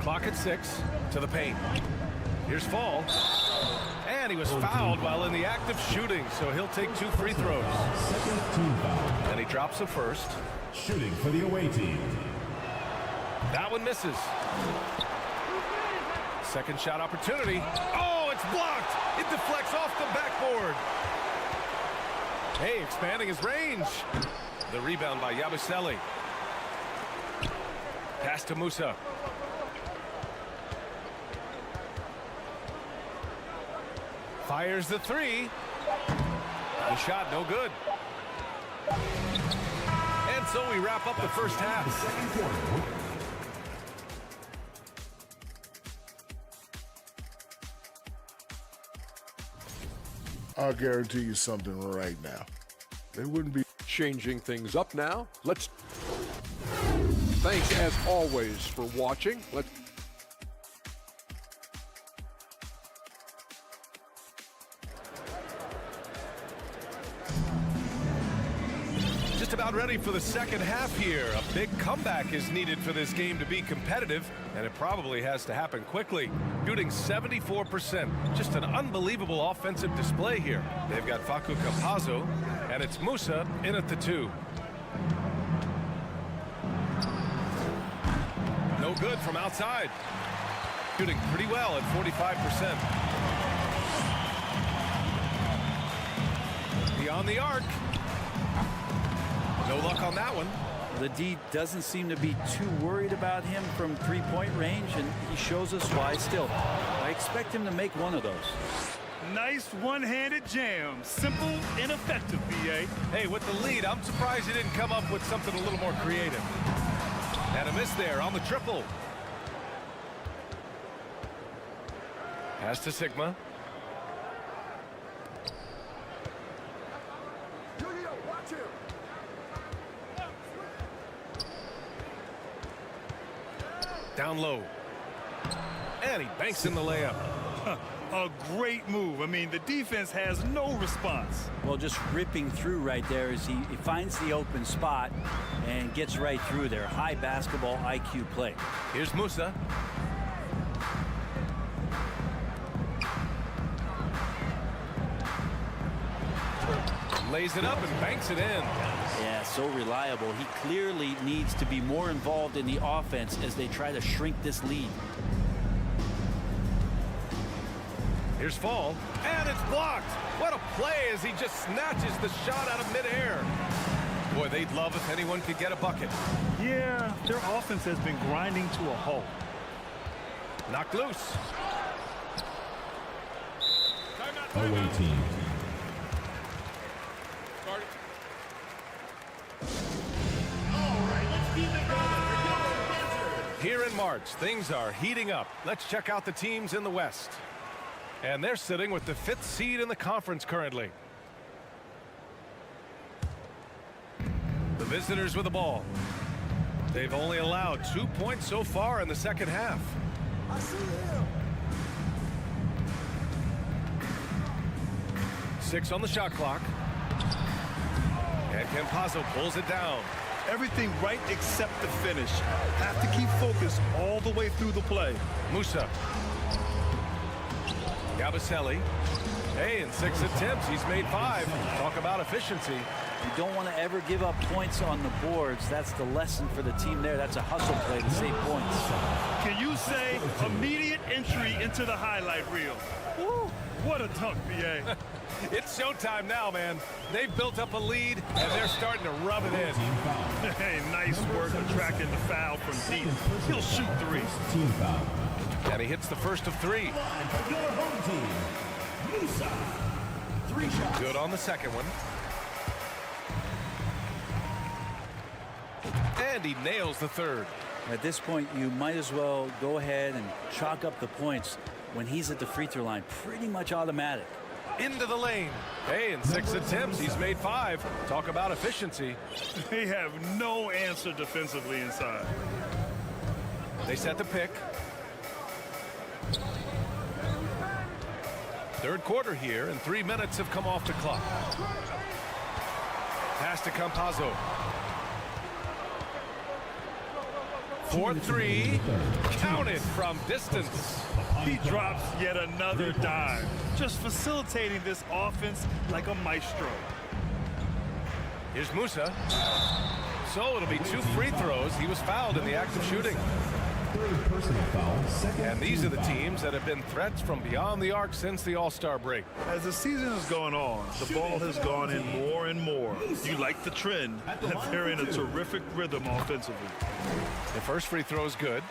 Clock at 6. To the paint. Here's Fall. And he was fouled while in the act of shooting, so he'll take 2 free throws. Second team foul. And he drops the first. Shooting for the away team. That one misses. Second shot opportunity. Oh, it's blocked. It deflects off the backboard. Hey, expanding his range. The rebound by Yabusele. Pass to Musa. Fires the 3. The shot no good. And so we wrap up the first half. I'll guarantee you something right now. They wouldn't be changing things up now. Thanks as always for watching. Just about ready for the second half here. A big comeback is needed for this game to be competitive, and it probably has to happen quickly. Shooting 74%. Just an unbelievable offensive display here. They've got Facu Campazzo, and it's Musa in at the 2. No good from outside. Shooting pretty well at 45%. Beyond the arc. No luck on that one. The D doesn't seem to be too worried about him from three-point range, and he shows us why still. I expect him to make one of those. Nice one-handed jam. Simple and effective, BA. Hey, with the lead, I'm surprised he didn't come up with something a little more creative. And a miss there on the triple. Pass to Sigma. Down low. And he banks in the layup. A great move. I mean, the defense has no response. Well, just ripping through right there as he finds the open spot and gets right through there. High basketball IQ play. Here's Musa. Lays it up and banks it in. Yeah, so reliable. He clearly needs to be more involved in the offense as they try to shrink this lead. Here's Fall, and it's blocked. What a play as he just snatches the shot out of midair. Boy, they'd love if anyone could get a bucket. Yeah, their offense has been grinding to a halt. Knocked loose. Away team. Here in March, things are heating up. Let's check out the teams in the West. And they're sitting with the 5th seed in the conference currently. The visitors with the ball. They've only allowed 2 points so far in the second half. I see him. 6 on the shot clock. And Campazzo pulls it down. Everything right except the finish. Have to keep focused all the way through the play. Musa. Gabaselli. Hey, in 6 attempts, he's made 5. Talk about efficiency. You don't want to ever give up points on the boards. That's the lesson for the team there. That's a hustle play to save points. Can you say immediate entry into the highlight reel? Woo, what a dunk, BA. It's showtime now, man. They've built up a lead, and they're starting to rub it in. Hey, nice work attracting the foul from deep. He'll shoot 3. Team foul. And he hits the first of 3. Your home team. Musa. 3 shots. Good on the second one. And he nails the third. At this point, you might as well go ahead and chalk up the points when he's at the free throw line. Pretty much automatic. Into the lane. Hey, in 6 attempts, he's made 5. Talk about efficiency. They have no answer defensively inside. They set the pick. Third quarter here, and 3 minutes have come off the clock. Pass to Campazzo. 4-3. Counted from distance. He drops yet another dime. Just facilitating this offense like a maestro. Here's Musa. So it'll be 2 free throws. He was fouled in the act of shooting. Third personal foul. Second. And these are the teams that have been threats from beyond the arc since the All-Star break. As the season has gone on, the ball has gone in more and more. You like the trend that they're in a terrific rhythm offensively. The first free throw is good.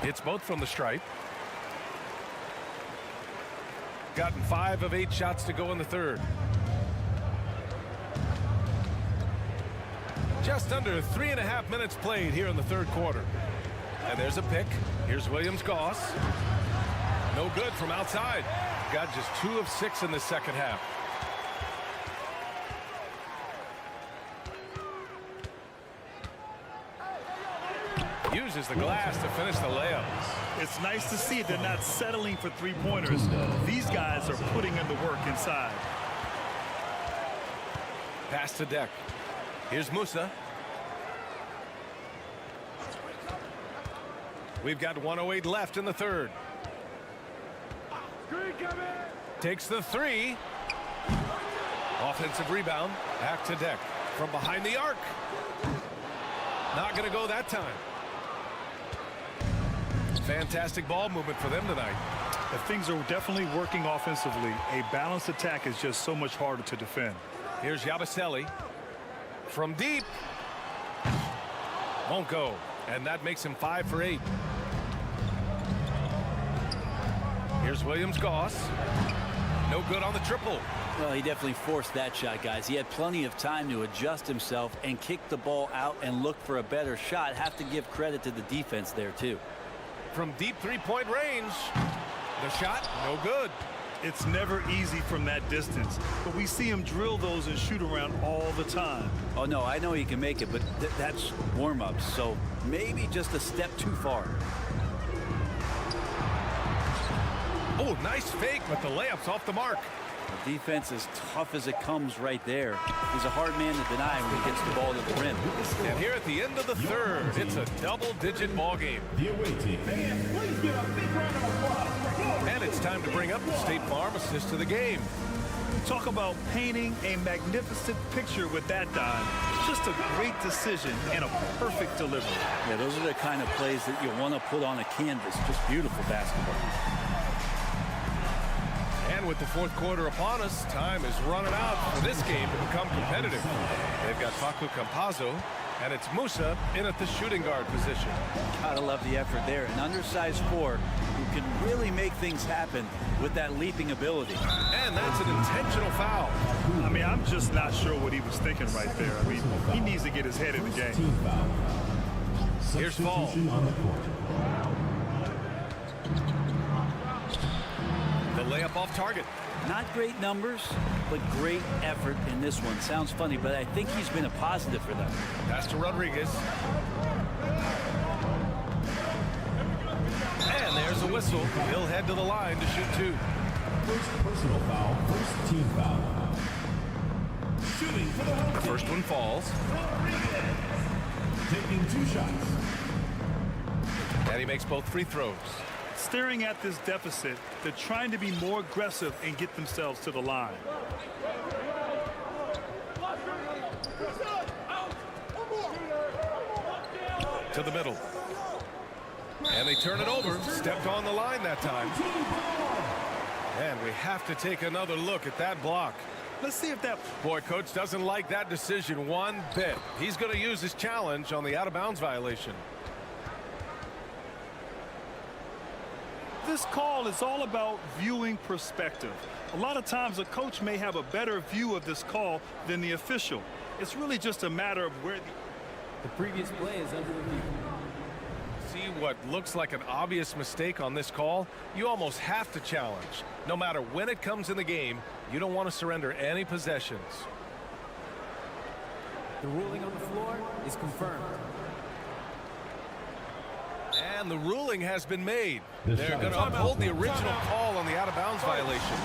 It's both from the stripe. Gotten 5 of 8 shots to go in the third. Just under 3.5 minutes played here in the third quarter. And there's a pick. Here's Williams-Goss. No good from outside. got just 2 of 6 in the second half. Uses the glass to finish the layup. It's nice to see they're not settling for three-pointers. These guys are putting in the work inside. Pass to Deck. Here's Musa. We've got 1:08 left in the third. Takes the 3. Offensive rebound. Back to Deck. From behind the arc. Not going to go that time. Fantastic ball movement for them tonight. Things are definitely working offensively. A balanced attack is just so much harder to defend. Here's Yabusele. From deep. Won't go. And that makes him 5 for 8. Here's Williams-Goss. No good on the triple. Well, he definitely forced that shot, guys. He had plenty of time to adjust himself and kick the ball out and look for a better shot. Have to give credit to the defense there, too. From deep three-point range. The shot, no good. It's never easy from that distance, but we see him drill those and shoot around all the time. Oh, no, I know he can make it, but that's warm-ups, so maybe just a step too far. Oh, nice fake, but the layup's off the mark. The defense is tough as it comes right there. He's a hard man to deny when he gets the ball to the rim. And here at the end of the third, it's a double-digit ball game. The away team. Fans, please give a big round of applause. And it's time to bring up the State Farm assist to the game. Talk about painting a magnificent picture with that dime. Just a great decision and a perfect delivery. Yeah, those are the kind of plays that you want to put on a canvas. Just beautiful basketball. And with the fourth quarter upon us, time is running out for this game to become competitive. They've got Facu Campazzo, and it's Musa in at the shooting guard position. Gotta love the effort there. An undersized 4 who can really make things happen with that leaping ability. And that's an intentional foul. I mean, I'm just not sure what he was thinking right there. I mean, he needs to get his head in the game. Team foul. Here's Fall. Substitution on the court. The layup off target. Not great numbers, but great effort in this one. Sounds funny, but I think he's been a positive for them. Pass to Rodriguez. And there's a whistle. He'll head to the line to shoot 2. First personal foul, first team foul. Shooting for the home The first one falls. Taking 2 shots. And he makes both free throws. Staring at this deficit, they're trying to be more aggressive and get themselves to the line. To the middle. And they turn it over. Stepped on the line that time. And we have to take another look at that block. Let's see if that... Boy, coach doesn't like that decision one bit. He's going to use his challenge on the out-of-bounds violation. This call is all about viewing perspective. A lot of times a coach may have a better view of this call than the official. It's really just a matter of where the previous play is under review. See what looks like an obvious mistake on this call? You almost have to challenge. No matter when it comes in the game, you don't want to surrender any possessions. The ruling on the floor is confirmed. And the ruling has been made. They're going to uphold the original call on the out-of-bounds violation.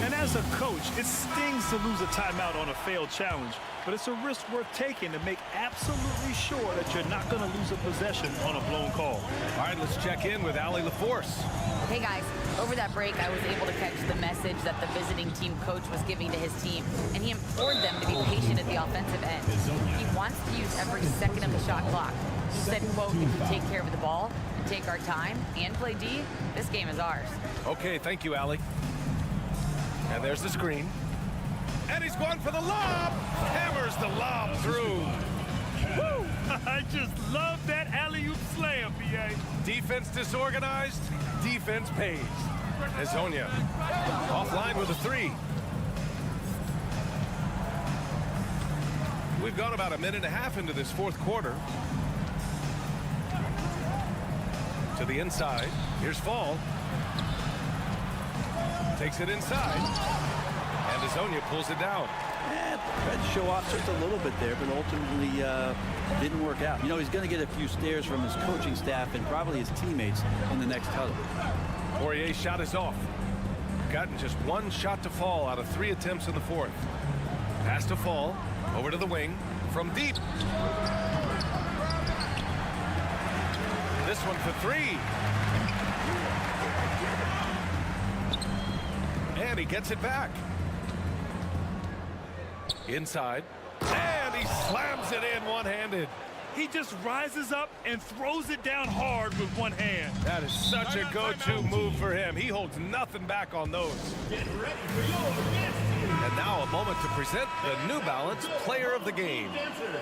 And as a coach, it stings to lose a timeout on a failed challenge, but it's a risk worth taking to make absolutely sure that you're not going to lose a possession on a blown call. All right, let's check in with Allie LaForce. Hey guys, over that break, I was able to catch the message that the visiting team coach was giving to his team, and he implored them to be patient at the offensive end. He wants to use every second of the shot clock. He said, quote, if we take care of the ball and take our time and play D, this game is ours. Okay, thank you, Allie. And there's the screen. And he's going for the lob. Hammers the lob through. Woo! I just love that alley-oop slam, B.A. Defense disorganized. Defense pays. Hezonja offline with a 3. We've gone about a minute and a half into this fourth quarter. To the inside. Here's Fall. Takes it inside. And Azonia pulls it down. Tried to show off just a little bit there, but ultimately didn't work out. You know, he's going to get a few stares from his coaching staff and probably his teammates in the next huddle. Poirier's shot is off. Gotten just one shot to fall out of 3 attempts in the fourth. Pass to fall. Over to the wing. From deep. This one for 3. And he gets it back. Inside. And he slams it in one-handed. He just rises up and throws it down hard with one hand. That is such a go-to move for him. He holds nothing back on those. Get ready for your dance team. And now a moment to present the New Balance Player of the Game.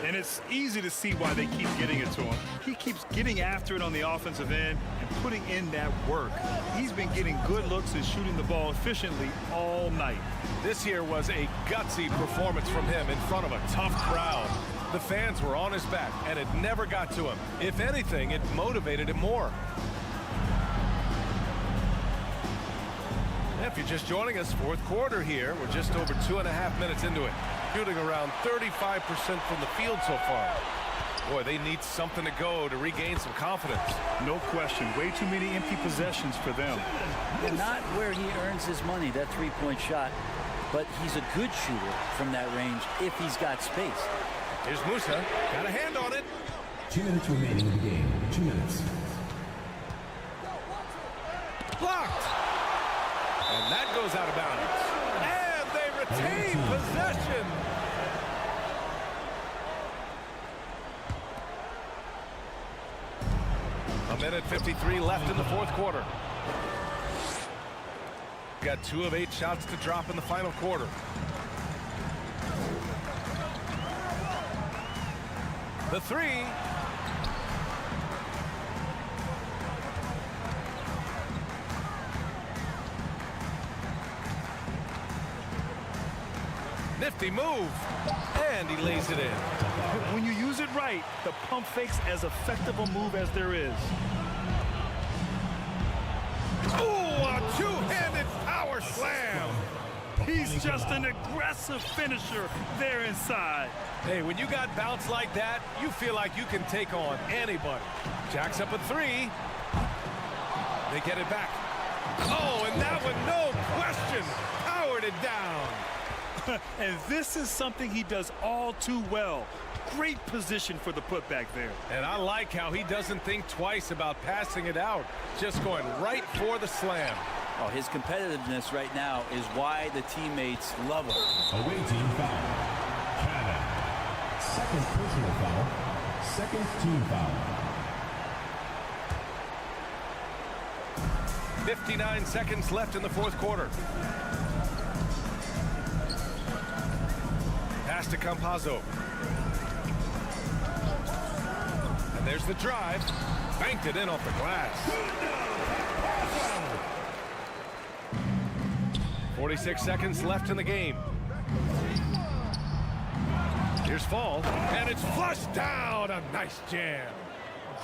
And it's easy to see why they keep getting it to him. He keeps getting after it on the offensive end and putting in that work. He's been getting good looks and shooting the ball efficiently all night. This here was a gutsy performance from him in front of a tough crowd. The fans were on his back, and it never got to him. If anything, it motivated him more. If you're just joining us, fourth quarter here. We're just over 2.5 minutes into it. Shooting around 35% from the field so far. Boy, they need something to go to regain some confidence. No question. Way too many empty possessions for them. And not where he earns his money, that three-point shot. But he's a good shooter from that range if he's got space. Here's Musa. Got a hand on it. 2 minutes remaining in the game. 2 minutes. Blocked. And that goes out of bounds. And they retain possession. A minute 53 left in the fourth quarter. Got 2 of 8 shots to drop in the final quarter. The 3. Nifty move. And he lays it in. When you use it right, the pump fake's as effective a move as there is. Oh, a two-handed power slam. He's just an aggressive finisher there inside. Hey, when you got bounce like that, you feel like you can take on anybody. Jacks up a 3. They get it back. Oh, and that one, no question, powered it down. And this is something he does all too well. Great position for the putback there. And I like how he doesn't think twice about passing it out, just going right for the slam. Oh, his competitiveness right now is why the teammates love him. Away team foul. Canada. Second personal foul. Second team foul. 59 seconds left in the fourth quarter. Pass to Campazzo. And there's the drive. Banked it in off the glass. 46 seconds left in the game. Here's Fall, and it's flushed down. A nice jam.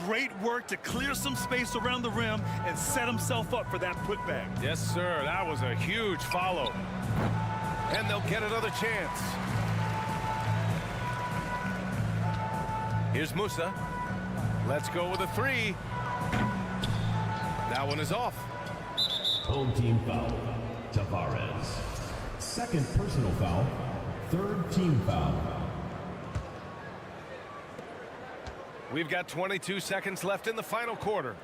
Great work to clear some space around the rim and set himself up for that putback. Yes, sir. That was a huge follow. And they'll get another chance. Here's Musa. Let's go with a 3. That one is off. Home team foul. Tavares. Second personal foul. Third team foul. We've got 22 seconds left in the final quarter.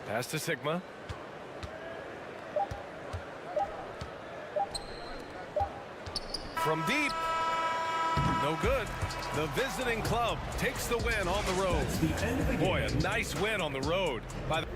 Pass to Sigma. From deep. No good. The visiting club takes the win on the road. Boy, a nice win on the road by the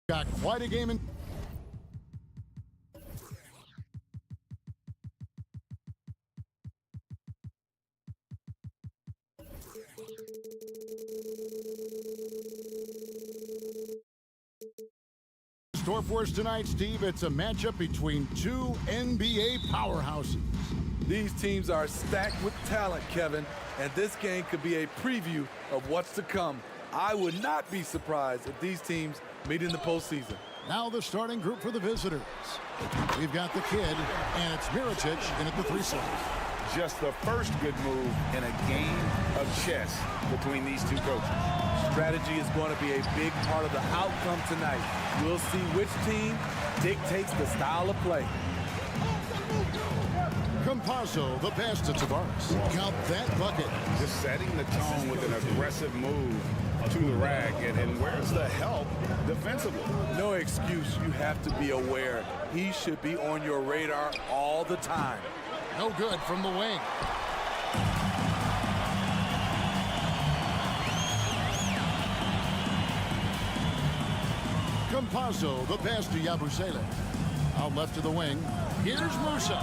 Got quite a game in. Store for us tonight, Steve. It's a matchup between two NBA powerhouses. These teams are stacked with talent, Kevin, and this game could be a preview of what's to come. I would not be surprised if these teams meet in the postseason. Now the starting group for the visitors. We've got the kid, and it's Mirotic in at the 3 slot. Just the first good move in a game of chess between these two coaches. Strategy is going to be a big part of the outcome tonight. We'll see which team dictates the style of play. Campazzo, the pass to Tavares. Count that bucket. Just setting the tone with an aggressive move to the rack. And where's the help defensively? No excuse. You have to be aware. He should be on your radar all the time. No good from the wing. Campazzo, the pass to Yabusele. Out left to the wing. Here's Musa.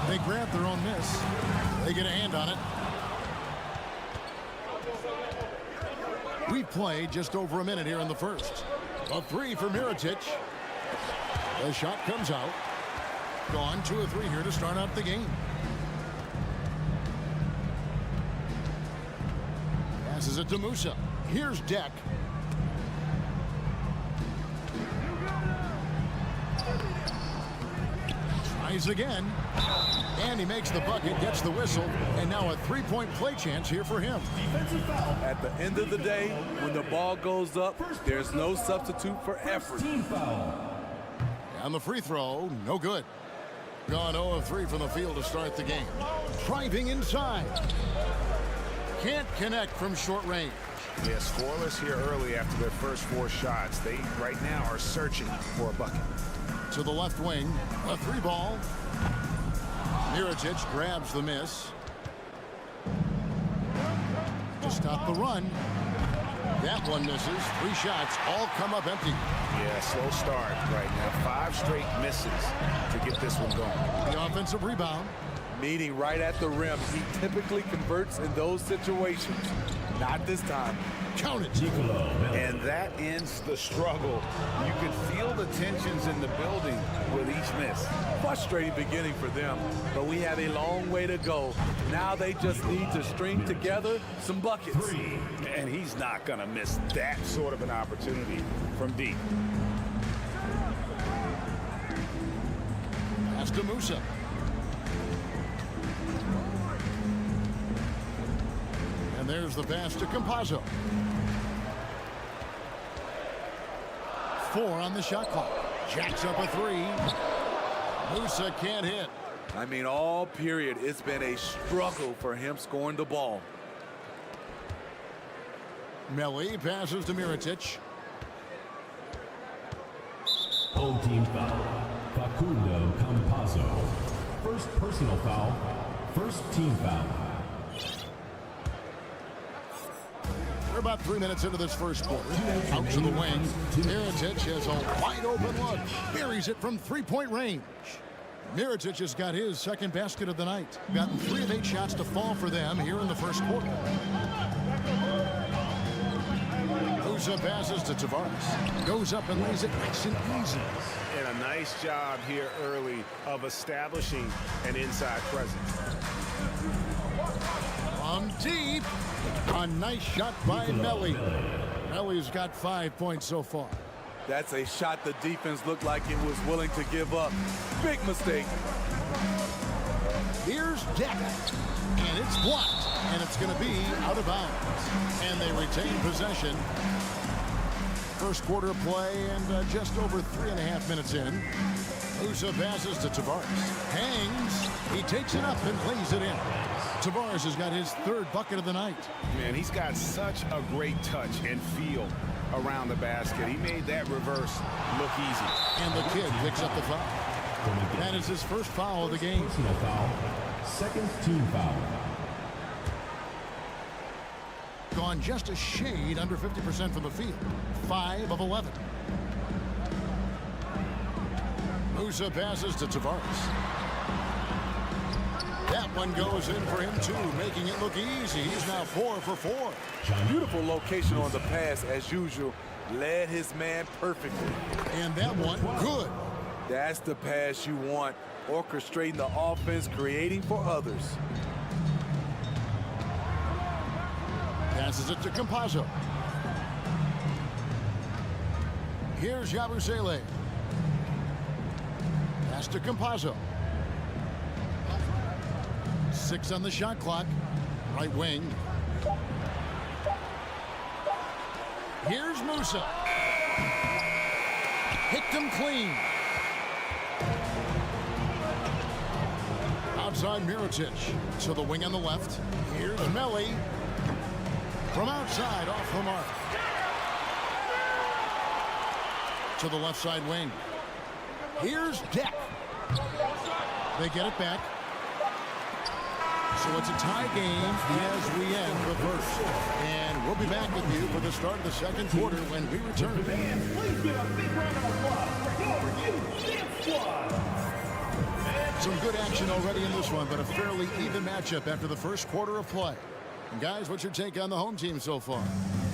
They grab their own miss. They get a hand on it. We played just over a minute here in the first. A 3 for Mirotic. The shot comes out. Gone 2 of 3 here to start out the game. Passes it to Musa. Here's Deck. Tries again. And he makes the bucket, gets the whistle, and now a 3-point play chance here for him. At the end of the day, when the ball goes up, there's no substitute for effort. On the free throw, no good. Gone 0 of 3 from the field to start the game. Driving inside. Can't connect from short range. Yeah, scoreless here early after their first 4 shots. They right now are searching for a bucket. To the left wing, a 3 ball. Mirotic grabs the miss. To stop the run. That one misses. 3 shots, all come up empty. Yeah, slow start right now. 5 straight misses to get this one going. The offensive rebound. Meeting right at the rim. He typically converts in those situations. Not this time. Count it. And that ends the struggle. You can feel the tensions in the building with each miss. Frustrating beginning for them, but we have a long way to go. Now they just need to string together some buckets. And he's not going to miss that sort of an opportunity from deep. Pass to Musa. And there's the pass to Campazzo. 4 on the shot clock. Jacks up a 3. Musa can't hit. I mean, all period, it's been a struggle for him scoring the ball. Melli passes to Mirotic. Home team foul. Facundo Campazzo. First personal foul. First team foul. We're about 3 minutes into this first quarter. Out to the wing. Mirotic has a wide open look. Buries it from 3-point range. Mirotic has got his second basket of the night. Gotten 3 of 8 shots to fall for them here in the first quarter. Musa passes to Tavares. Goes up and lays it nice and easy. And a nice job here early of establishing an inside presence. From deep. A nice shot by Melli. Melli's got 5 points so far. That's a shot the defense looked like it was willing to give up. Big mistake. Here's Deck. And it's blocked. And it's going to be out of bounds. And they retain possession. First quarter play and just over 3.5 minutes in. Musa passes to Tavares. Hangs. He takes it up and lays it in. Tavares has got his 3rd bucket of the night. Man, he's got such a great touch and feel around the basket. He made that reverse look easy. And the kid picks up the foul. That is his first foul of the game. Personal foul. Second team foul. gone just a shade under 50% from the field. 5 of 11. Musa passes to Tavares. That one goes in for him too, making it look easy. He's now 4 for 4. Beautiful location on the pass as usual. Led his man perfectly. And that one, good. That's the pass you want. Orchestrating the offense, creating for others. Passes it to Campazzo. Here's Yabusele. Pass to Campazzo. 6 on the shot clock. Right wing. Here's Musa. Hit them clean. Outside Mirotic to the wing on the left. Here's Melli. From outside, off the mark. To the left side wing. Here's Deck. They get it back. So it's a tie game as we end the first. And we'll be back with you for the start of the second quarter when we return. Please give a big round of applause for your squad. Some good action already in this one, but a fairly even matchup after the first quarter of play. And guys, what's your take on the home team so far?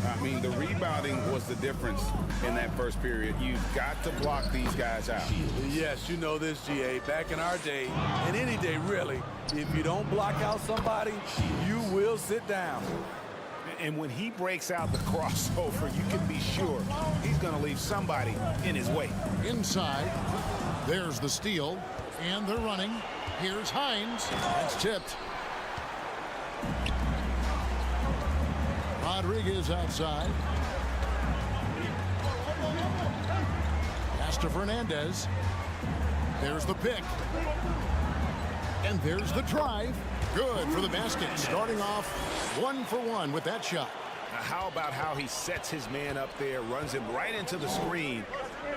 I mean, the rebounding was the difference in that first period. You've got to block these guys out. Yes, you know this, GA. Back in our day, and any day really, if you don't block out somebody, you will sit down. And when he breaks out the crossover, you can be sure he's going to leave somebody in his way. Inside, there's the steal, and they're running. Here's Hines. It's tipped. Rodriguez outside. Pass to Fernandez. There's the pick. And there's the drive. Good for the basket. Starting off 1 for 1 with that shot. Now, how about how he sets his man up there, runs him right into the screen,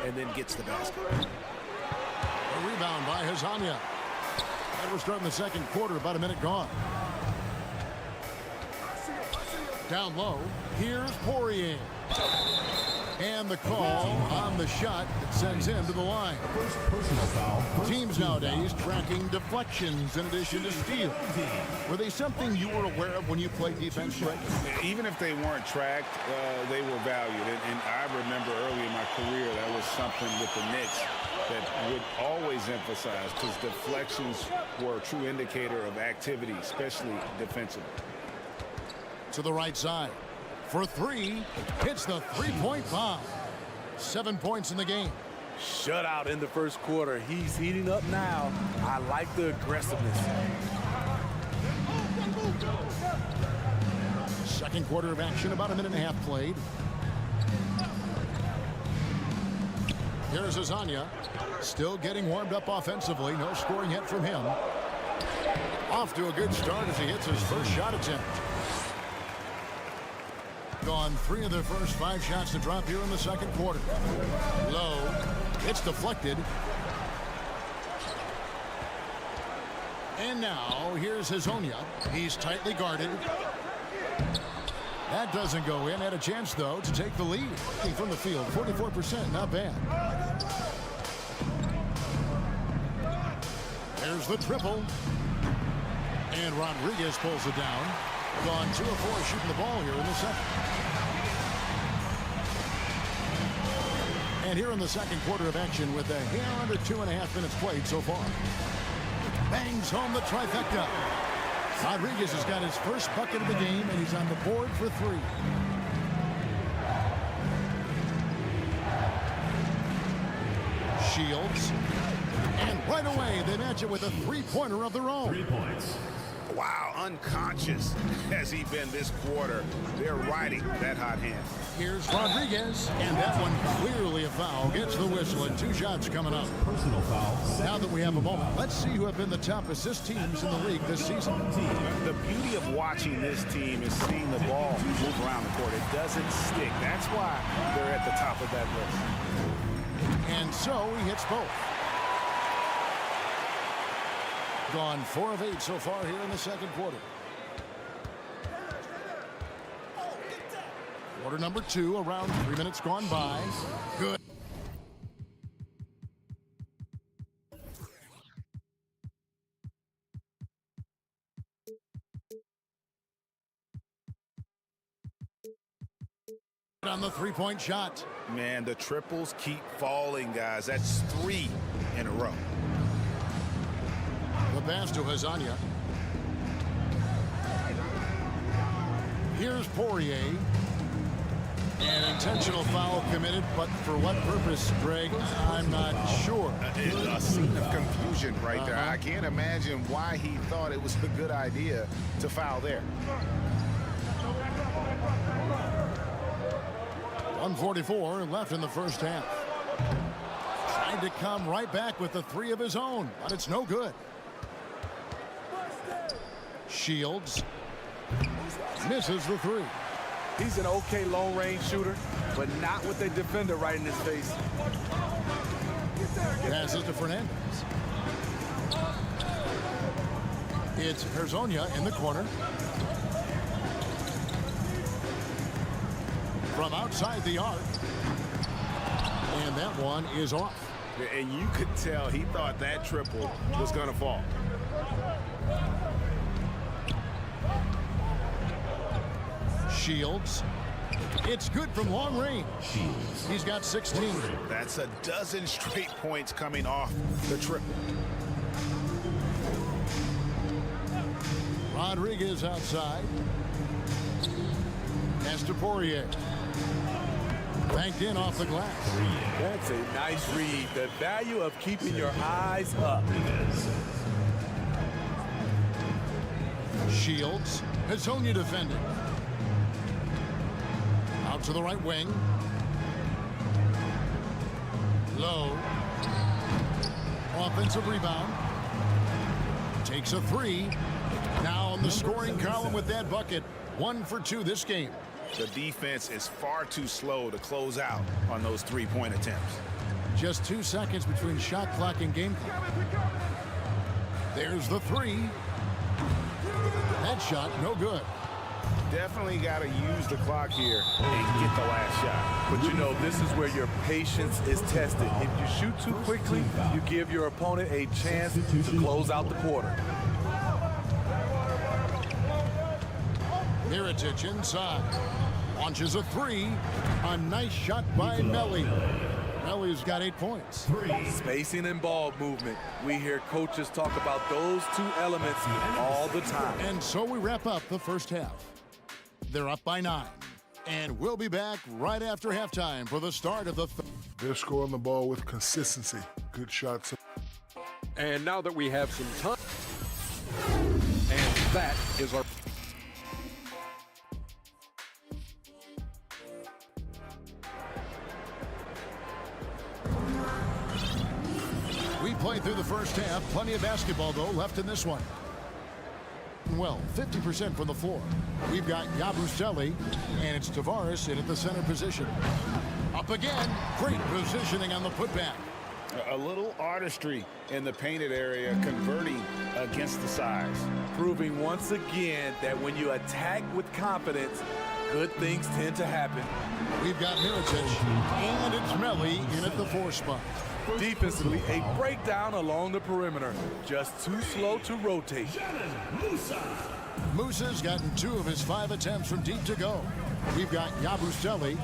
and then gets the basket. A rebound by Hazania. And we're starting the second quarter, about a minute gone. Down low, here's Poirier. And the call on the shot that sends him to the line. First personal foul. Teams nowadays tracking deflections in addition to steals. Were they something you were aware of when you played defense, Greg? Even if they weren't tracked, they were valued. And I remember early in my career, that was something with the Knicks that would always emphasize, because deflections were a true indicator of activity, especially defensively. To the right side. For 3, hits the three-point bomb. 7 points in the game. Shutout in the first quarter. He's heating up now. I like the aggressiveness. Second quarter of action, about a minute and a half played. Here's Hazania. Still getting warmed up offensively. No scoring yet from him. Off to a good start as he hits his first shot attempt. Gone 3 of their first 5 shots to drop here in the second quarter. Low. It's deflected. And now here's Hazonia. He's tightly guarded. That doesn't go in. Had a chance, though, to take the lead. From the field, 44%, not bad. There's the triple. And Rodriguez pulls it down. Gone 2 of 4 shooting the ball here in the second. And here in the second quarter of action with a hair under 2.5 minutes played so far. Bangs home the trifecta. Rodriguez has got his first bucket of the game, and he's on the board for 3. Shields. And right away, they match it with a three-pointer of their own. 3 points. Wow, unconscious has he been this quarter. They're riding that hot hand. Here's Rodriguez, and that one clearly a foul. Gets the whistle, and 2 shots coming up. Personal foul. Now that we have a moment, let's see who have been the top assist teams in the league this season. The beauty of watching this team is seeing the ball move around the court. It doesn't stick. That's why they're at the top of that list. And so he hits both. Gone 4 of 8 so far here in the second quarter. Quarter number 2, around 3 minutes gone by. Good. On the three-point shot. Man, the triples keep falling, guys. That's 3 in a row. The pass to Hazania. Here's Poirier. An intentional foul committed, but for what purpose, Greg, I'm not sure. A scene of confusion right there. I can't imagine why he thought it was a good idea to foul there. 1:44 left in the first half. Trying to come right back with the 3 of his own, but it's no good. Shields misses the 3. He's an okay long-range shooter, but not with a defender right in his face. Passes to Fernandez. It's Herzonia in the corner. From outside the arc. And that one is off. And you could tell he thought that triple was going to fall. Shields. It's good from long range. He's got 16. That's a dozen straight points coming off the triple. Rodriguez outside. Pass to Poirier. Banked in off the glass. That's a nice read. The value of keeping your eyes up. Shields. Hazania defending. Out to the right wing. Low. Offensive rebound. Takes a 3. Now in the scoring column with that bucket. 1 for 2 this game. The defense is far too slow to close out on those three-point attempts. Just 2 seconds between shot clock and game clock. There's the 3. That shot, no good. Definitely got to use the clock here and get the last shot. But you know, this is where your patience is tested. If you shoot too quickly, you give your opponent a chance to close out the quarter. Mirotic inside. Launches a 3. A nice shot by Melli. Melli's got 8 points. Spacing and ball movement. We hear coaches talk about those 2 elements all the time. And so we wrap up the first half. They're up by 9. And we'll be back right after halftime for the start of the They're scoring the ball with consistency. Good shots. And now that we have some time, and that is our... We played through the first half. Plenty of basketball, though, left in this one. Well, 50% from the floor. We've got Yabusele, and it's Tavares in at the center position. Up again. Great positioning on the putback. A little artistry in the painted area, converting against the size. Proving once again that when you attack with confidence, good things tend to happen. We've got Mirotic, and it's Melli in at the 4 spot. Defensively, a breakdown along the perimeter. Just too slow to rotate. Musa's gotten 2 of his 5 attempts from deep to go. We've got Yabusele,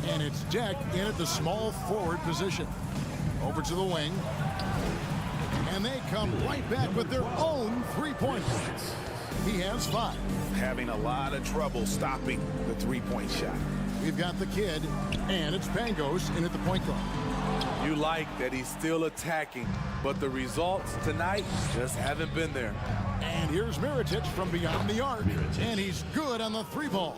and it's Deck in at the small forward position. Over to the wing. And they come right back with their own 3-pointers. He has 5. Having a lot of trouble stopping the 3-point shot. We've got the kid, and it's Pangos in at the point guard. You like that he's still attacking, but the results tonight just haven't been there. And here's Mirotic from beyond the arc, and he's good on the 3-ball.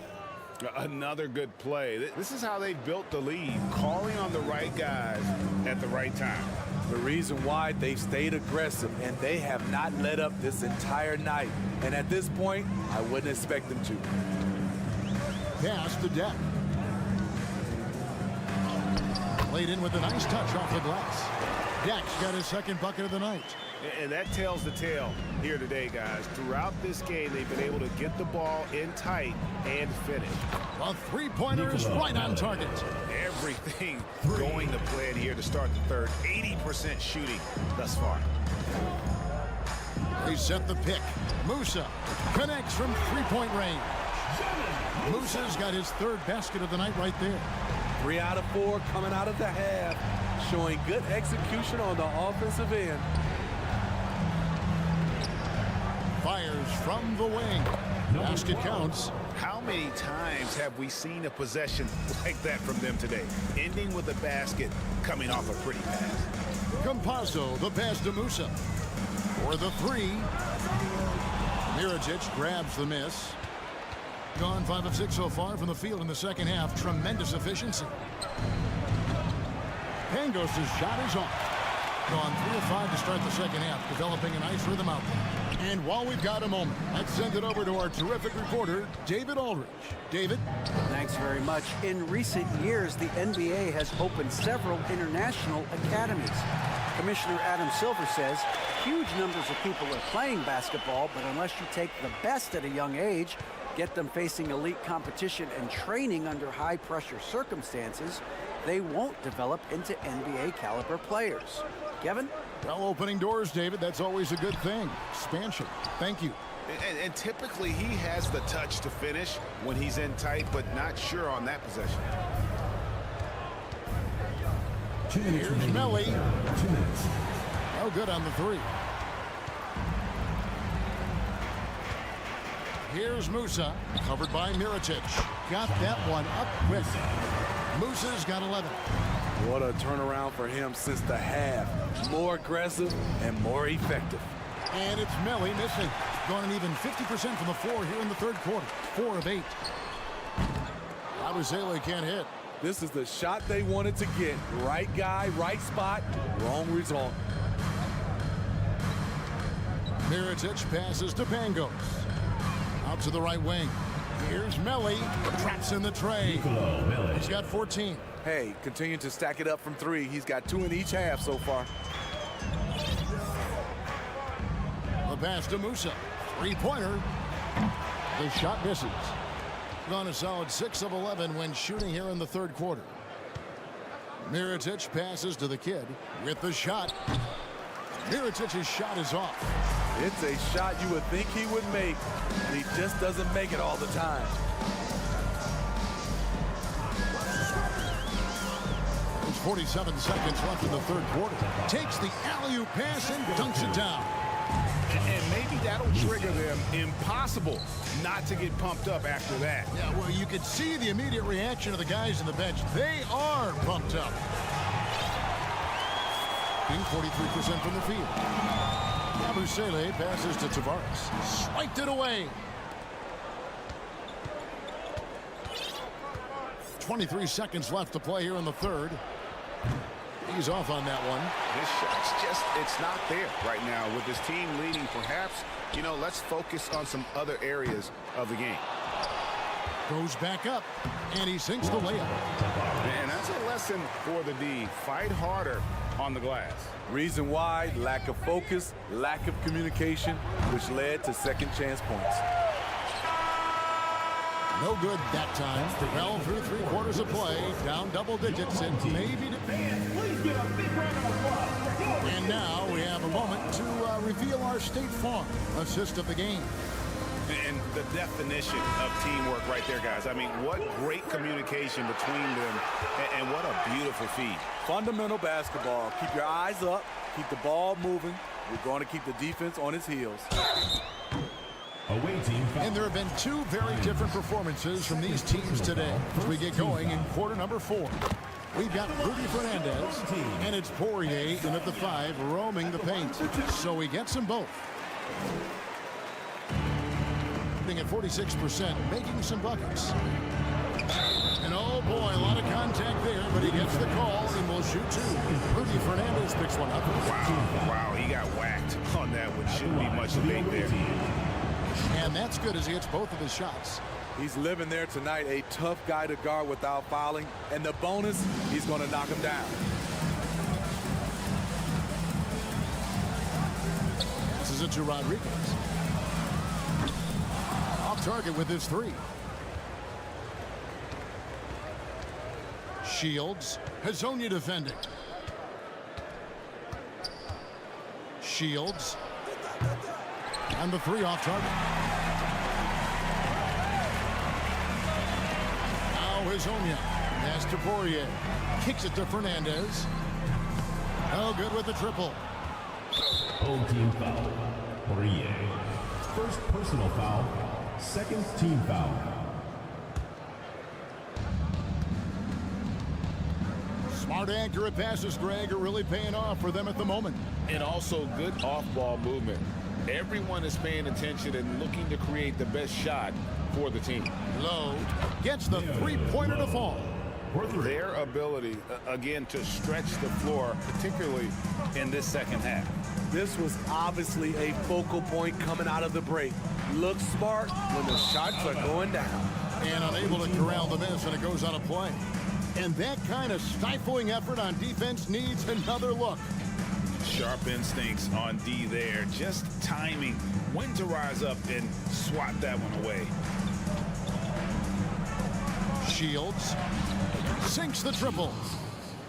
Another good play. This is how they built the lead, calling on the right guys at the right time. The reason why they've stayed aggressive, and they have not let up this entire night. And at this point, I wouldn't expect them to. Pass to Deck. Played in with a nice touch off the glass. Deck's got his second bucket of the night. And that tells the tale here today, guys. Throughout this game, they've been able to get the ball in tight and finish. A three-pointer is right on target. Everything going to plan here to start the third. 80% shooting thus far. They set the pick. Musa connects from three-point range. Musa's got his third basket of the night right there. 3 out of 4 coming out of the half, showing good execution on the offensive end. Fires from the wing. Basket counts. How many times have we seen a possession like that from them today? Ending with a basket, coming off a pretty pass. Campazzo, the pass to Musa. For the three. Mirotic grabs the miss. Gone 5 of 6 so far from the field in the second half. Tremendous efficiency. Pangos' shot is off. Gone 3 of 5 to start the second half, developing a nice rhythm out there. And while we've got a moment, let's send it over to our terrific reporter, David Aldridge. David? Thanks very much. In recent years, the NBA has opened several international academies. Commissioner Adam Silver says huge numbers of people are playing basketball, but unless you take the best at a young age, get them facing elite competition and training under high-pressure circumstances, they won't develop into NBA-caliber players. Kevin? Well, opening doors, David, that's always a good thing. Expansion. Thank you. And typically he has the touch to finish when he's in tight, but not sure on that possession. Here's Melly. No good on the three. Here's Musa, covered by Mirotic. Got that one up quick. Musa's got 11. What a turnaround for him since the half. More aggressive and more effective. And it's Melly missing. Gone an even 50% from the floor here in the third quarter. 4 of 8. Abusele can't hit. This is the shot they wanted to get. Right guy, right spot, wrong result. Mirotic passes to Pangos. Out to the right wing. Here's Melly. Traps in the tray. He's got 14. Hey, continue to stack it up from 3. He's got 2 in each half so far. The pass to Musa. Three-pointer. The shot misses. Gone a solid 6 of 11 when shooting here in the third quarter. Mirotic passes to the kid with the shot. Mirotic's shot is off. It's a shot you would think he would make. He just doesn't make it all the time. There's 47 seconds left in the third quarter. Takes the alley-oop pass and dunks it down. And maybe that'll trigger them. Impossible not to get pumped up after that. Yeah, well, you could see the immediate reaction of the guys on the bench. They are pumped up. 43% from the field. Abusele passes to Tavares. Swiped it away. 23 seconds left to play here in the third. He's off on that one. His shot's just, it's not there right now. With his team leading, perhaps, you know, let's focus on some other areas of the game. Goes back up, and he sinks the layup. And that's a lesson for the D. Fight harder on the glass. Reason why, lack of focus, lack of communication, which led to second chance points. No good that time. Well through 3 quarters of play, down double digits, and maybe and now we have a moment to reveal our State Farm assist of the game. And the definition of teamwork right there, guys. I mean, what great communication between them, and what a beautiful feed. Fundamental basketball. Keep your eyes up, keep the ball moving. We're going to keep the defense on its heels. And there have been 2 very different performances from these teams today as we get going in quarter number 4. We've got Rudy Fernandez, and it's Poirier in at the 5, roaming the paint. So he gets them both. At 46%, making some buckets. And oh boy, a lot of contact there, but he gets the call and will shoot 2. Rudy Fernandez picks one up. Wow, he got whacked on that one. Shouldn't be much debate there. And that's good as he hits both of his shots. He's living there tonight, a tough guy to guard without fouling. And the bonus, he's going to knock him down. Passes it to Rodriguez. Off target with his three. Shields. Hazonia defending. Shields. And the three off target. Now Hazonia. Pass to Poirier. Kicks it to Fernandez. Oh, good with the triple. Home team foul. Poirier. First personal foul. Second team foul. Smart, accurate passes, Greg, are really paying off for them at the moment. And also good off-ball movement. Everyone is paying attention and looking to create the best shot for the team. Lowe gets the three-pointer to fall. Their ability, again, to stretch the floor, particularly in this second half. This was obviously a focal point coming out of the break. Look smart when the shots are going down. And unable to corral the miss, and it goes on a play. And that kind of stifling effort on defense needs another look. Sharp instincts on D there. Just timing when to rise up and swat that one away. Shields sinks the triple.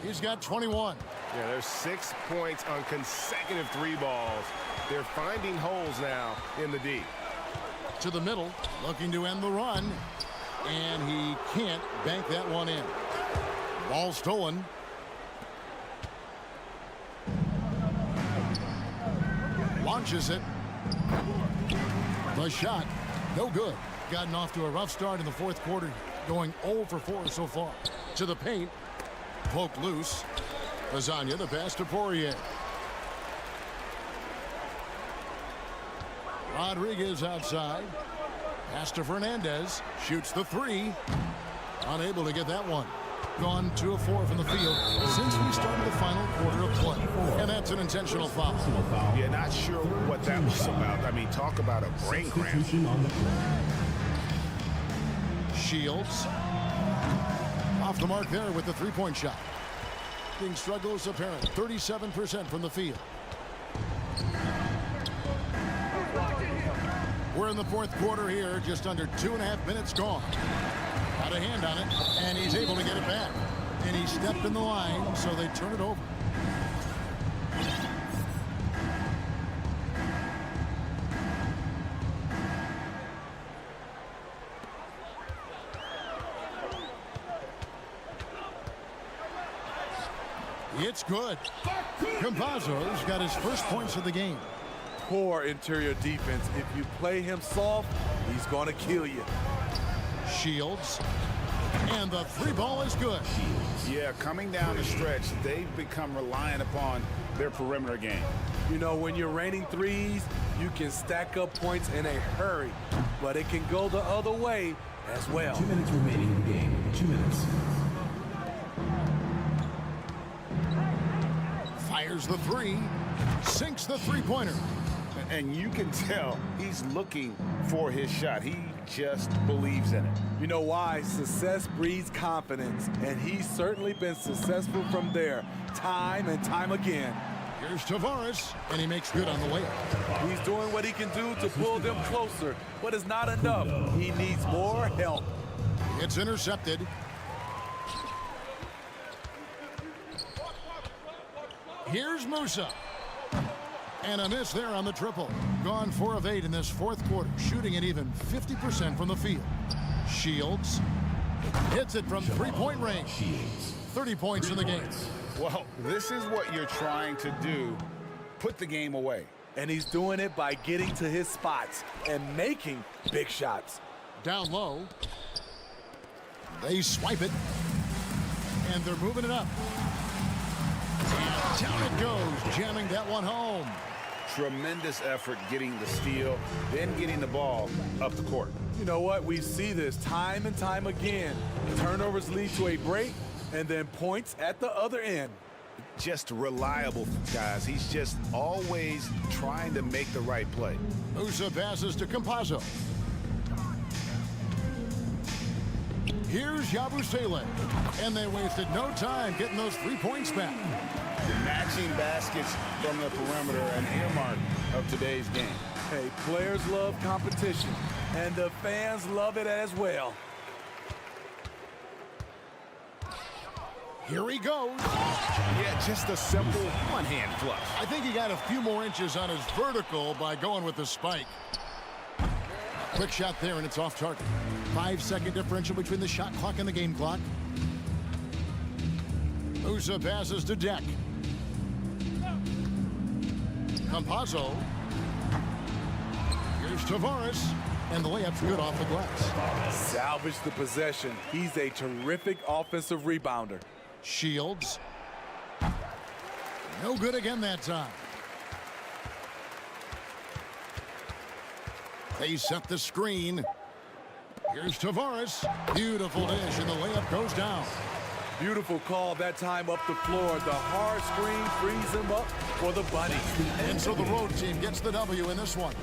He's got 21. Yeah, there's 6 points on consecutive three balls. They're finding holes now in the D. To the middle, looking to end the run. And he can't bank that one in. Ball stolen. Launches it. The shot, no good. Gotten off to a rough start in the fourth quarter, going 0 for 4 so far. To the paint, poked loose. Lasagna, the pass to Poirier. Rodriguez outside. Pass to Fernandez. Shoots the three. Unable to get that one. Gone 2 of 4 from the field since we started the final quarter of play. And that's an intentional foul. Yeah, not sure what that was about. I mean, talk about a brain cramp. Shields. Off the mark there with the three-point shot. Being struggles apparent. 37% from the field. We're in the fourth quarter here. Just under 2.5 minutes gone. Got a hand on it, and he's able to get it back. And he stepped in the line, so they turn it over. It's good. Campazzo's got his first points of the game. Poor interior defense. If you play him soft, he's going to kill you. Shields. And the three ball is good. Yeah, coming down the stretch, they've become reliant upon their perimeter game. You know, when you're raining threes, you can stack up points in a hurry, but it can go the other way as well. 2 minutes remaining in the game. 2 minutes. Fires the three. Sinks the three-pointer. And you can tell he's looking for his shot. He just believes in it. You know why? Success breeds confidence, and he's certainly been successful from there, time and time again. Here's Tavares, and he makes good on the way. He's doing what he can do to pull them closer, but it's not enough. He needs more help. It's intercepted. Here's Musa. And a miss there on the triple. Gone 4 of 8 in this fourth quarter, shooting at even 50% from the field. Shields hits it from three-point range. 30 points in the game. Well, this is what you're trying to do. Put the game away. And he's doing it by getting to his spots and making big shots. Down low. They swipe it. And they're moving it up. And down it goes, jamming that one home. Tremendous effort getting the steal, then getting the ball up the court. You know what? We see this time and time again. Turnovers lead to a break, and then points at the other end. Just reliable, guys. He's just always trying to make the right play. Musa passes to Campazzo. Here's Yabusele. And they wasted no time getting those 3 points back. Matching baskets from the perimeter and earmark of today's game. Hey, players love competition, and the fans love it as well. Here he goes. Yeah, just a simple one-hand flush. I think he got a few more inches on his vertical by going with the spike. Quick shot there, and it's off target. 5-second differential between the shot clock and the game clock. Musa passes to Deck. Campazzo. Here's Tavares. And the layup's good off the glass. Salvage the possession. He's a terrific offensive rebounder. Shields. No good again that time. They set the screen. Here's Tavares. Beautiful dish, and the layup goes down. Beautiful call that time up the floor. The hard screen frees him up for the bunny. And so the road team gets the W in this one.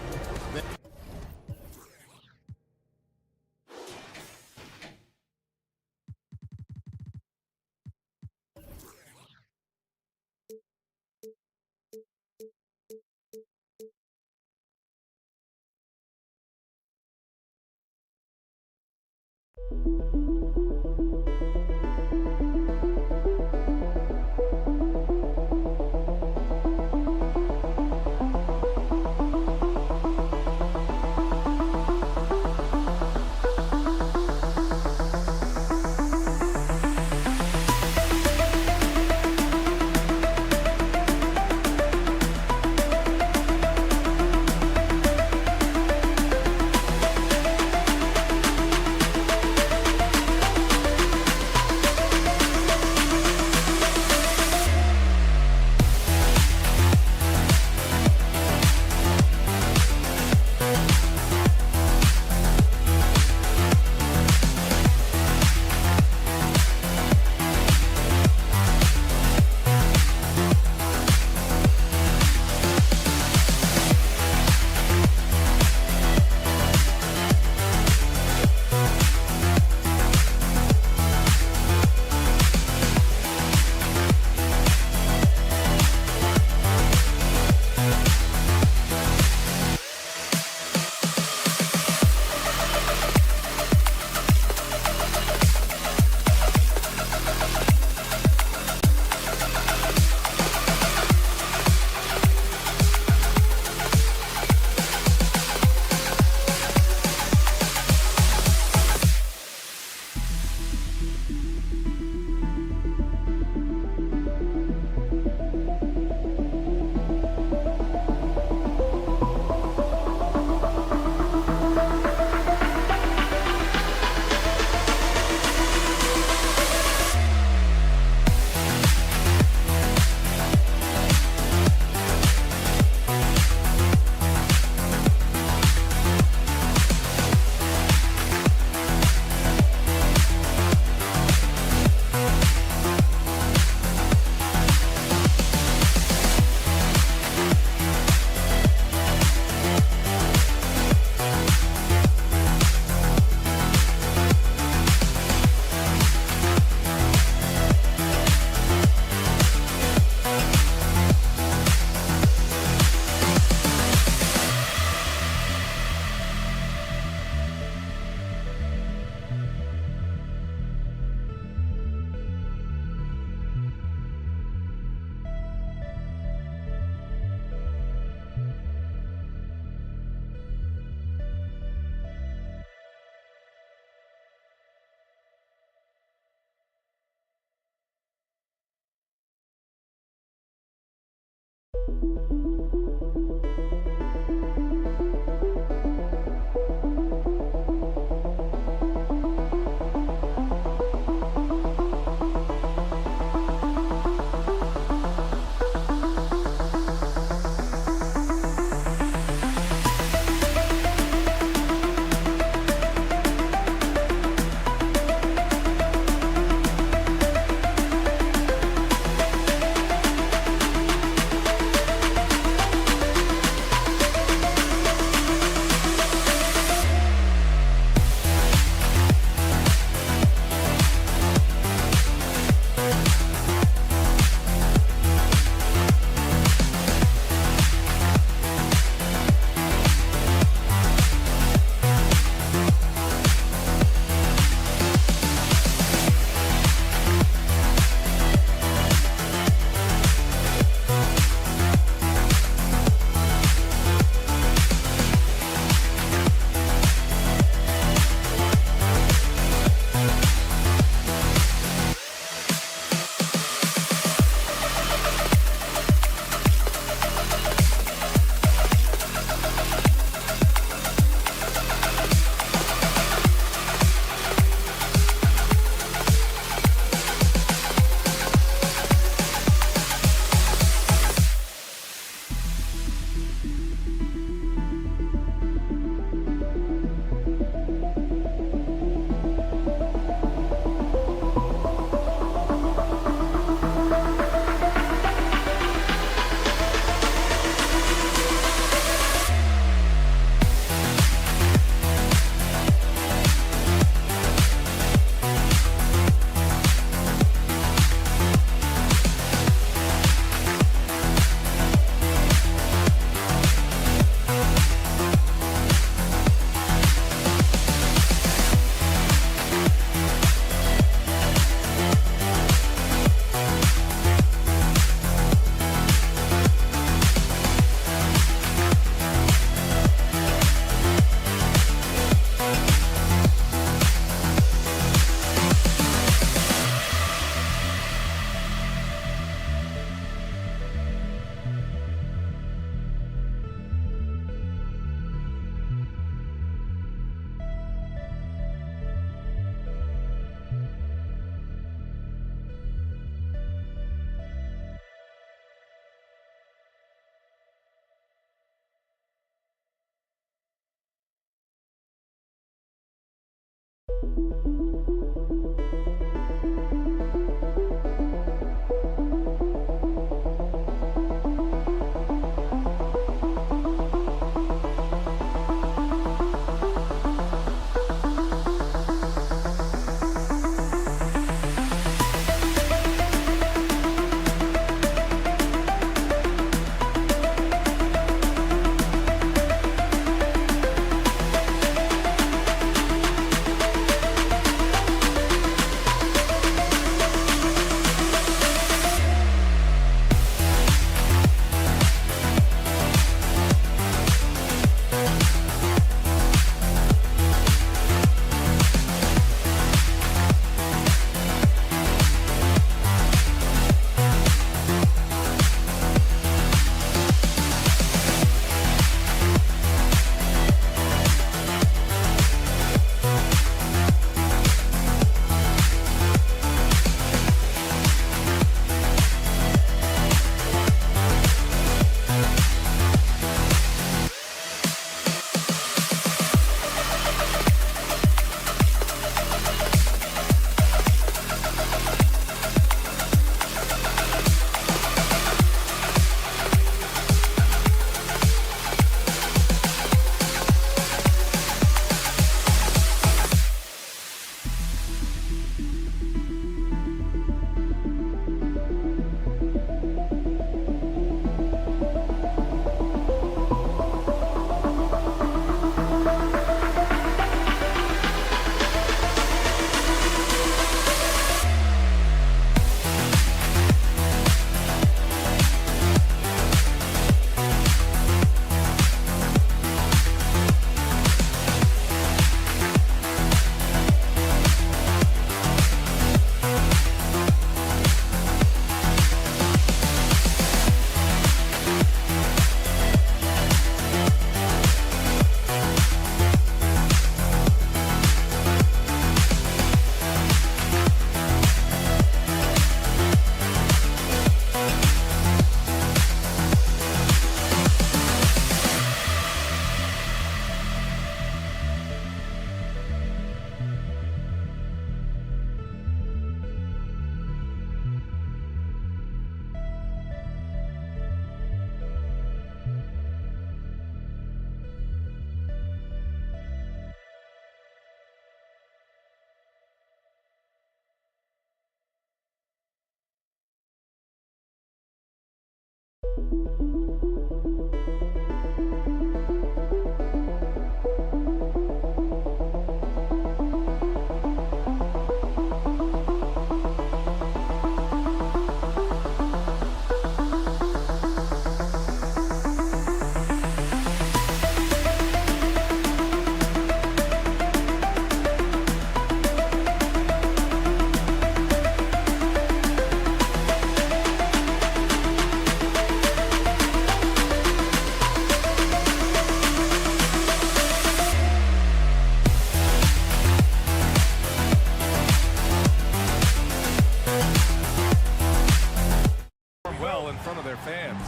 Well in front of their fans.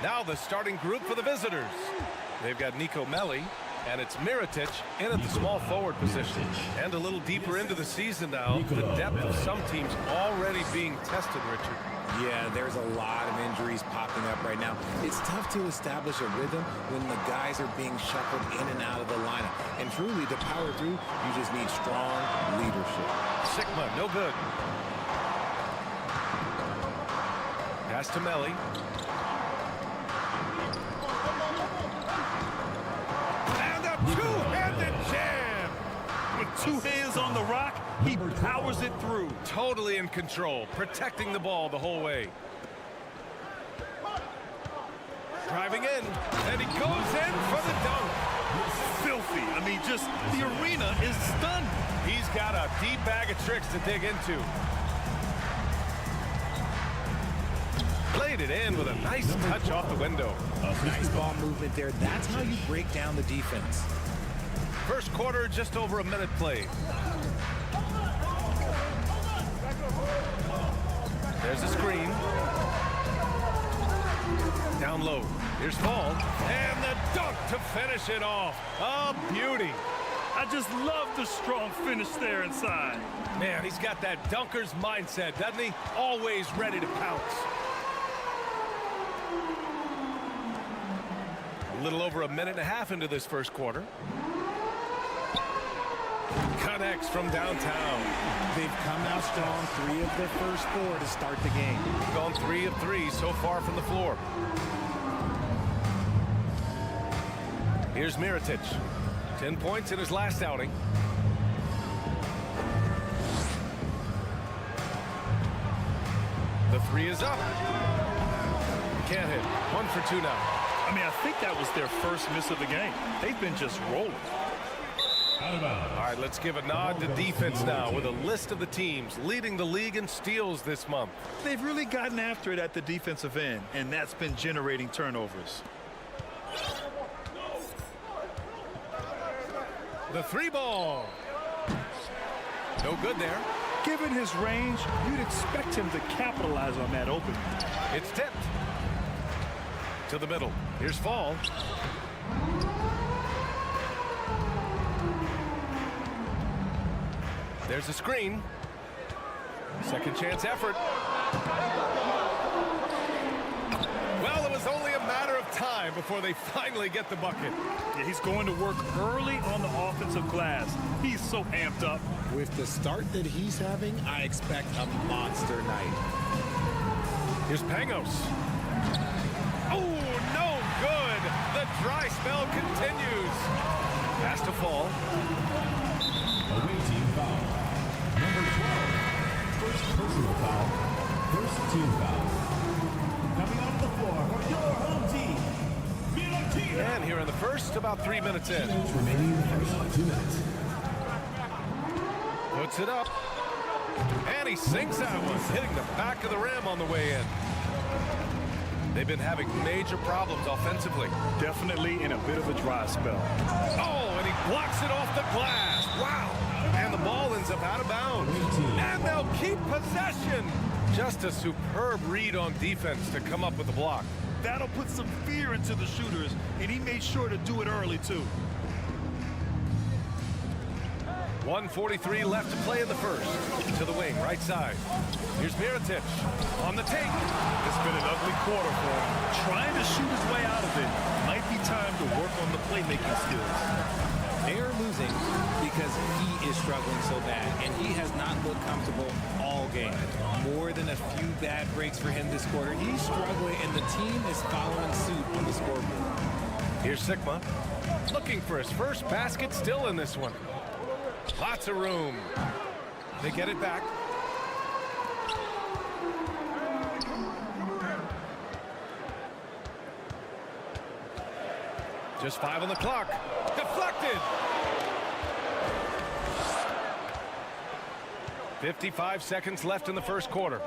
Now the starting group for the visitors. They've got Nico Melli, and it's Mirotic in at the small forward position. And a little deeper into the season now, the depth of some teams already being tested, Richard. Yeah, there's a lot of injuries popping up right now. It's tough to establish a rhythm when the guys are being shuffled in and out of the lineup. And truly, to power through, you just need strong leadership. Sigma, no good. Pass to Melli. And a two-handed jam. With two hands on the rock, he powers it through. Totally in control, protecting the ball the whole way. Driving in, and he goes in for the dunk. Filthy. I mean, just the arena is stunned. He's got a deep bag of tricks to dig into. Played it in with a nice touch off the window. Nice ball movement there. That's how you break down the defense. First quarter, just over a minute played. There's a screen. Down low. Here's Fall. And the dunk to finish it off. A beauty. I just love the strong finish there inside. Man, he's got that dunker's mindset, doesn't he? Always ready to pounce. A little over a minute and a half into this first quarter. Connects from downtown. They've come out strong, 3 of their first 4 to start the game. Gone 3 of 3 so far from the floor. Here's Mirotic. 10 points in his last outing. The 3 is up. Can't hit. 1 for 2 now. I mean, I think that was their first miss of the game. They've been just rolling. All right, let's give a nod to defense now with a list of the teams leading the league in steals this month. They've really gotten after it at the defensive end, and that's been generating turnovers. The 3 ball. No good there. Given his range, you'd expect him to capitalize on that opening. It's tipped. To the middle. Here's Fall. There's a screen. Second chance effort. Well, it was only a matter of time before they finally get the bucket. Yeah, he's going to work early on the offensive glass. He's so amped up. With the start that he's having, I expect a monster night. Here's Pangos. Oh, no good. The dry spell continues. Pass to Fall. Away team foul. Number 12. First personal foul. First team foul. Coming off the floor for your home team. And here in the first, about 3 minutes in. Remaining in the first 2 minutes. Puts it up. And he sinks that one, hitting the back of the rim on the way in. They've been having major problems offensively. Definitely in a bit of a dry spell. Oh, and he blocks it off the glass. Wow. And the ball ends up out of bounds. And they'll keep possession. Just a superb read on defense to come up with the block. That'll put some fear into the shooters, and he made sure to do it early, too. 1:43 left to play in the first. To the wing, right side. Here's Mirotic on the take. It's been an ugly quarter for him. Trying to shoot his way out of it. Might be time to work on the playmaking skills. They are losing because he is struggling so bad, and he has not looked comfortable all game. More than a few bad breaks for him this quarter. He's struggling, and the team is following suit on the scoreboard. Here's Sigma, looking for his first basket, still in this one. Lots of room. They get it back. Just 5 on the clock. Deflected. 55 seconds left in the first quarter.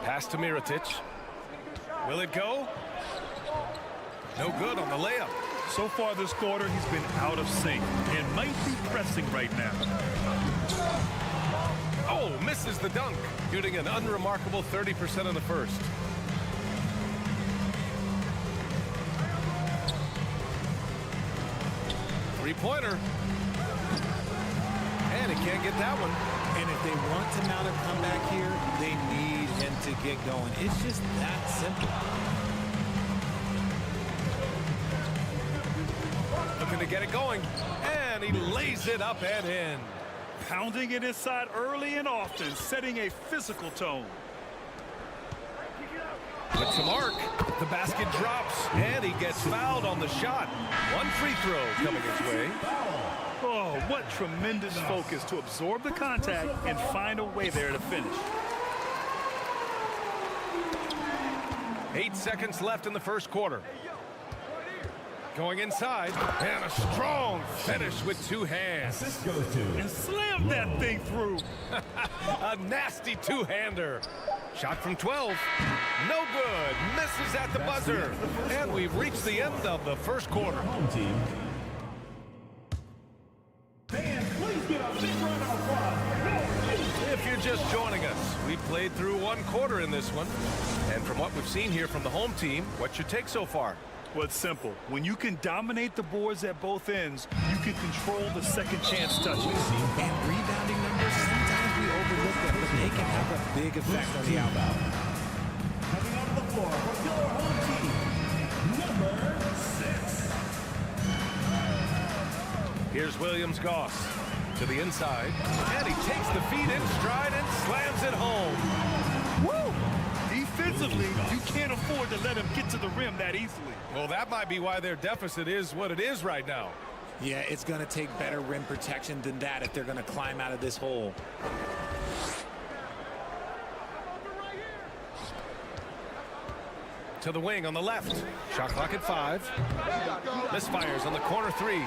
Pass to Mirotic. Will it go? No good on the layup. So far this quarter, he's been out of sync and might be pressing right now. Oh, misses the dunk, shooting an unremarkable 30% in the first. Three-pointer. And he can't get that one. And if they want to mount a comeback here, they need him to get going. It's just that simple. Looking to get it going. And he lays it up and in. Pounding it inside early and often, setting a physical tone. Puts the mark. The basket drops, and he gets fouled on the shot. One free throw coming his way. Oh, what tremendous focus to absorb the contact and find a way there to finish. 8 seconds left in the first quarter. Going inside, and a strong finish with two hands. And slam that thing through. A nasty two-hander. Shot from 12. No good. Misses at the buzzer. And we've reached the end of the first quarter. If you're just joining us, we played through one quarter in this one. And from what we've seen here from the home team, what's your take so far? Well, it's simple. When you can dominate the boards at both ends, you can control the second chance touches. And rebounding numbers, sometimes we overlook them, but they can have a big effect on the outbound. Coming onto the floor for your home team, number 6. Here's Williams-Goss to the inside, and he takes the feet in stride and slams it home. Woo! Defensively, you can't afford to let him get to the rim that easily. Well, that might be why their deficit is what it is right now. Yeah, it's going to take better rim protection than that if they're going to climb out of this hole. To the wing on the left. Shot clock at 5. Misfires on the corner 3.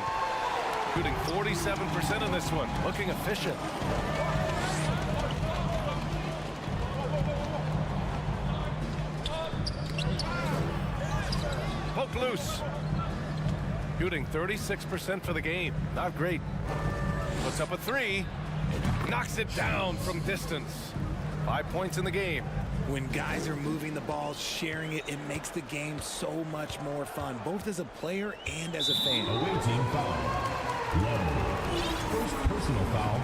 Shooting 47% in this one. Looking efficient. Poke loose. Shooting 36% for the game. Not great. Puts up a 3. Knocks it down from distance. 5 points in the game. When guys are moving the ball, sharing it, it makes the game so much more fun, both as a player and as a fan. Away team foul. Low. First personal foul.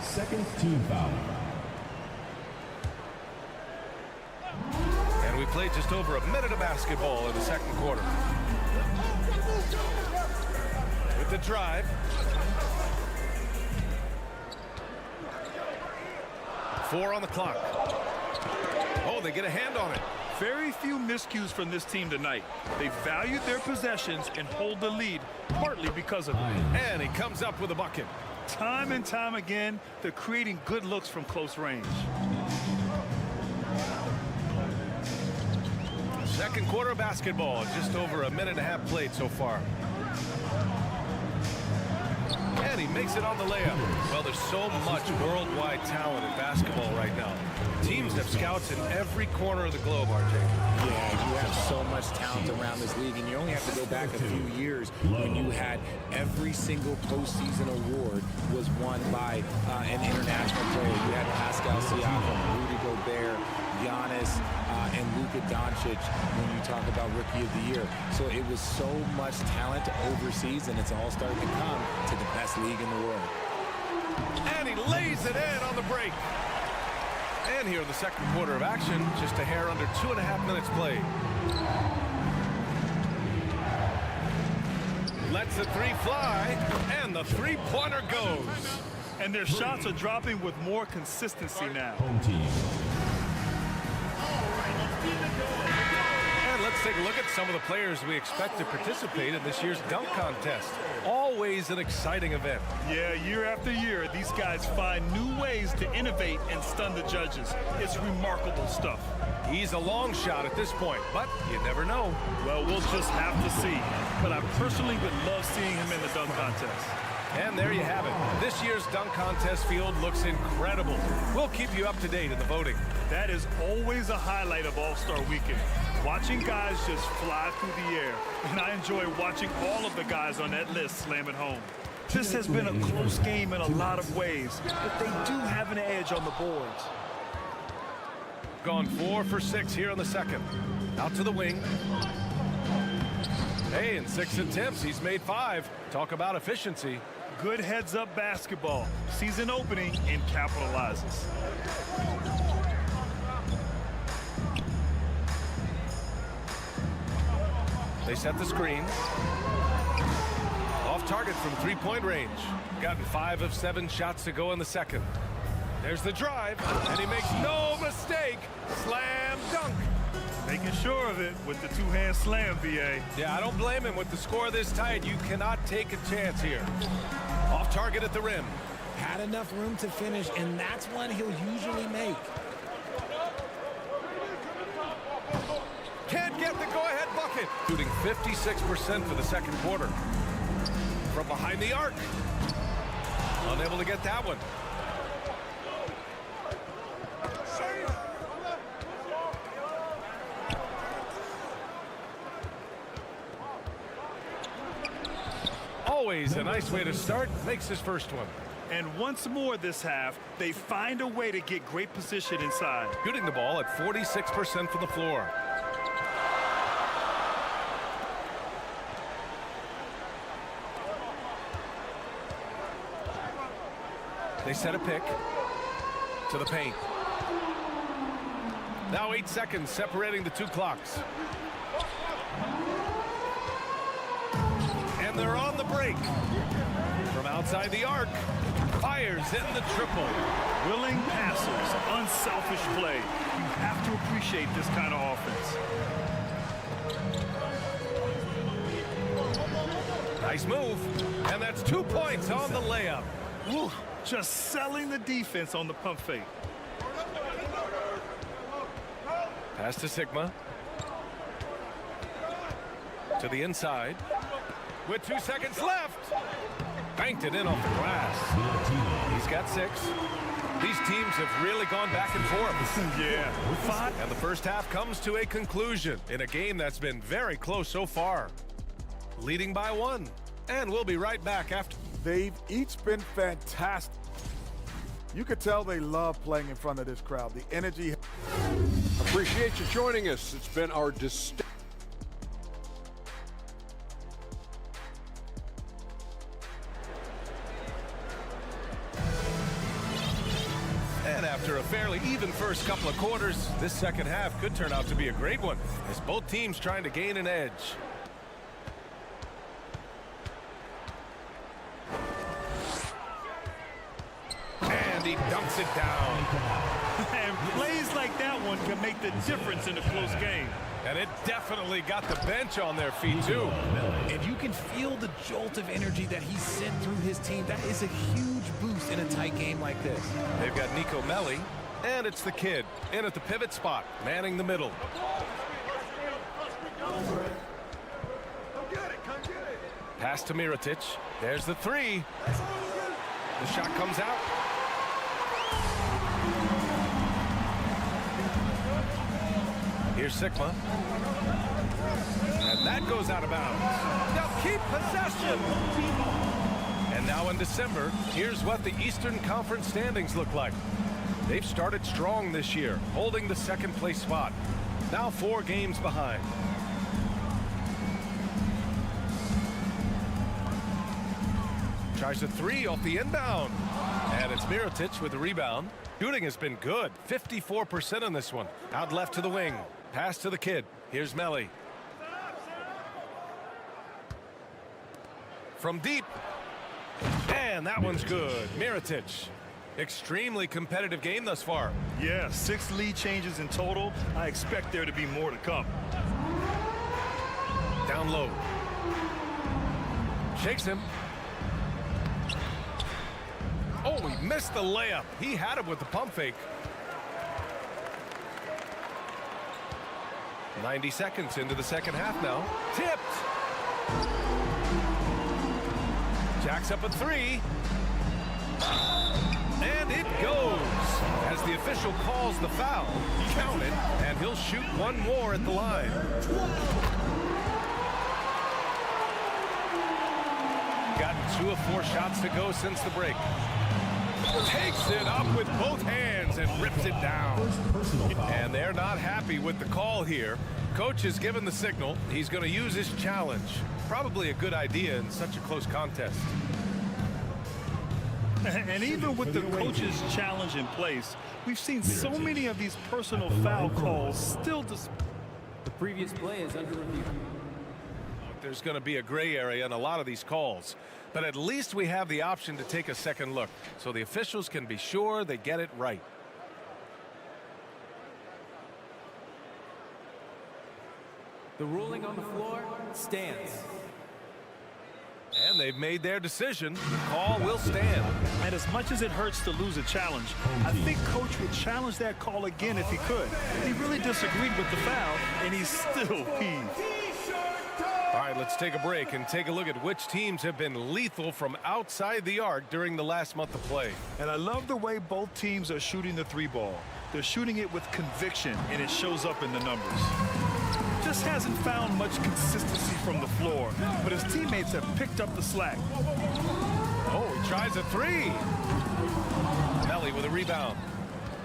Second team foul. And we played just over a minute of basketball in the second quarter. With the drive. Four on the clock. Oh, they get a hand on it. Very few miscues from this team tonight. They valued their possessions and hold the lead, partly because of it. And he comes up with a bucket. Time and time again, they're creating good looks from close range. Second quarter of basketball, just over a minute and a half played so far. And he makes it on the layup. Well, there's so much worldwide talent in basketball right now. Teams have scouts in every corner of the globe, RJ. Yeah, you have so much talent around this league, and you only have to go back a few years when you had every single postseason award was won by an international player. You had Pascal Siakam, Rudy Gobert, Giannis, and Luka Doncic when you talk about Rookie of the Year. So it was so much talent overseas, and it's all starting to come to the best league in the world. And he lays it in on the break. And here in the second quarter of action, just a hair under 2.5 minutes played. Lets the three fly, and the three-pointer goes. And their shots are dropping with more consistency now. Home team. And let's take a look at some of the players we expect to participate in this year's dunk contest. Always an exciting event. Yeah, year after year, these guys find new ways to innovate and stun the judges. It's remarkable stuff. He's a long shot at this point, but you never know. Well, we'll just have to see. But I personally would love seeing him in the dunk contest. And there you have it. This year's dunk contest field looks incredible. We'll keep you up to date in the voting. That is always a highlight of All-Star Weekend. Watching guys just fly through the air. And I enjoy watching all of the guys on that list slam it home. This has been a close game in a lot of ways, but they do have an edge on the boards. Gone 4 for 6 here in the second. Out to the wing. Hey, in 6 attempts, he's made 5. Talk about efficiency. Good heads-up basketball. Sees an opening and capitalizes. They set the screen. Off target from three-point range. Gotten 5 of 7 shots to go in the second. There's the drive, and he makes no mistake. Slam dunk. Making sure of it with the two-hand slam, VA. Yeah, I don't blame him. With the score this tight, you cannot take a chance here. Off target at the rim. Had enough room to finish, and that's one he'll usually make. Can't get the go-ahead bucket. Shooting 56% for the second quarter. From behind the arc. Unable to get that one. Always a nice way to start. Makes his first one. And once more this half, they find a way to get great position inside. Shooting the ball at 46% from the floor. They set a pick to the paint. Now 8 seconds separating the two clocks. And they're on the break. From outside the arc, fires in the triple. Willing passers, unselfish play. You have to appreciate this kind of offense. Nice move. And that's 2 points on the layup. Woo, just selling the defense on the pump fake. Pass to Sigma. To the inside. With 2 seconds left. Banked it in off the glass. He's got 6. These teams have really gone back and forth. Yeah. And the first half comes to a conclusion in a game that's been very close so far. Leading by 1. And we'll be right back after. They've each been fantastic. You could tell they love playing in front of this crowd. The energy. Appreciate you joining us. It's been our distinct. And after a fairly even first couple of quarters, this second half could turn out to be a great one as both teams trying to gain an edge. And he dunks it down. And plays like that one can make the difference in a close game. And it definitely got the bench on their feet, too. And you can feel the jolt of energy that he sent through his team. That is a huge boost in a tight game like this. They've got Nico Melli, and it's the kid in at the pivot spot, manning the middle. Pass to Mirotic. There's the 3. The shot comes out. Here's Sigma. And that goes out of bounds. Now keep possession. And now in December, here's what the Eastern Conference standings look like. They've started strong this year, holding the second place spot. Now 4 games behind. Tries a 3 off the inbound. And it's Mirotic with the rebound. Shooting has been good, 54% on this one. Out left to the wing. Pass to the kid. Here's Melli. from deep. And that one's good. Mirotic. Extremely competitive game thus far. Yeah, 6 lead changes in total. I expect there to be more to come. Down low. Shakes him. Oh, he missed the layup. He had it with the pump fake. 90 seconds into the second half now. Tipped. Jacks up a 3. And it goes. As the official calls the foul, count it, and he'll shoot one more at the line. Gotten 2 of 4 shots to go since the break. Takes it up with both hands and rips it down. And they're not happy with the call here. Coach has given the signal. He's going to use his challenge. Probably a good idea in such a close contest. And even with the coach's challenge in place, we've seen so many of these personal foul calls still. The previous play is under review. There's going to be a gray area in a lot of these calls, but at least we have the option to take a second look so the officials can be sure they get it right. The ruling on the floor stands. And they've made their decision. The call will stand. And as much as it hurts to lose a challenge, I think Coach would challenge that call again if he could. He really disagreed with the foul, and he's still peeved. All right, let's take a break and take a look at which teams have been lethal from outside the arc during the last month of play. And I love the way both teams are shooting the 3-ball. They're shooting it with conviction, and it shows up in the numbers. Just hasn't found much consistency from the floor, but his teammates have picked up the slack. Oh, he tries a 3. Melly with a rebound.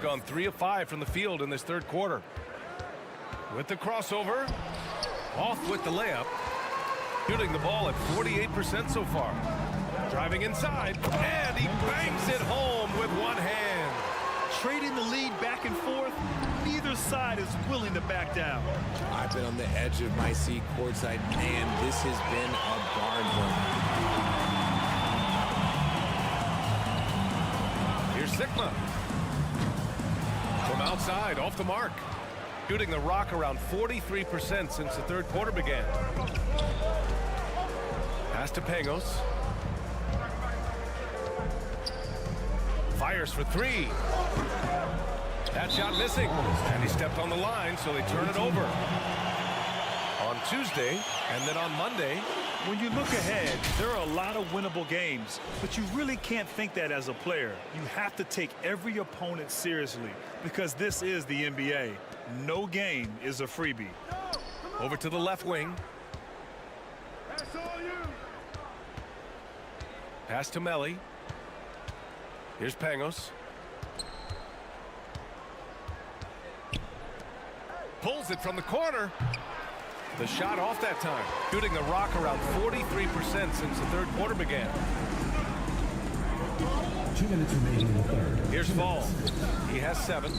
Gone 3 of 5 from the field in this third quarter. With the crossover, off with the layup. Shooting the ball at 48% so far. Driving inside, and he bangs it home with one hand. Trading the lead back and forth, neither side is willing to back down. I've been on the edge of my seat courtside, and this has been a barn burner. Here's Sigma. From outside, off the mark. Shooting the rock around 43% since the third quarter began. Pass to Pangos. Fires for 3. That shot missing. And he stepped on the line, so they turn it over. On Tuesday, and then on Monday. When you look ahead, there are a lot of winnable games, but you really can't think that as a player. You have to take every opponent seriously, because this is the NBA. No game is a freebie. Over to the left wing. Pass to Melly. Here's Pangos. Pulls it from the corner. The shot off that time. Shooting the rock around 43% since the third quarter began. 2 minutes remaining in the third. Here's Fall. He has 7.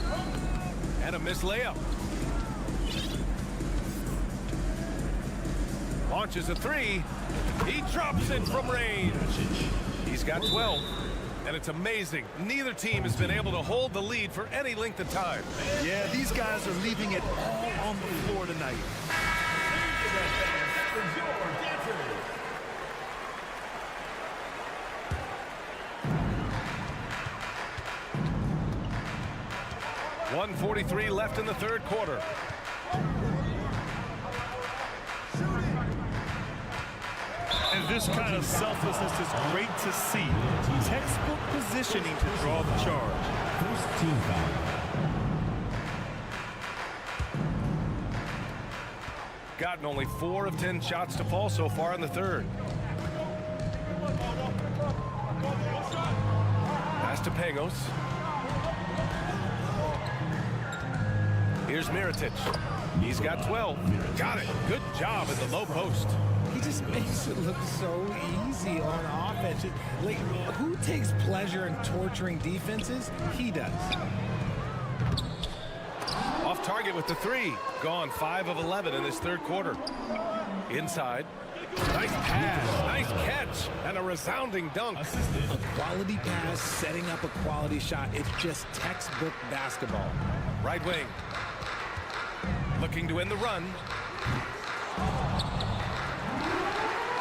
And a missed layup. Launches a 3. He drops it from range. He's got 12. And it's amazing. Neither team has been able to hold the lead for any length of time. Yeah, these guys are leaving it all on the floor tonight. .143 left in the third quarter. And this kind of selflessness is great to see. Textbook positioning to draw the charge. First team foul. Gotten only 4 of 10 shots to fall so far in the third. Pass to Pangos. Here's Mirotic. He's got 12. Got it. Good job in the low post. He just makes it look so easy on offense. Like, who takes pleasure in torturing defenses? He does. Off target with the 3. Gone 5 of 11 in this third quarter. Inside. Nice pass, nice catch, and a resounding dunk. A quality pass, setting up a quality shot. It's just textbook basketball. Right wing. Looking to end the run.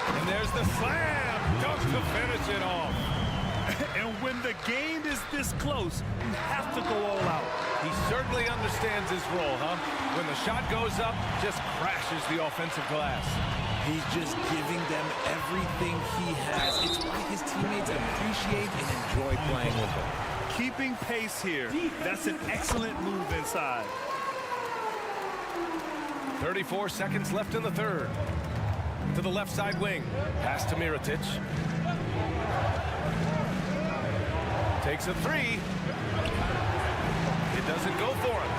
And there's the slam. Dunk to finish it off. And when the game is this close, you have to go all out. He certainly understands his role, huh? When the shot goes up, just crashes the offensive glass. He's just giving them everything he has. It's why his teammates appreciate and enjoy playing with him. Keeping pace here. That's an excellent move inside. 34 seconds left in the third. To the left side wing. Pass to Mirotic. Takes a three. It doesn't go for him.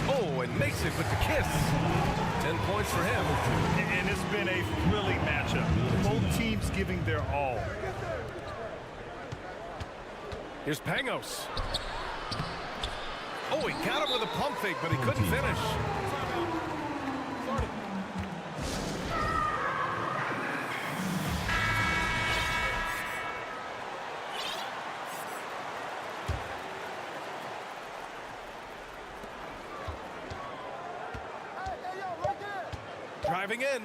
Oh, and makes it with the kiss. 10 points for him. And it's been a thrilling matchup. Both teams giving their all. Here's Pangos. Oh, he got him with a pump fake, but he couldn't finish. Driving in,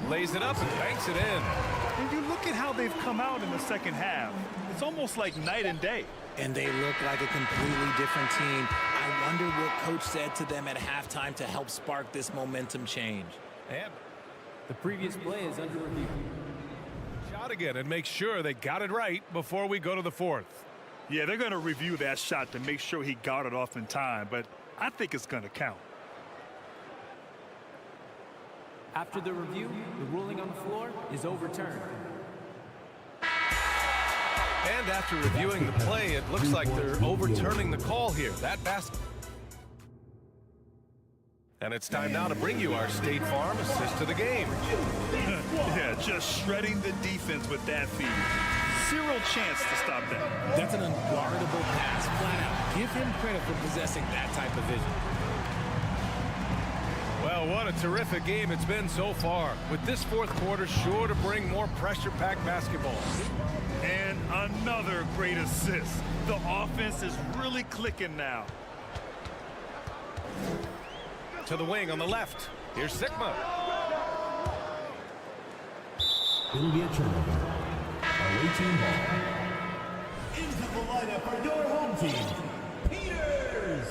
lays it up and banks it in. When you look at how they've come out in the second half, it's almost like night and day. And they look like a completely different team. I wonder what coach said to them at halftime to help spark this momentum change. And the previous play is under review. Shot again and make sure they got it right before we go to the fourth. Yeah, they're going to review that shot to make sure he got it off in time, but I think it's going to count. After the review, the ruling on the floor is overturned. And after reviewing the play, it looks like they're overturning the call here. That basket. And it's time now to bring you our State Farm assist to the game. Yeah, just shredding the defense with that feed. Zero chance to stop that. That's an unguardable pass, flat out. Give him credit for possessing that type of vision. Well, what a terrific game it's been so far. With this fourth quarter sure to bring more pressure-packed basketball. And another great assist. The offense is really clicking now. To the wing on the left. Here's Sigma. It'll be a turnover. Away team ball. Into the lineup for your home team, Peters.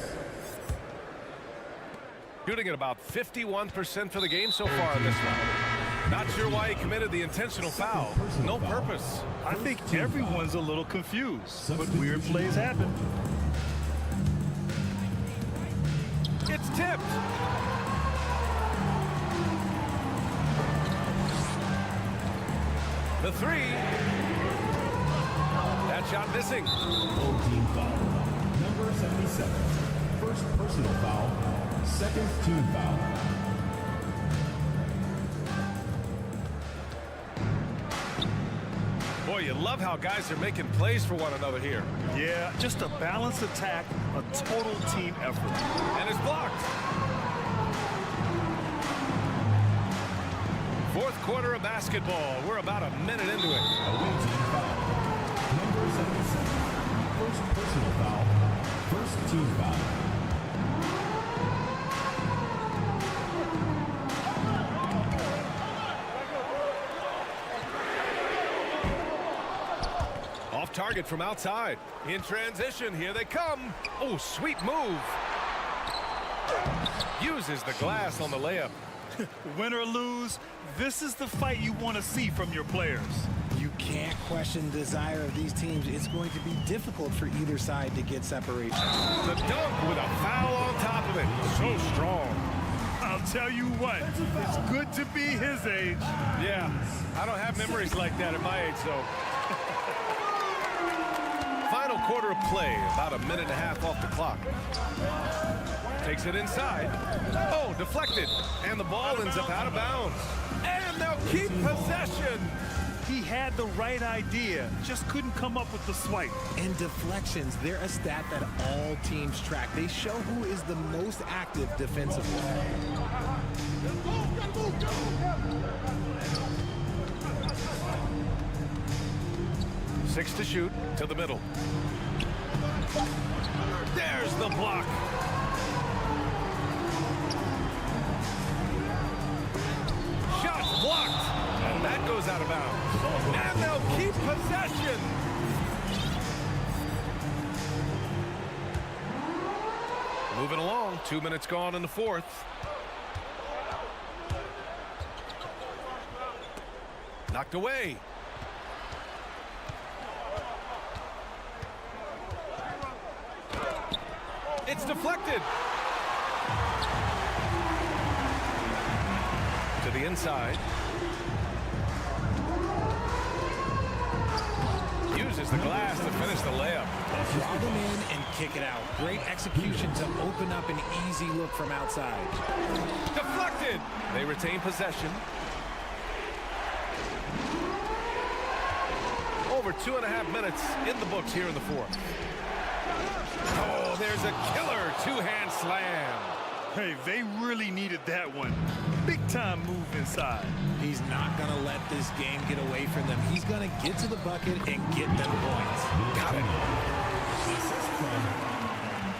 Shooting at about 51% for the game so far in this one. Not sure why he committed the intentional foul. No purpose. I think everyone's a little confused, but weird plays happen. It's tipped. The three. That shot missing. Home team foul. Number 77. First personal foul. Second team foul. Boy, you love how guys are making plays for one another here. Yeah, just a balanced attack, a total team effort. And it's blocked. Fourth quarter of basketball. We're about a minute into it. Away team foul. Number 77. First personal foul. First team foul. Off target from outside. In transition, here they come. Oh, sweet move. Uses the glass on the layup. Win or lose, this is the fight you want to see from your players. You can't question the desire of these teams. It's going to be difficult for either side to get separation. The dunk with a foul on top of it. So strong. I'll tell you what, it's good to be his age. Yeah, I don't have memories like that at my age, though. Final quarter of play, about a minute and a half off the clock. Takes it inside. Oh, deflected. And the ball ends up out of bounds. And they'll keep possession. He had the right idea, just couldn't come up with the swipe. And deflections, they're a stat that all teams track. They show who is the most active defensively. 6 to shoot, to the middle. There's the block. Shot blocked. And that goes out of bounds. And they'll keep possession. Moving along, 2 minutes gone in the fourth. Knocked away. It's deflected. To the inside. Uses the glass to finish the layup. Draw them in and kick it out. Great execution to open up an easy look from outside. Deflected. They retain possession. Over 2.5 minutes in the books here in the fourth. Oh, there's a killer two-hand slam. Hey, they really needed that one. Big time move inside. He's not going to let this game get away from them. He's going to get to the bucket and get them points. Got it.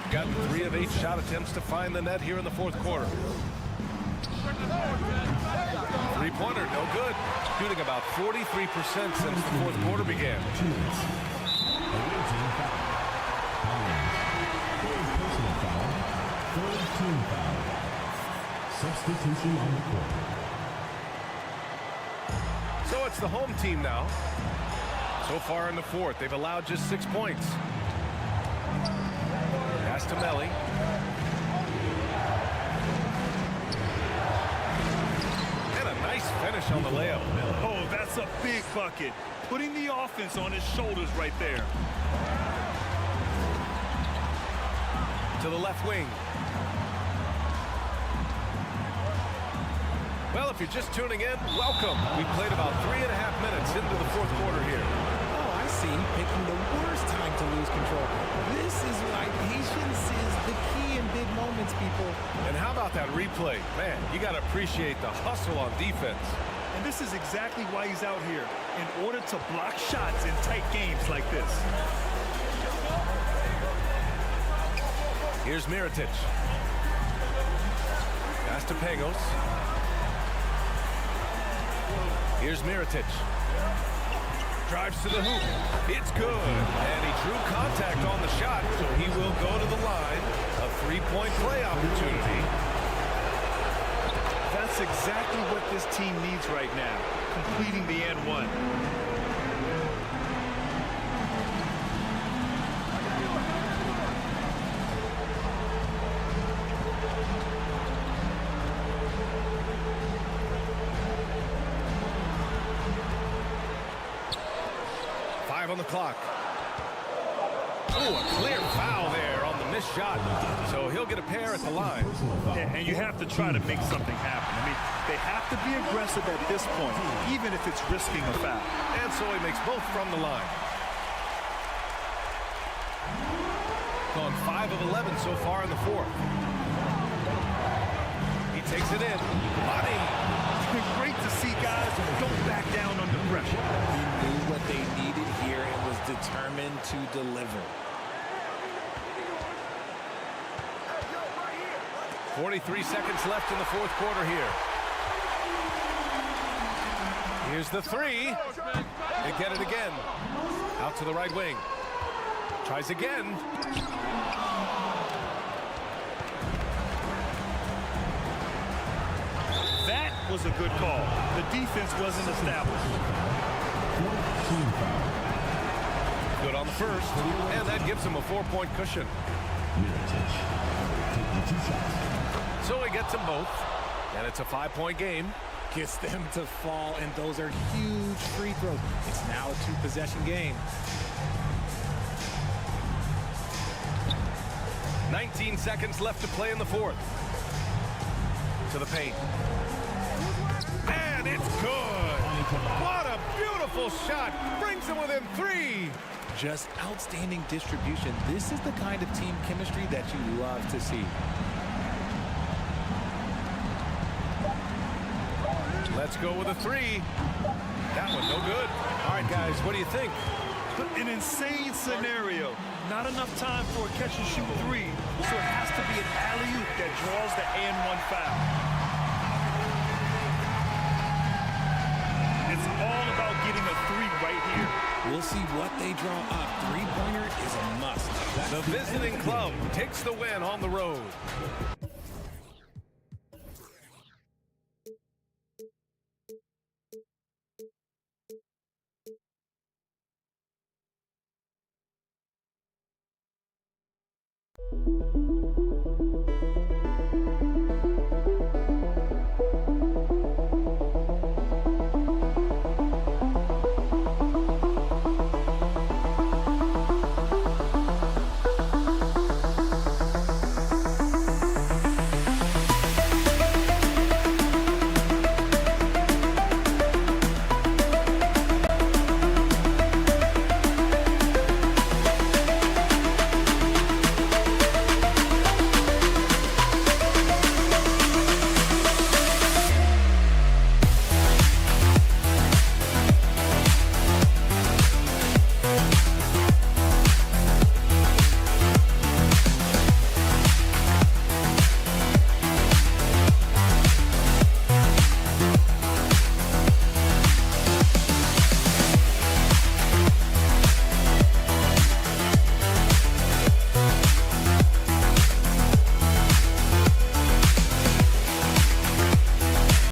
Got 3 of 8 shot attempts to find the net here in the fourth quarter. Three-pointer, no good. Shooting about 43% since the fourth quarter began. Substitution on the court. So it's the home team now. So far in the fourth, they've allowed just 6 points. Pass to Melly. And a nice finish on the layup. Oh, that's a big bucket. Putting the offense on his shoulders right there. To the left wing. Well, if you're just tuning in, welcome. We played about 3.5 minutes into the fourth quarter here. Oh, I see. Picking the worst time to lose control. This is why patience is the key in big moments, people. And how about that replay? Man, you got to appreciate the hustle on defense. And this is exactly why he's out here, in order to block shots in tight games like this. Here's Mirotic. Pass to Pagos. Here's Mirotic. Drives to the hoop. It's good. And he drew contact on the shot, so he will go to the line. A 3-point play opportunity. That's exactly what this team needs right now, completing the and one. On the clock. Oh, a clear foul there on the missed shot. So he'll get a pair at the line. Yeah, and you have to try to make something happen. I mean, they have to be aggressive at this point, even if it's risking a foul. And so he makes both from the line. Gone 5 of 11 so far in the fourth. He takes it in. Money. It's been great to see guys who don't back down under pressure. He knew what they needed here and was determined to deliver. 43 seconds left in the fourth quarter here. Here's the three. They get it again. Out to the right wing. Tries again. That was a good call. The defense wasn't established. Good on the first, and that gives him a 4-point cushion. So he gets them both, and it's a 5-point game. Gets them to fall, and those are huge free throws. It's now a 2-possession game. 19 seconds left to play in the fourth. To the paint. And it's good. What a beautiful beautiful shot. Brings them within 3. Just outstanding distribution. This is the kind of team chemistry that you love to see. Let's go with a 3. That one no good. All right, guys, what do you think? An insane scenario. Not enough time for a catch-and-shoot 3, so it has to be an alley-oop that draws the and-1 foul. It's all about getting a 3 right here. We'll see what they draw up. Three-pointer is a must. The visiting club takes the win on the road.